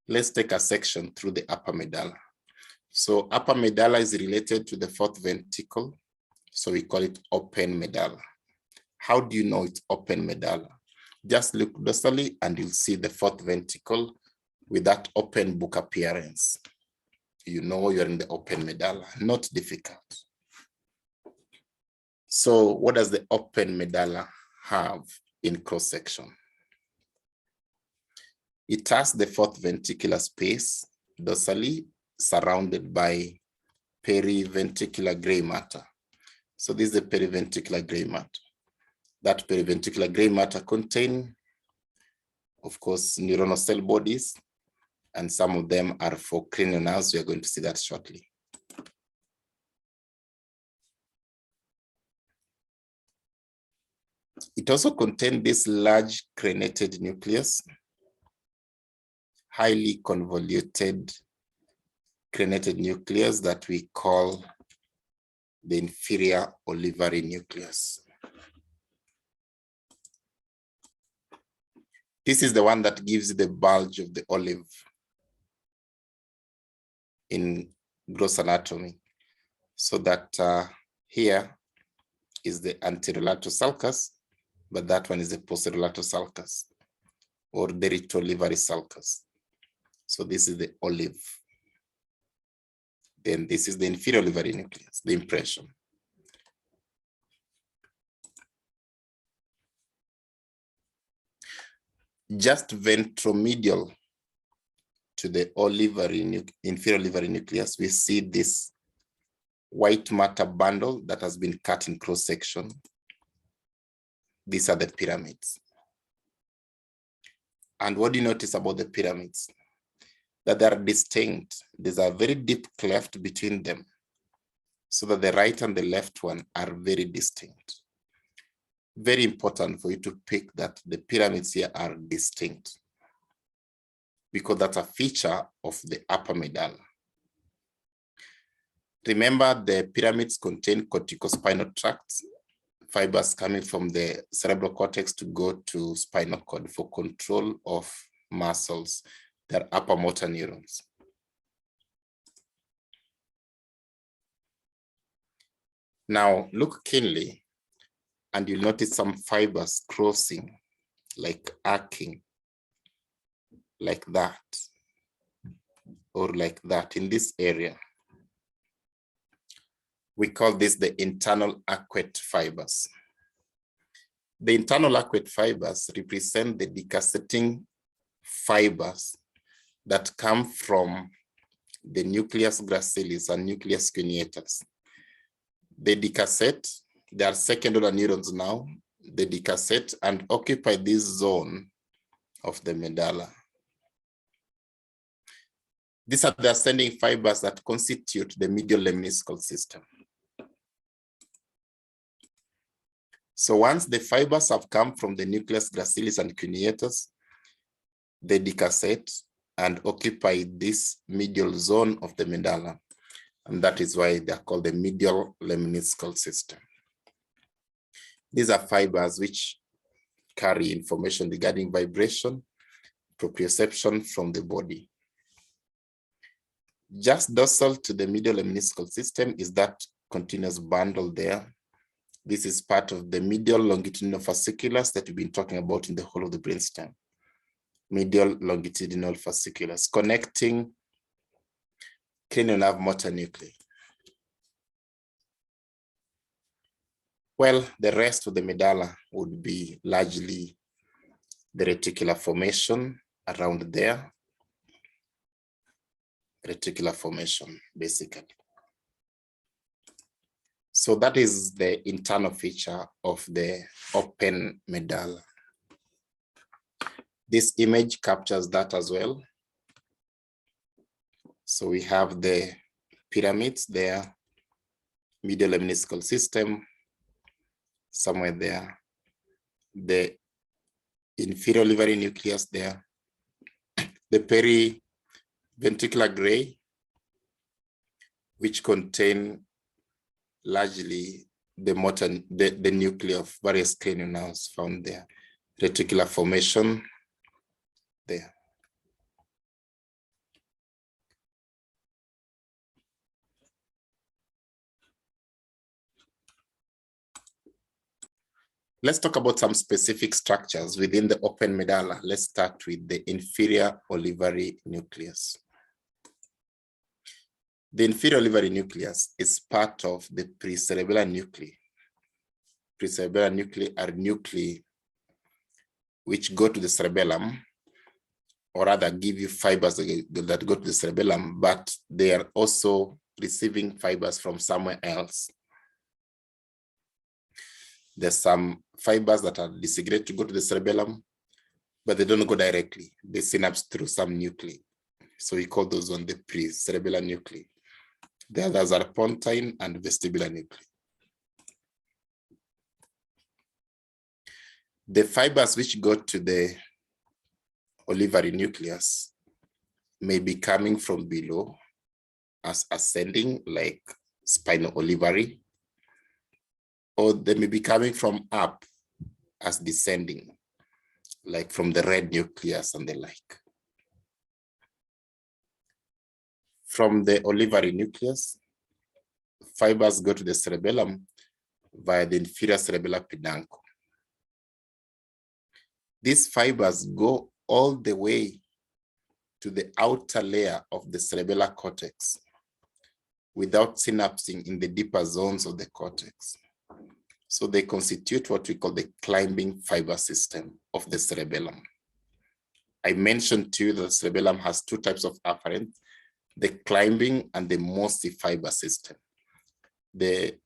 Let's take a section through the upper medulla. So upper medulla is related to the fourth ventricle, so we call it open medulla. How do you know it's open medulla? Just look dorsally and you'll see the fourth ventricle with that open book appearance. You know you're in the open medulla, not difficult. So what does the open medulla have in cross-section? It has the fourth ventricular space dorsally surrounded by periventricular gray matter. So this is the periventricular gray matter. That periventricular gray matter contain, of course, neuronal cell bodies, and some of them are for cranial nerves. We are going to see that shortly. It also contains this large crenulated nucleus, highly convoluted crenulated nucleus that we call the inferior olivary nucleus. This is the one that gives the bulge of the olive in gross anatomy. So that here is the anterolateral sulcus, but that one is the posterolateral sulcus or the reticularis sulcus. So this is the olive. Then this is the inferior olivary nucleus, the impression. Just ventromedial to the inferior olivary nucleus, we see this white matter bundle that has been cut in cross section. These are the pyramids. And what do you notice about the pyramids? That they are distinct. There's a very deep cleft between them, so that the right and the left one are very distinct. Very important for you to pick that the pyramids here are distinct, because that's a feature of the upper medulla. Remember, the pyramids contain corticospinal tracts, fibers coming from the cerebral cortex to go to spinal cord for control of muscles. They're upper motor neurons. Now look keenly, and you'll notice some fibers crossing, like arcing, like that, or like that in this area. We call this the internal arcuate fibers. The internal arcuate fibers represent the decussating fibers that come from the nucleus gracilis and nucleus cuneatus. They decussate, they are second-order neurons now. They decussate and occupy this zone of the medulla. These are the ascending fibers that constitute the medial lemniscal system. So once the fibers have come from the nucleus gracilis and cuneatus, they decussate and occupy this medial zone of the medulla. And that is why they are called the medial lemniscal system. These are fibers which carry information regarding vibration, proprioception from the body. Just dorsal to the medial lemniscal system is that continuous bundle there. This is part of the medial longitudinal fasciculus that we've been talking about in the whole of the brainstem. Medial longitudinal fasciculus connecting cranial nerve motor nuclei. Well, the rest of the medulla would be largely the reticular formation around there. Reticular formation, basically. So that is the internal feature of the open medulla. This image captures that as well. So we have the pyramids there, medial lemniscal system, somewhere there, the inferior olivary nucleus there, the periventricular gray, which contain largely the nuclei of various cranial nerves found there, reticular formation there. Let's talk about some specific structures within the open medulla. Let's start with the inferior olivary nucleus. The inferior olivary nucleus is part of the precerebellar nuclei. Precerebellar nuclei are nuclei which go to the cerebellum, or rather give you fibers that go to the cerebellum, but they are also receiving fibers from somewhere else. There's some fibers that are disaggregated to go to the cerebellum, but they don't go directly. They synapse through some nuclei. So we call those on the precerebellar nuclei. The others are pontine and vestibular nuclei. The fibers which go to the olivary nucleus may be coming from below as ascending, like spinal olivary, or they may be coming from up as descending, like from the red nucleus and the like. From the olivary nucleus, fibers go to the cerebellum via the inferior cerebellar peduncle. These fibers go all the way to the outer layer of the cerebellar cortex without synapsing in the deeper zones of the cortex. So they constitute what we call the climbing fiber system of the cerebellum. I mentioned to you that the cerebellum has two types of afferent, the climbing and the mossy fiber system. The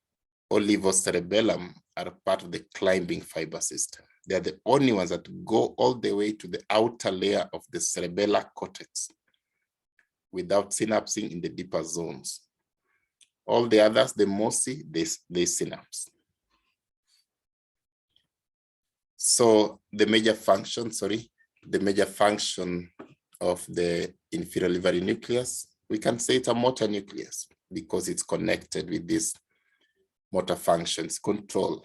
olivocerebellum are part of the climbing fiber system. They are the only ones that go all the way to the outer layer of the cerebellar cortex without synapsing in the deeper zones. All the others, the mossy, they synapse. So the major function of the inferior livery nucleus, we can say it's a motor nucleus because it's connected with these motor functions, control.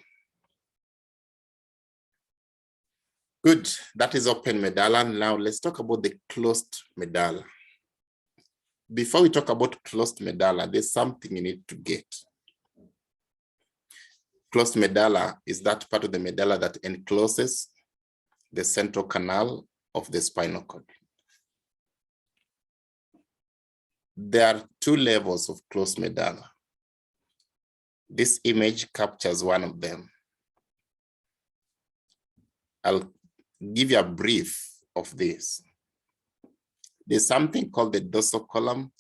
Good, that is open medulla. Now let's talk about the closed medulla. Before we talk about closed medulla, there's something you need to get. Closed medulla is that part of the medulla that encloses the central canal of the spinal cord. There are two levels of closed medulla. This image captures one of them. I'll give you a brief of this. There's something called the dorsal column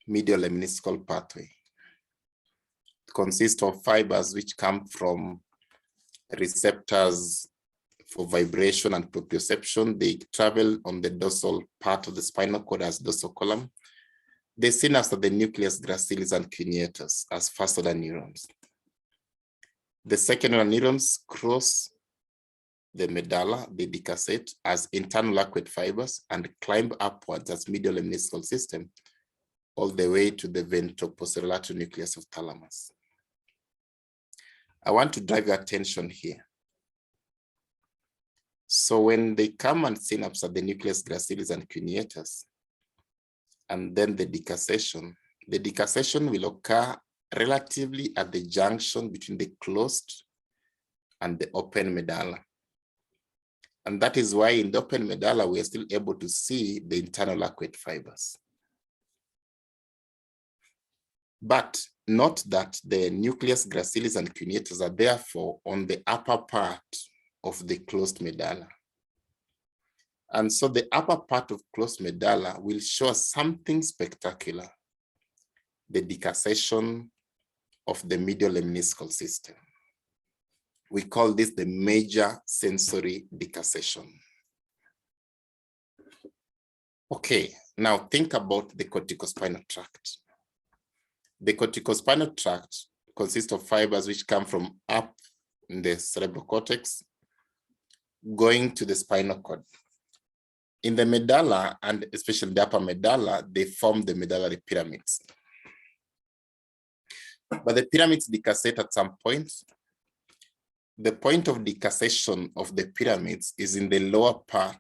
medial lemniscal pathway. It consists of fibers which come from receptors for vibration and proprioception. They travel on the dorsal part of the spinal cord as dorsal column. They synapse at the nucleus, gracilis, and cuneatus as first order neurons. The second order neurons cross the medulla, they decussate as internal arcuate fibers and climb upwards as medial lemniscal system all the way to the ventroposterolateral nucleus of thalamus. I want to drive your attention here. So when they come and synapse at the nucleus, gracilis, and cuneatus, and then the decussation will occur relatively at the junction between the closed and the open medulla. And that is why in the open medulla, we are still able to see the internal arcuate fibers. But note that the nucleus, gracilis, and cuneatus are therefore on the upper part of the closed medulla. And so the upper part of closed medulla will show us something spectacular, the decussation of the medial lemniscal system. We call this the major sensory decussation. Okay, now think about the corticospinal tract. The corticospinal tract consists of fibers which come from up in the cerebral cortex, going to the spinal cord. In the medulla, and especially the upper medulla, they form the medullary pyramids. But the pyramids decussate at some point. The point of decussation of the pyramids is in the lower part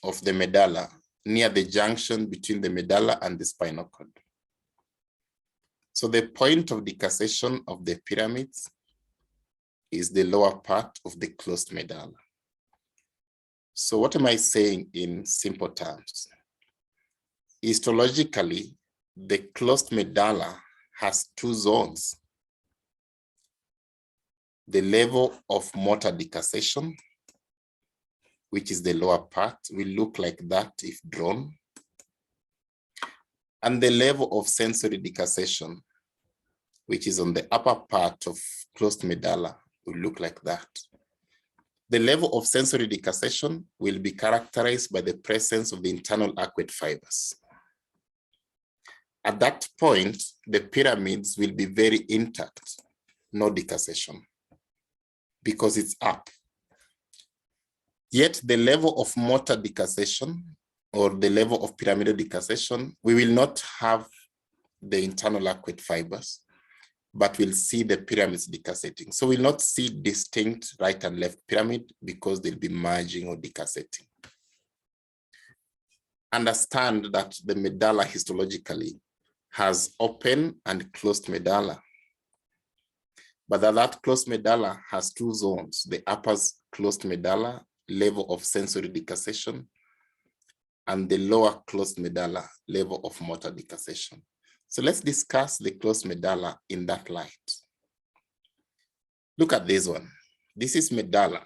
of the medulla, near the junction between the medulla and the spinal cord. So the point of decussation of the pyramids is the lower part of the closed medulla. So what am I saying in simple terms? Histologically, the closed medulla has two zones. The level of motor decussation, which is the lower part, will look like that if drawn. And the level of sensory decussation, which is on the upper part of closed medulla, will look like that. The level of sensory decussation will be characterized by the presence of the internal arcuate fibers. At that point, the pyramids will be very intact, no decussation, because it's up. Yet the level of motor decussation or the level of pyramidal decussation, we will not have the internal arcuate fibers, but we'll see the pyramids decussating. So we'll not see distinct right and left pyramid because they'll be merging or decussating. Understand that the medulla histologically has open and closed medulla, but that closed medulla has two zones, the upper closed medulla level of sensory decussation, and the lower closed medulla, level of motor decussation. So let's discuss the closed medulla in that light. Look at this one. This is medulla.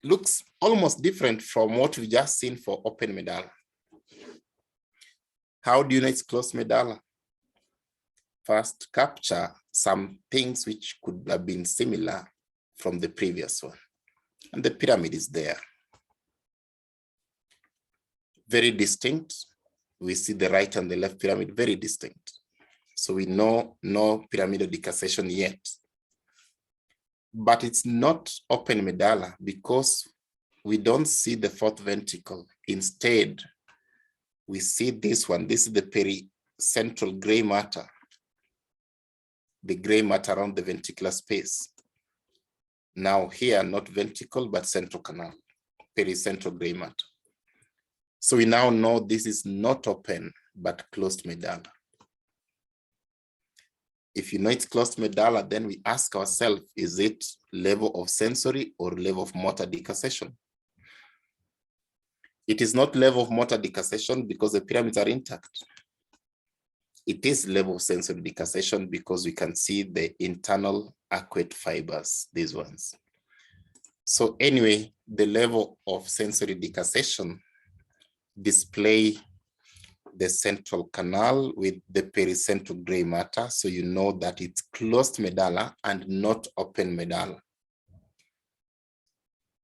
Looks almost different from what we just seen for open medulla. How do you know it's closed medulla? First, capture some things which could have been similar from the previous one. And the pyramid is there. Very distinct. We see the right and the left pyramid, very distinct. So we know no pyramidal decussation yet. But it's not open medulla because we don't see the fourth ventricle. Instead, we see this one. This is the pericentral gray matter. The gray matter around the ventricular space. Now here, not ventricle, but central canal, pericentral gray matter. So we now know this is not open, but closed medulla. If you know it's closed medulla, then we ask ourselves, is it level of sensory or level of motor decussation? It is not level of motor decussation because the pyramids are intact. It is level of sensory decussation because we can see the internal arcuate fibers, these ones. So anyway, the level of sensory decussation display the central canal with the pericentral gray matter. So you know that it's closed medulla and not open medulla.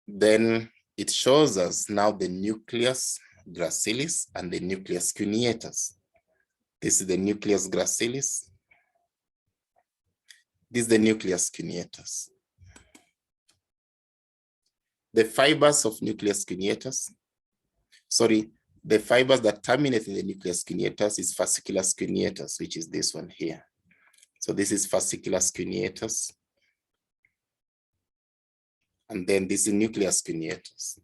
Then it shows us now the nucleus gracilis and the nucleus cuneatus. This is the nucleus gracilis. This is the nucleus cuneatus. The fibers of nucleus cuneatus, the fibers that terminate in the nucleus cuneatus is fasciculus cuneatus, which is this one here. So this is fasciculus cuneatus. And then this is nucleus cuneatus.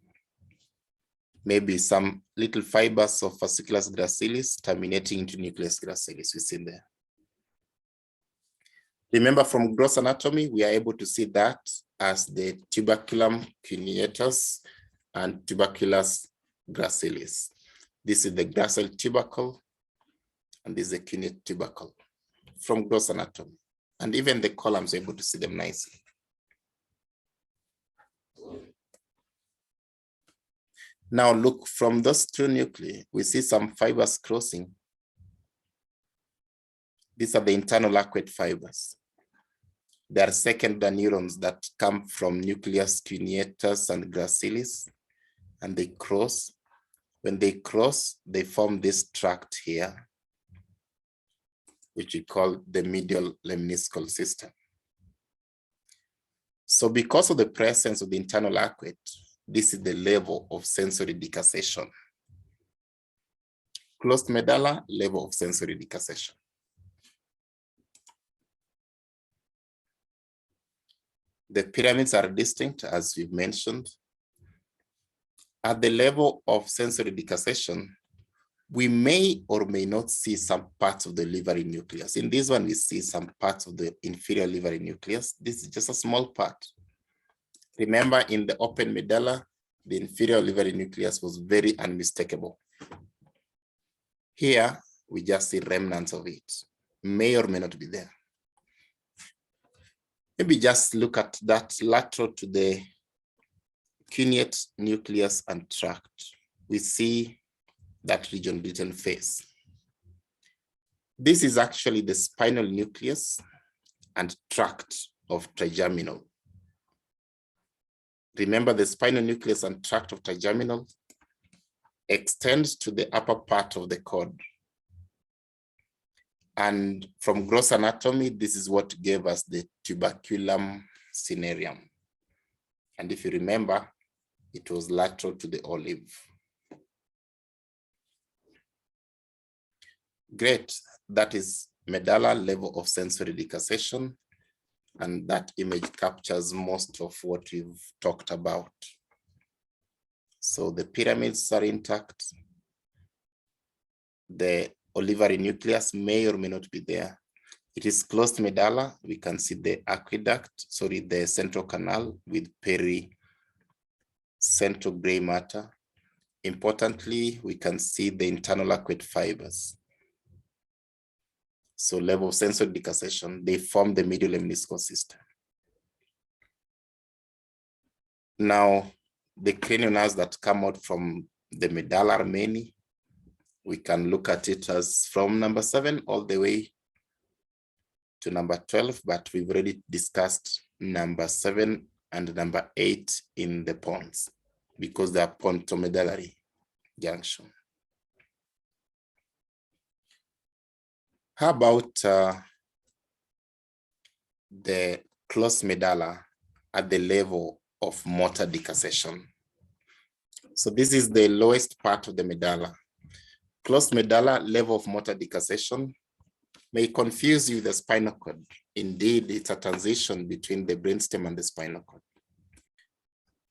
Maybe some little fibers of fasciculus gracilis terminating into nucleus gracilis, we see there. Remember from gross anatomy, we are able to see that as the tuberculum cuneatus and tuberculus gracilis. This is the gracile tubercle, and this is the cuneate tubercle from gross anatomy. And even the columns are able to see them nicely. Now look, from those two nuclei, we see some fibers crossing. These are the internal arcuate fibers. There are secondary neurons that come from nucleus cuneatus and gracilis, and they cross. When they cross, they form this tract here, which we call the medial lemniscal system. So because of the presence of the internal arcuate, this is the level of sensory decussation. Closed medulla, level of sensory decussation. The pyramids are distinct, as we've mentioned. At the level of sensory decussation, we may or may not see some parts of the livery nucleus. In this one, we see some parts of the inferior livery nucleus. This is just a small part. Remember, in the open medulla, the inferior livery nucleus was very unmistakable. Here, we just see remnants of it. May or may not be there. Maybe just look at that lateral to the cuneate nucleus and tract. We see that region written face. This is actually the spinal nucleus and tract of trigeminal. Remember, the spinal nucleus and tract of trigeminal extends to the upper part of the cord. And from gross anatomy, this is what gave us the tuberculum cinereum. And if you remember, it was lateral to the olive. Great, that is medulla, level of sensory decussation. And that image captures most of what we've talked about. So the pyramids are intact. The olivary nucleus may or may not be there. It is closed medulla. We can see the aqueduct, the central canal with central gray matter. Importantly, we can see the internal arcuate fibers. So level of sensory decussation, they form the medial lemniscal system. Now, the cranial nerves that come out from the medulla are many. We can look at it as from number 7 all the way to number 12, but we've already discussed number 7 and number 8 in the Pons because they are pontomedullary junction. How about the closed medulla at the level of motor decussation? So this is the lowest part of the medulla. Closed medulla level of motor decussation may confuse you with the spinal cord. Indeed, it's a transition between the brainstem and the spinal cord.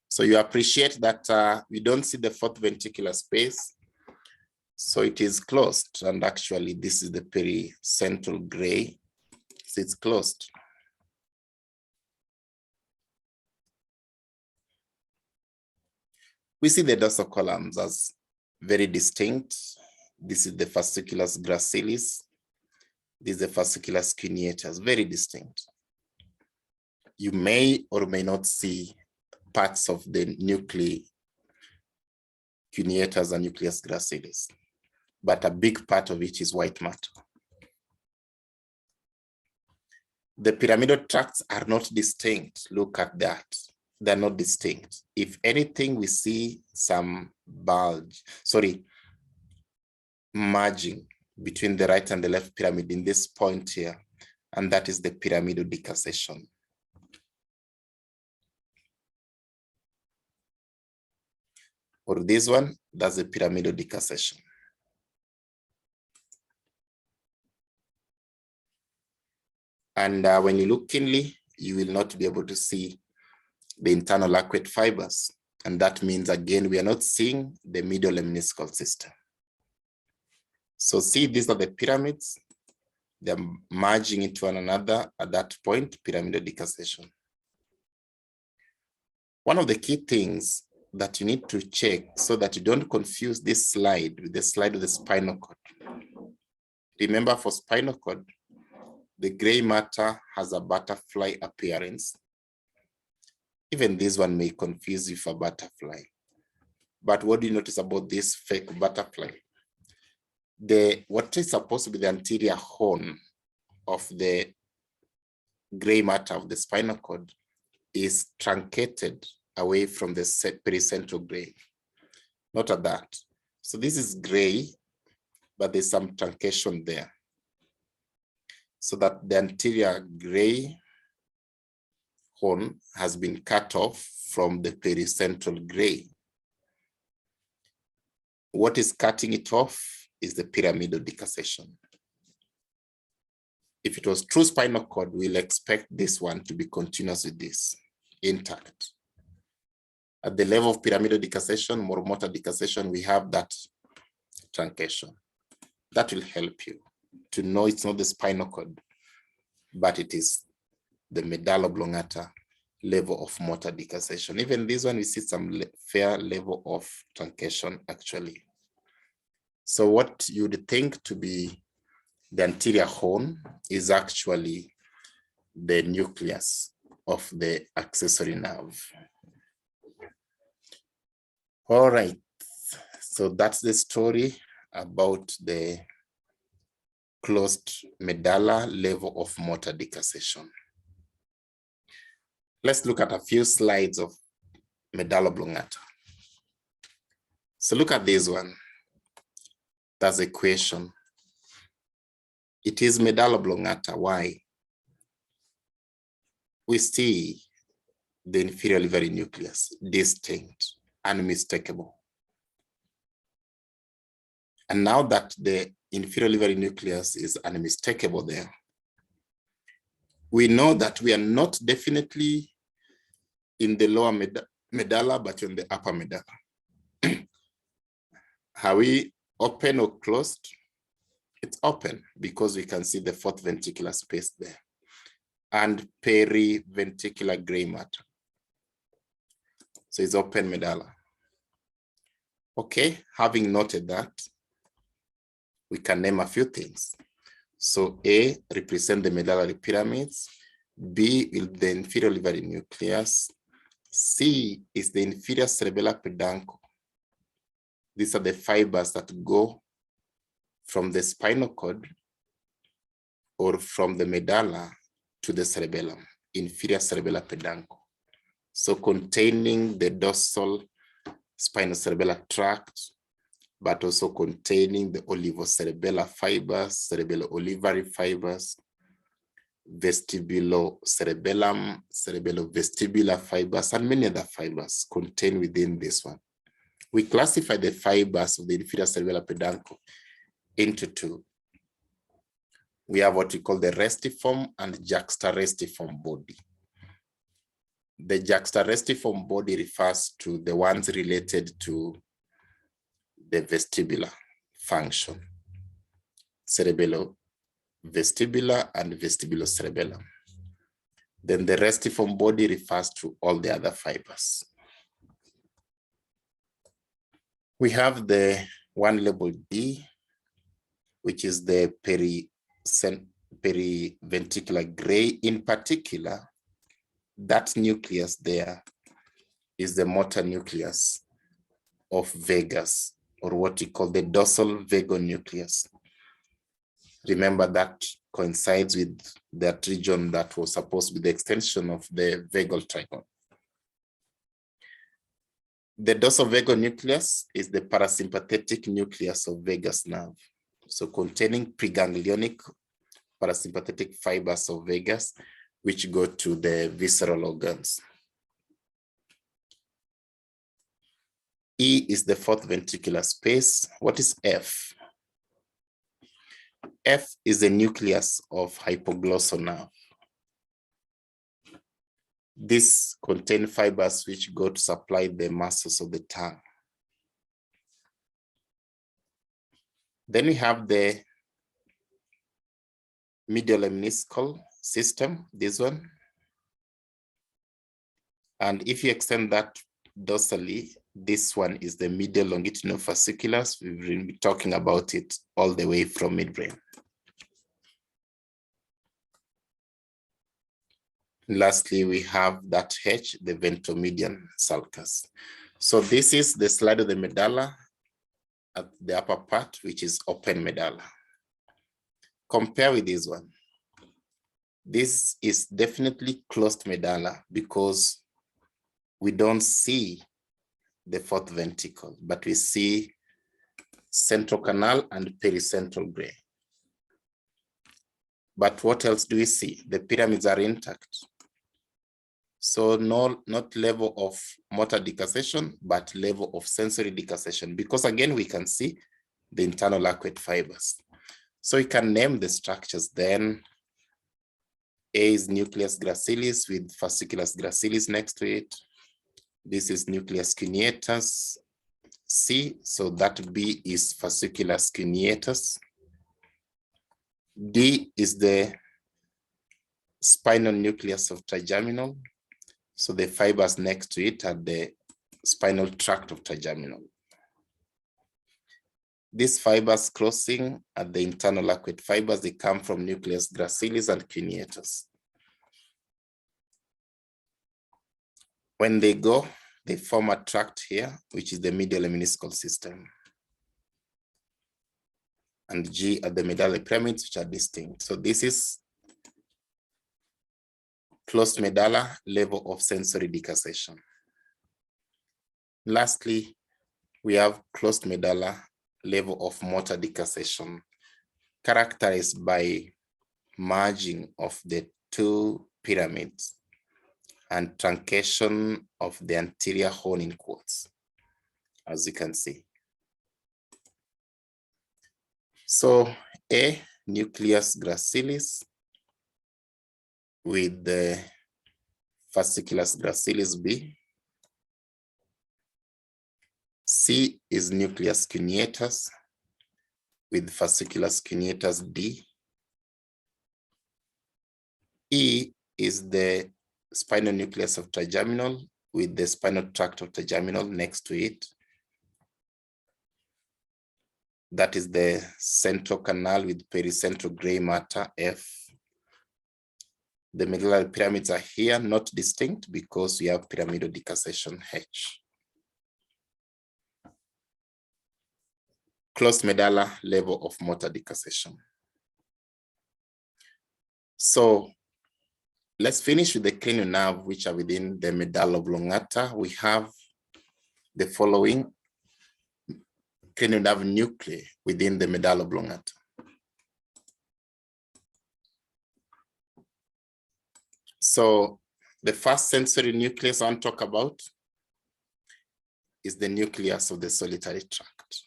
So you appreciate that we don't see the fourth ventricular space. So it is closed. And actually, this is the pericentral gray. So it's closed. We see the dorsal columns as very distinct. This is the fasciculus gracilis. This is the fasciculus cuneatus, very distinct. You may or may not see parts of the nuclei cuneatus and nucleus gracilis, but a big part of it is white matter. The pyramidal tracts are not distinct. Look at that. They're not distinct. If anything, we see some merging between the right and the left pyramid in this point here, and that is the pyramidal decussation. For this one, that's the pyramidal decussation. And when you look keenly, you will not be able to see the internal arcuate fibers. And that means, again, we are not seeing the medial lemniscal system. So see, these are the pyramids. They're merging into one another at that point, pyramidal decussation. One of the key things that you need to check so that you don't confuse this slide with the slide of the spinal cord. Remember, for spinal cord, the gray matter has a butterfly appearance. Even this one may confuse you for butterfly. But what do you notice about this fake butterfly? What is supposed to be the anterior horn of the gray matter of the spinal cord is truncated away from the pericentral gray. Note at that. So this is gray, but there's some truncation there. So that the anterior gray horn has been cut off from the pericentral gray. What is cutting it off is the pyramidal decussation. If it was true spinal cord, we'll expect this one to be continuous with this, intact. At the level of pyramidal decussation, more motor decussation, we have that truncation. That will help you to know it's not the spinal cord, but it is the medulla oblongata level of motor decussation. Even this one, we see some fair level of truncation actually. So what you would think to be the anterior horn is actually the nucleus of the accessory nerve. All right, so that's the story about the closed medulla level of motor decussation. Let's look at a few slides of medulla oblongata. So look at this one. That's a question. It is medulla oblongata. Why? We see the inferior livery nucleus, distinct, unmistakable. And now that the inferior livery nucleus is unmistakable there, we know that we are not definitely in the lower medulla, but in the upper medulla. Are we open or closed? It's open because we can see the fourth ventricular space there and periventricular gray matter. So it's open medulla. Okay, having noted that, we can name a few things. So A represent the medullary pyramids, B is the inferior olivary nucleus, C is the inferior cerebellar peduncle. These are the fibers that go from the spinal cord or from the medulla to the cerebellum, inferior cerebellar peduncle. So containing the dorsal spinocerebellar tract, but also containing the olivocerebellar fibers, cerebello-olivary fibers, vestibulocerebellum, cerebellovestibular fibers, and many other fibers contained within this one. We classify the fibers of the inferior cerebellar peduncle into two. We have what we call the restiform and juxtarestiform body. The juxtarestiform body refers to the ones related to the vestibular function, cerebellovestibular and vestibulocerebellum. Then the restiform body refers to all the other fibers. We have the one labeled D, which is the periventricular gray. In particular, that nucleus there is the motor nucleus of vagus, or what we call the dorsal vagal nucleus. Remember that coincides with that region that was supposed to be the extension of the vagal trigon. The dorsal vagal nucleus is the parasympathetic nucleus of vagus nerve. So containing preganglionic parasympathetic fibers of vagus, which go to the visceral organs. E is the fourth ventricular space. What is F? F is the nucleus of hypoglossal nerve. These contain fibers which go to supply the muscles of the tongue. Then we have the medial lemniscal system, this one. And if you extend that dorsally, this one is the medial longitudinal fasciculus. We've been talking about it all the way from midbrain. Lastly, we have that H, the ventromedian sulcus. So this is the slide of the medulla at the upper part, which is open medulla. Compare with this one. This is definitely closed medulla because we don't see the fourth ventricle, but we see central canal and pericentral gray. But what else do we see? The pyramids are intact. So not level of motor decussation, but level of sensory decussation, because again, we can see the internal arcuate fibers. So we can name the structures then. A is nucleus gracilis with fasciculus gracilis next to it. This is nucleus cuneatus. C, so that B is fasciculus cuneatus. D is the spinal nucleus of trigeminal. So the fibers next to it are the spinal tract of trigeminal. These fibers crossing at the internal arcuate fibers, they come from nucleus gracilis and cuneatus. When they go, they form a tract here, which is the medial lemniscal system. And G are the medullary pyramids, which are distinct. So this is closed medulla, level of sensory decussation. Lastly, we have closed medulla, level of motor decussation, characterized by merging of the two pyramids and truncation of the anterior horn in quotes, as you can see. So A, nucleus gracilis with the fasciculus gracilis B. C is nucleus cuneatus with fasciculus cuneatus D. E is the spinal nucleus of trigeminal with the spinal tract of trigeminal next to it. That is the central canal with pericentral gray matter, F. The medullary pyramids are here, not distinct because we have pyramidal decussation, H. Closed medulla, level of motor decussation. So let's finish with the cranial nerve, which are within the medulla oblongata. We have the following cranial nerve nuclei within the medulla oblongata. So the first sensory nucleus I want to talk about is the nucleus of the solitary tract.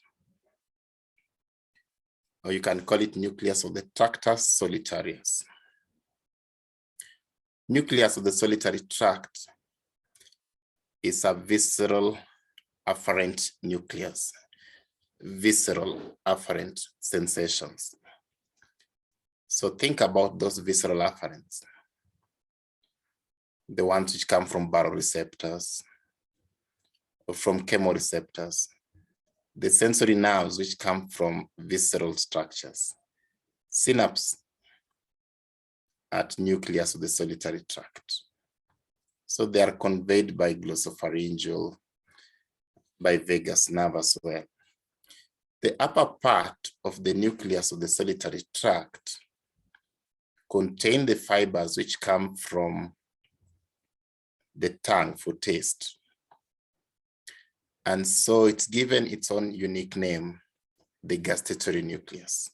Or you can call it nucleus of the tractus solitarius. Nucleus of the solitary tract is a visceral afferent nucleus, visceral afferent sensations. So think about those visceral afferents, the ones which come from baroreceptors or from chemoreceptors, the sensory nerves which come from visceral structures, synapse at nucleus of the solitary tract. So they are conveyed by glossopharyngeal, by vagus nerve as well. The upper part of the nucleus of the solitary tract contain the fibers which come from the tongue for taste. And so it's given its own unique name, the gustatory nucleus.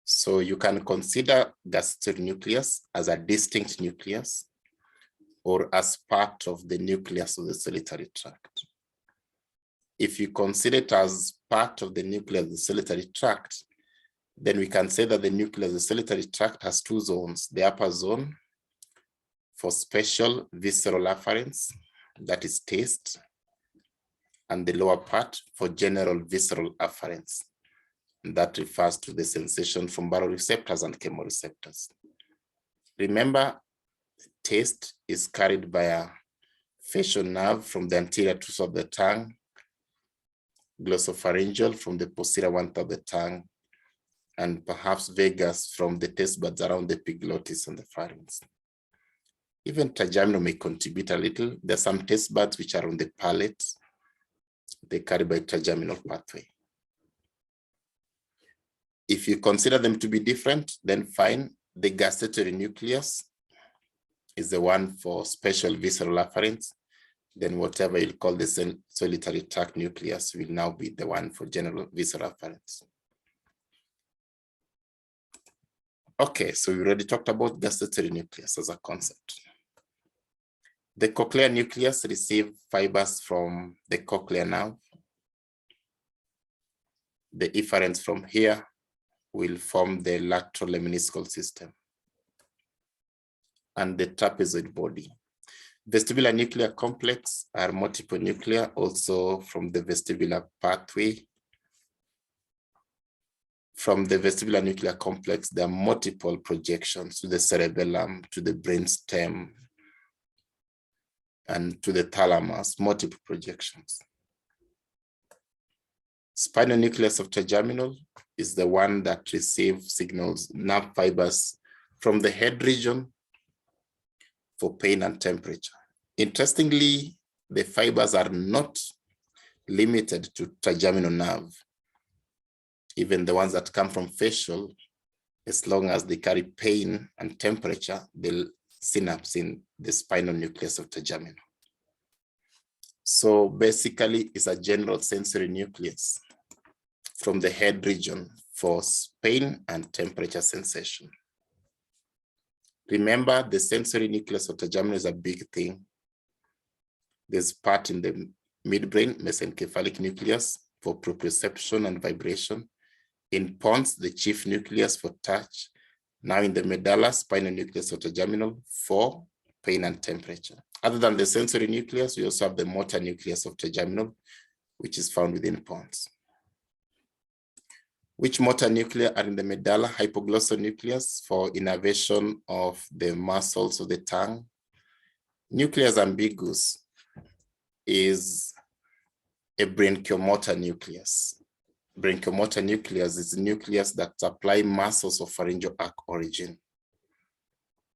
So you can consider gustatory nucleus as a distinct nucleus or as part of the nucleus of the solitary tract. If you consider it as part of the nucleus of the solitary tract, then we can say that the nucleus of the solitary tract has two zones, the upper zone for special visceral afferents, that is taste, and the lower part for general visceral afferents. That refers to the sensation from baroreceptors and chemoreceptors. Remember, taste is carried by a facial nerve from the anterior tooth of the tongue, glossopharyngeal from the posterior one of the tongue, and perhaps vagus from the taste buds around the epiglottis and the pharynx. Even trigeminal may contribute a little. There are some taste buds which are on the palate. They carry by trigeminal pathway. If you consider them to be different, then fine. The gustatory nucleus is the one for special visceral afferents. Then whatever you call the solitary tract nucleus will now be the one for general visceral afferents. Okay, so we already talked about gustatory nucleus as a concept. The cochlear nucleus receives fibers from the cochlear nerve. The efferents from here will form the lateral lemniscal system and the trapezoid body. Vestibular nuclear complex are multiple nuclei also from the vestibular pathway. From the vestibular nuclear complex, there are multiple projections to the cerebellum, to the brainstem, and to the thalamus, multiple projections. Spinal nucleus of trigeminal is the one that receives signals, nerve fibers from the head region for pain and temperature. Interestingly, the fibers are not limited to trigeminal nerve. Even the ones that come from facial, as long as they carry pain and temperature, they'll synapse in the spinal nucleus of trigeminal. So basically, it's a general sensory nucleus from the head region for pain and temperature sensation. Remember, the sensory nucleus of trigeminal is a big thing. There's part in the midbrain, mesencephalic nucleus for proprioception and vibration. In Pons, the chief nucleus for touch. Now in the medulla, spinal nucleus of trigeminal for pain and temperature. Other than the sensory nucleus, we also have the motor nucleus of trigeminal, which is found within Pons. Which motor nuclei are in the medulla? Hypoglossal nucleus for innervation of the muscles of the tongue. Nucleus ambiguus is a branchiomotor nucleus. Branchiomotor nucleus is a nucleus that supply muscles of pharyngeal arc origin.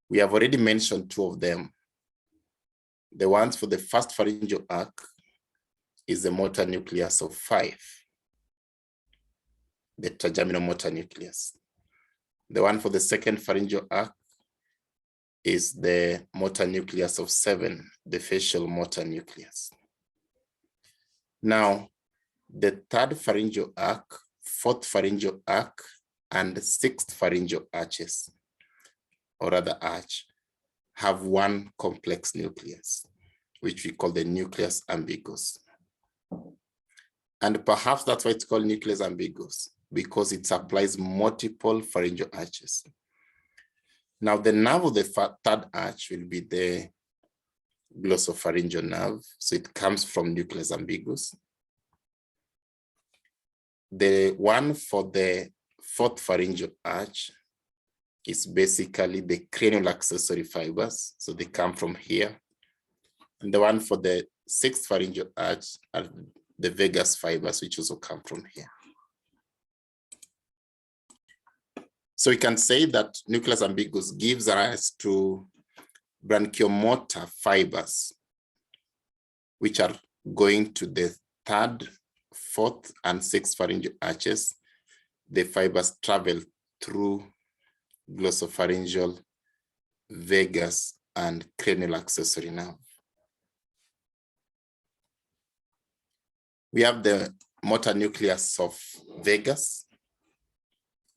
We have already mentioned two of them. The ones for the first pharyngeal arc is the motor nucleus of 5, the trigeminal motor nucleus. The one for the second pharyngeal arc is the motor nucleus of 7, the facial motor nucleus. Now, the third pharyngeal arc, fourth pharyngeal arc, and sixth pharyngeal arches, or rather arch, have one complex nucleus, which we call the nucleus ambiguus. And perhaps that's why it's called nucleus ambiguus, because it supplies multiple pharyngeal arches. Now, the nerve of the third arch will be the glossopharyngeal nerve. So it comes from nucleus ambiguus. The one for the fourth pharyngeal arch is basically the cranial accessory fibers. So they come from here. And the one for the sixth pharyngeal arch are the vagus fibers, which also come from here. So we can say that nucleus ambiguus gives rise to branchiomotor fibers, which are going to the third, fourth, and sixth pharyngeal arches. The fibers travel through glossopharyngeal, vagus, and cranial accessory nerve. We have the motor nucleus of vagus,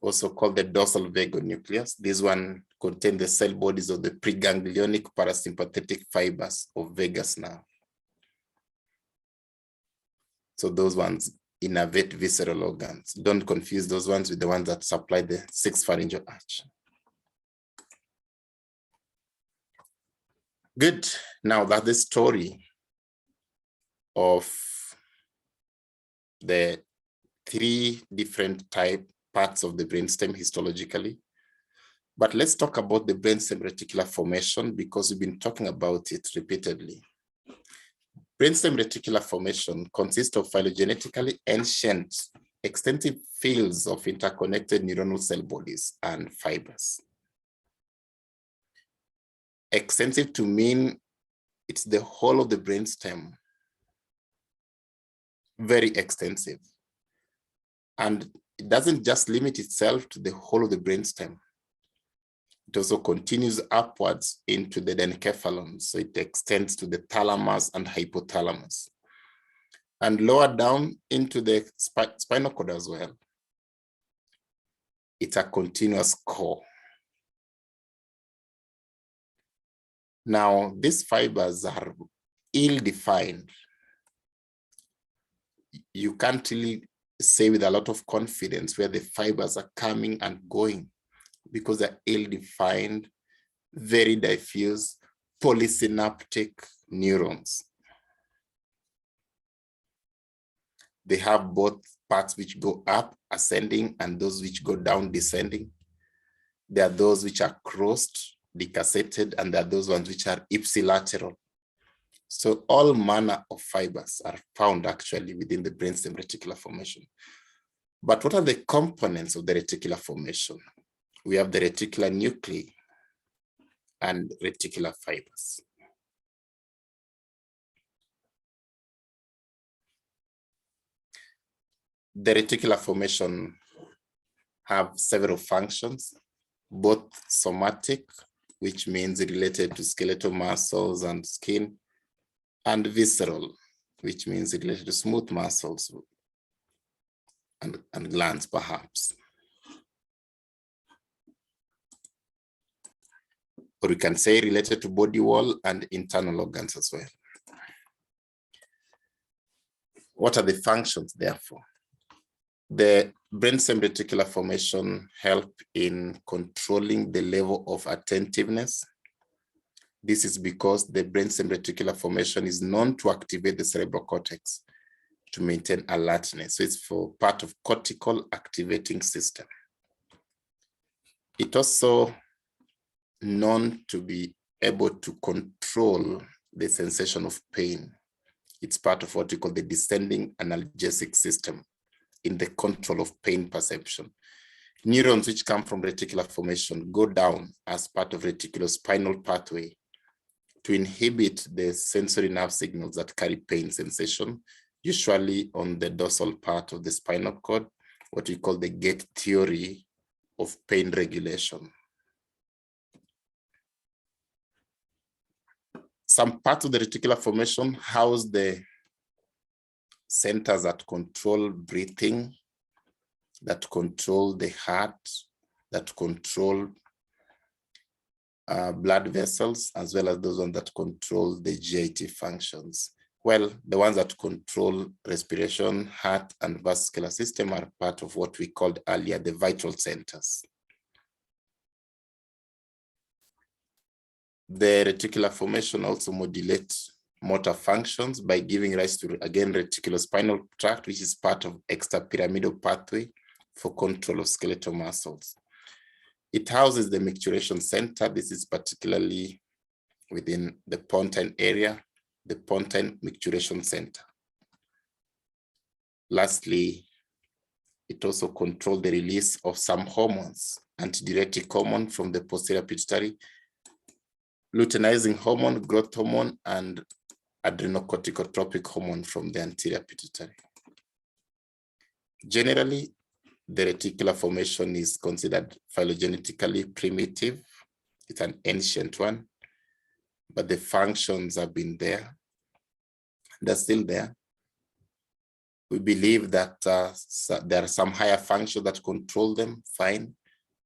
also called the dorsal vagal nucleus. This one contains the cell bodies of the preganglionic parasympathetic fibers of vagus nerve. So those ones innervate visceral organs. Don't confuse those ones with the ones that supply the sixth pharyngeal arch. Good. Now that's the story of the 3 different parts of the brainstem histologically. But let's talk about the brainstem reticular formation, because we've been talking about it repeatedly. Brainstem reticular formation consists of phylogenetically ancient, extensive fields of interconnected neuronal cell bodies and fibers. Extensive to mean it's the whole of the brainstem, very extensive. And it doesn't just limit itself to the whole of the brainstem. It also continues upwards into the encephalon, so it extends to the thalamus and hypothalamus. And lower down into the spinal cord as well. It's a continuous core. Now, these fibers are ill-defined. You can't really say with a lot of confidence where the fibers are coming and going, because they're ill-defined, very diffuse, polysynaptic neurons. They have both parts which go up, ascending, and those which go down, descending. There are those which are crossed, decussated, and there are those ones which are ipsilateral. So all manner of fibers are found actually within the brainstem reticular formation. But what are the components of the reticular formation? We have the reticular nuclei and reticular fibers. The reticular formation have several functions, both somatic, which means related to skeletal muscles and skin, and visceral, which means related to smooth muscles and glands, perhaps. Or we can say related to body wall and internal organs as well. What are the functions, therefore? The brainstem reticular formation help in controlling the level of attentiveness. This is because the brainstem reticular formation is known to activate the cerebral cortex to maintain alertness. So it's for part of cortical activating system. It also known to be able to control the sensation of pain. It's part of what we call the descending analgesic system in the control of pain perception. Neurons which come from reticular formation go down as part of reticulospinal pathway to inhibit the sensory nerve signals that carry pain sensation, usually on the dorsal part of the spinal cord, what we call the gate theory of pain regulation. Some parts of the reticular formation house the centers that control breathing, that control the heart, that control blood vessels, as well as those ones that control the GIT functions. Well, the ones that control respiration, heart, and vascular system are part of what we called earlier the vital centers. The reticular formation also modulates motor functions by giving rise to, again, reticulospinal tract, which is part of extrapyramidal pathway for control of skeletal muscles. It houses the micturition center. This is particularly within the pontine area, the pontine micturition center. Lastly, it also controls the release of some hormones, antidiuretic hormone from the posterior pituitary, luteinizing hormone, growth hormone, and adrenocorticotropic hormone from the anterior pituitary. Generally, the reticular formation is considered phylogenetically primitive. It's an ancient one, but the functions have been there. They're still there. We believe that there are some higher functions that control them, fine.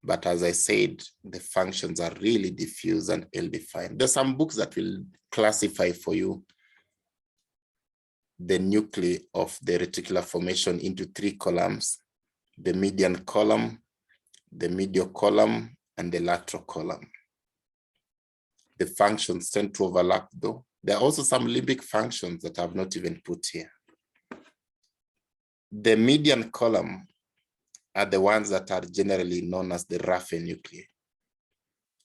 But as I said, the functions are really diffuse and ill-defined. There's some books that will classify for you the nuclei of the reticular formation into 3 columns: the median column, the medial column, and the lateral column. The functions tend to overlap though. There are also some limbic functions that I have not even put here. The median column are the ones that are generally known as the Raphe nuclei.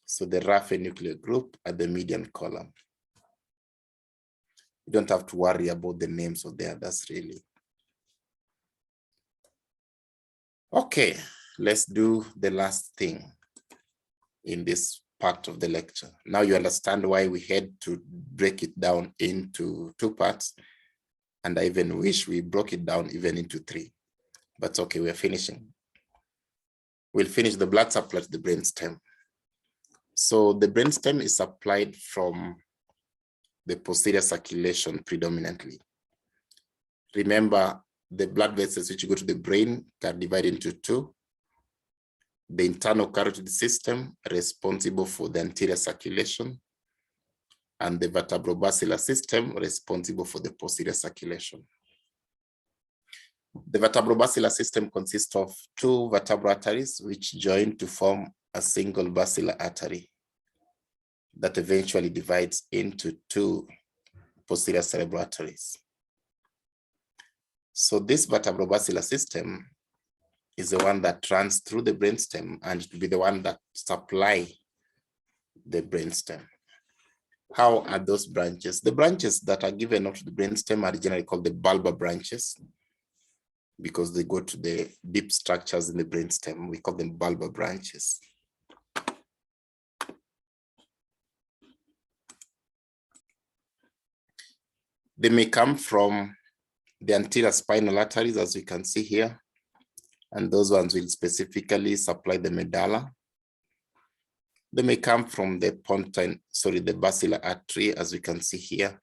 So the Raphe nuclear group are the median column. You don't have to worry about the names of the others really. Okay, let's do the last thing in this part of the lecture. Now you understand why we had to break it down into 2 parts. And I even wish we broke it down even into 3. But okay, we're finishing. We'll finish the blood supply to the brainstem. So the brainstem is supplied from the posterior circulation predominantly. Remember, the blood vessels which go to the brain are divided into 2. The internal carotid system responsible for the anterior circulation, and the vertebrobasilar system responsible for the posterior circulation. The vertebrobasilar system consists of 2 vertebral arteries which join to form a single basilar artery that eventually divides into 2 posterior cerebral arteries. So this vertebrobasilar system is the one that runs through the brainstem, and it will be the one that supply the brainstem. How are those branches? The branches that are given out to the brainstem are generally called the bulbar branches because they go to the deep structures in the brainstem. We call them bulbar branches. They may come from the anterior spinal arteries, as you can see here, and those ones will specifically supply the medulla. They may come from the the basilar artery, as we can see here,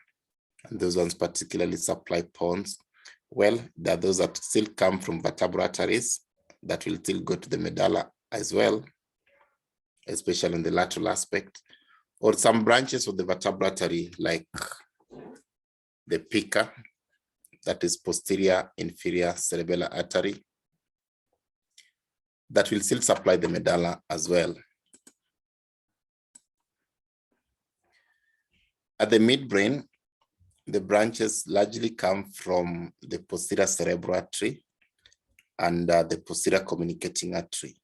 and those ones particularly supply Pons. Well, there are those that still come from vertebral arteries that will still go to the medulla as well, especially in the lateral aspect, or some branches of the vertebral artery like the pica, that is posterior inferior cerebellar artery, that will still supply the medulla as well. At the midbrain, the branches largely come from the posterior cerebral artery and the posterior communicating artery.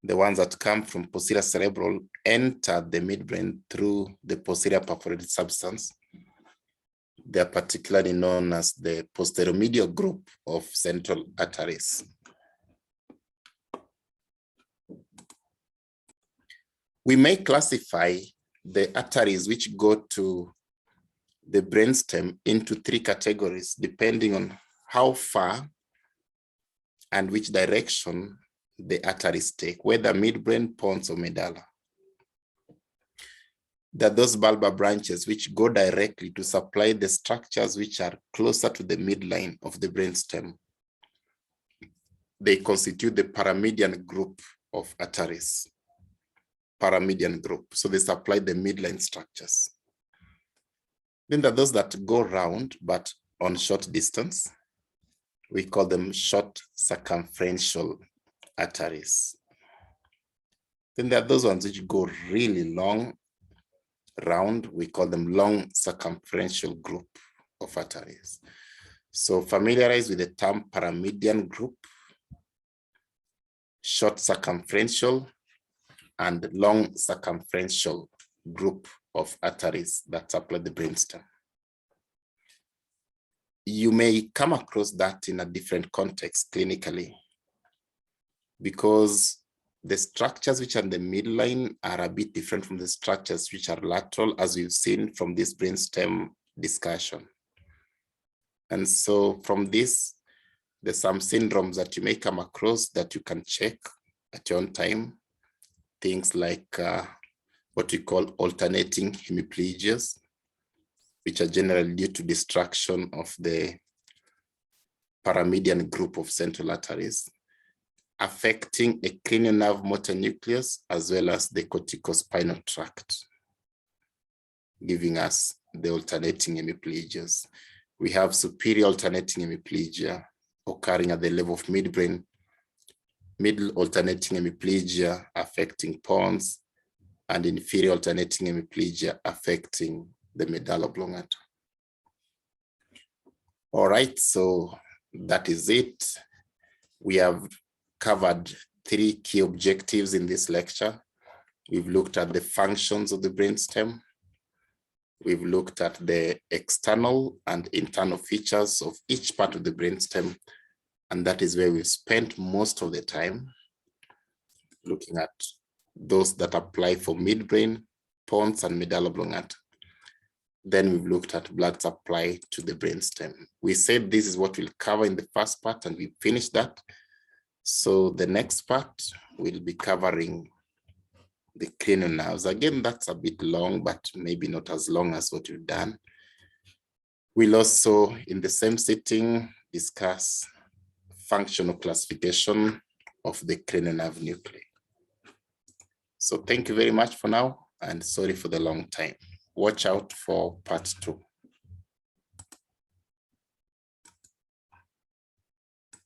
The ones that come from posterior cerebral enter the midbrain through the posterior perforated substance. They are particularly known as the posteromedial group of central arteries. We may classify the arteries which go to the brainstem into three categories, depending on how far and which direction the arteries take, whether midbrain, pons, or medulla. There are those bulbar branches which go directly to supply the structures which are closer to the midline of the brainstem. They constitute the paramedian group of arteries. Paramedian group, so they supply the midline structures. Then there are those that go round, but on short distance. We call them short circumferential arteries. Then there are those ones which go really long, round. We call them long circumferential group of arteries. So familiarize with the term paramedian group, short circumferential, and long circumferential group of arteries that supply the brainstem. You may come across that in a different context clinically, because the structures which are in the midline are a bit different from the structures which are lateral, as we've seen from this brainstem discussion. And so from this, there's some syndromes that you may come across that you can check at your own time. Things like what we call alternating hemiplegias, which are generally due to destruction of the paramedian group of central arteries, affecting a cranial nerve motor nucleus as well as the corticospinal tract, giving us the alternating hemiplegias. We have superior alternating hemiplegia occurring at the level of midbrain, middle alternating hemiplegia affecting pons, and inferior alternating hemiplegia affecting the medulla oblongata. All right, so that is it. We have covered three key objectives in this lecture. We've looked at the functions of the brainstem. We've looked at the external and internal features of each part of the brainstem, and that is where we've spent most of the time, looking at those that apply for midbrain, pons, and medulla oblongata. Then we've looked at blood supply to the brainstem. We said this is what we'll cover in the first part, and we finished that. So the next part will be covering the cranial nerves. Again, that's a bit long, but maybe not as long as what we've done. We'll also, in the same sitting, discuss functional classification of the cranial nerve nuclei. So thank you very much for now, and sorry for the long time. Watch out for part 2.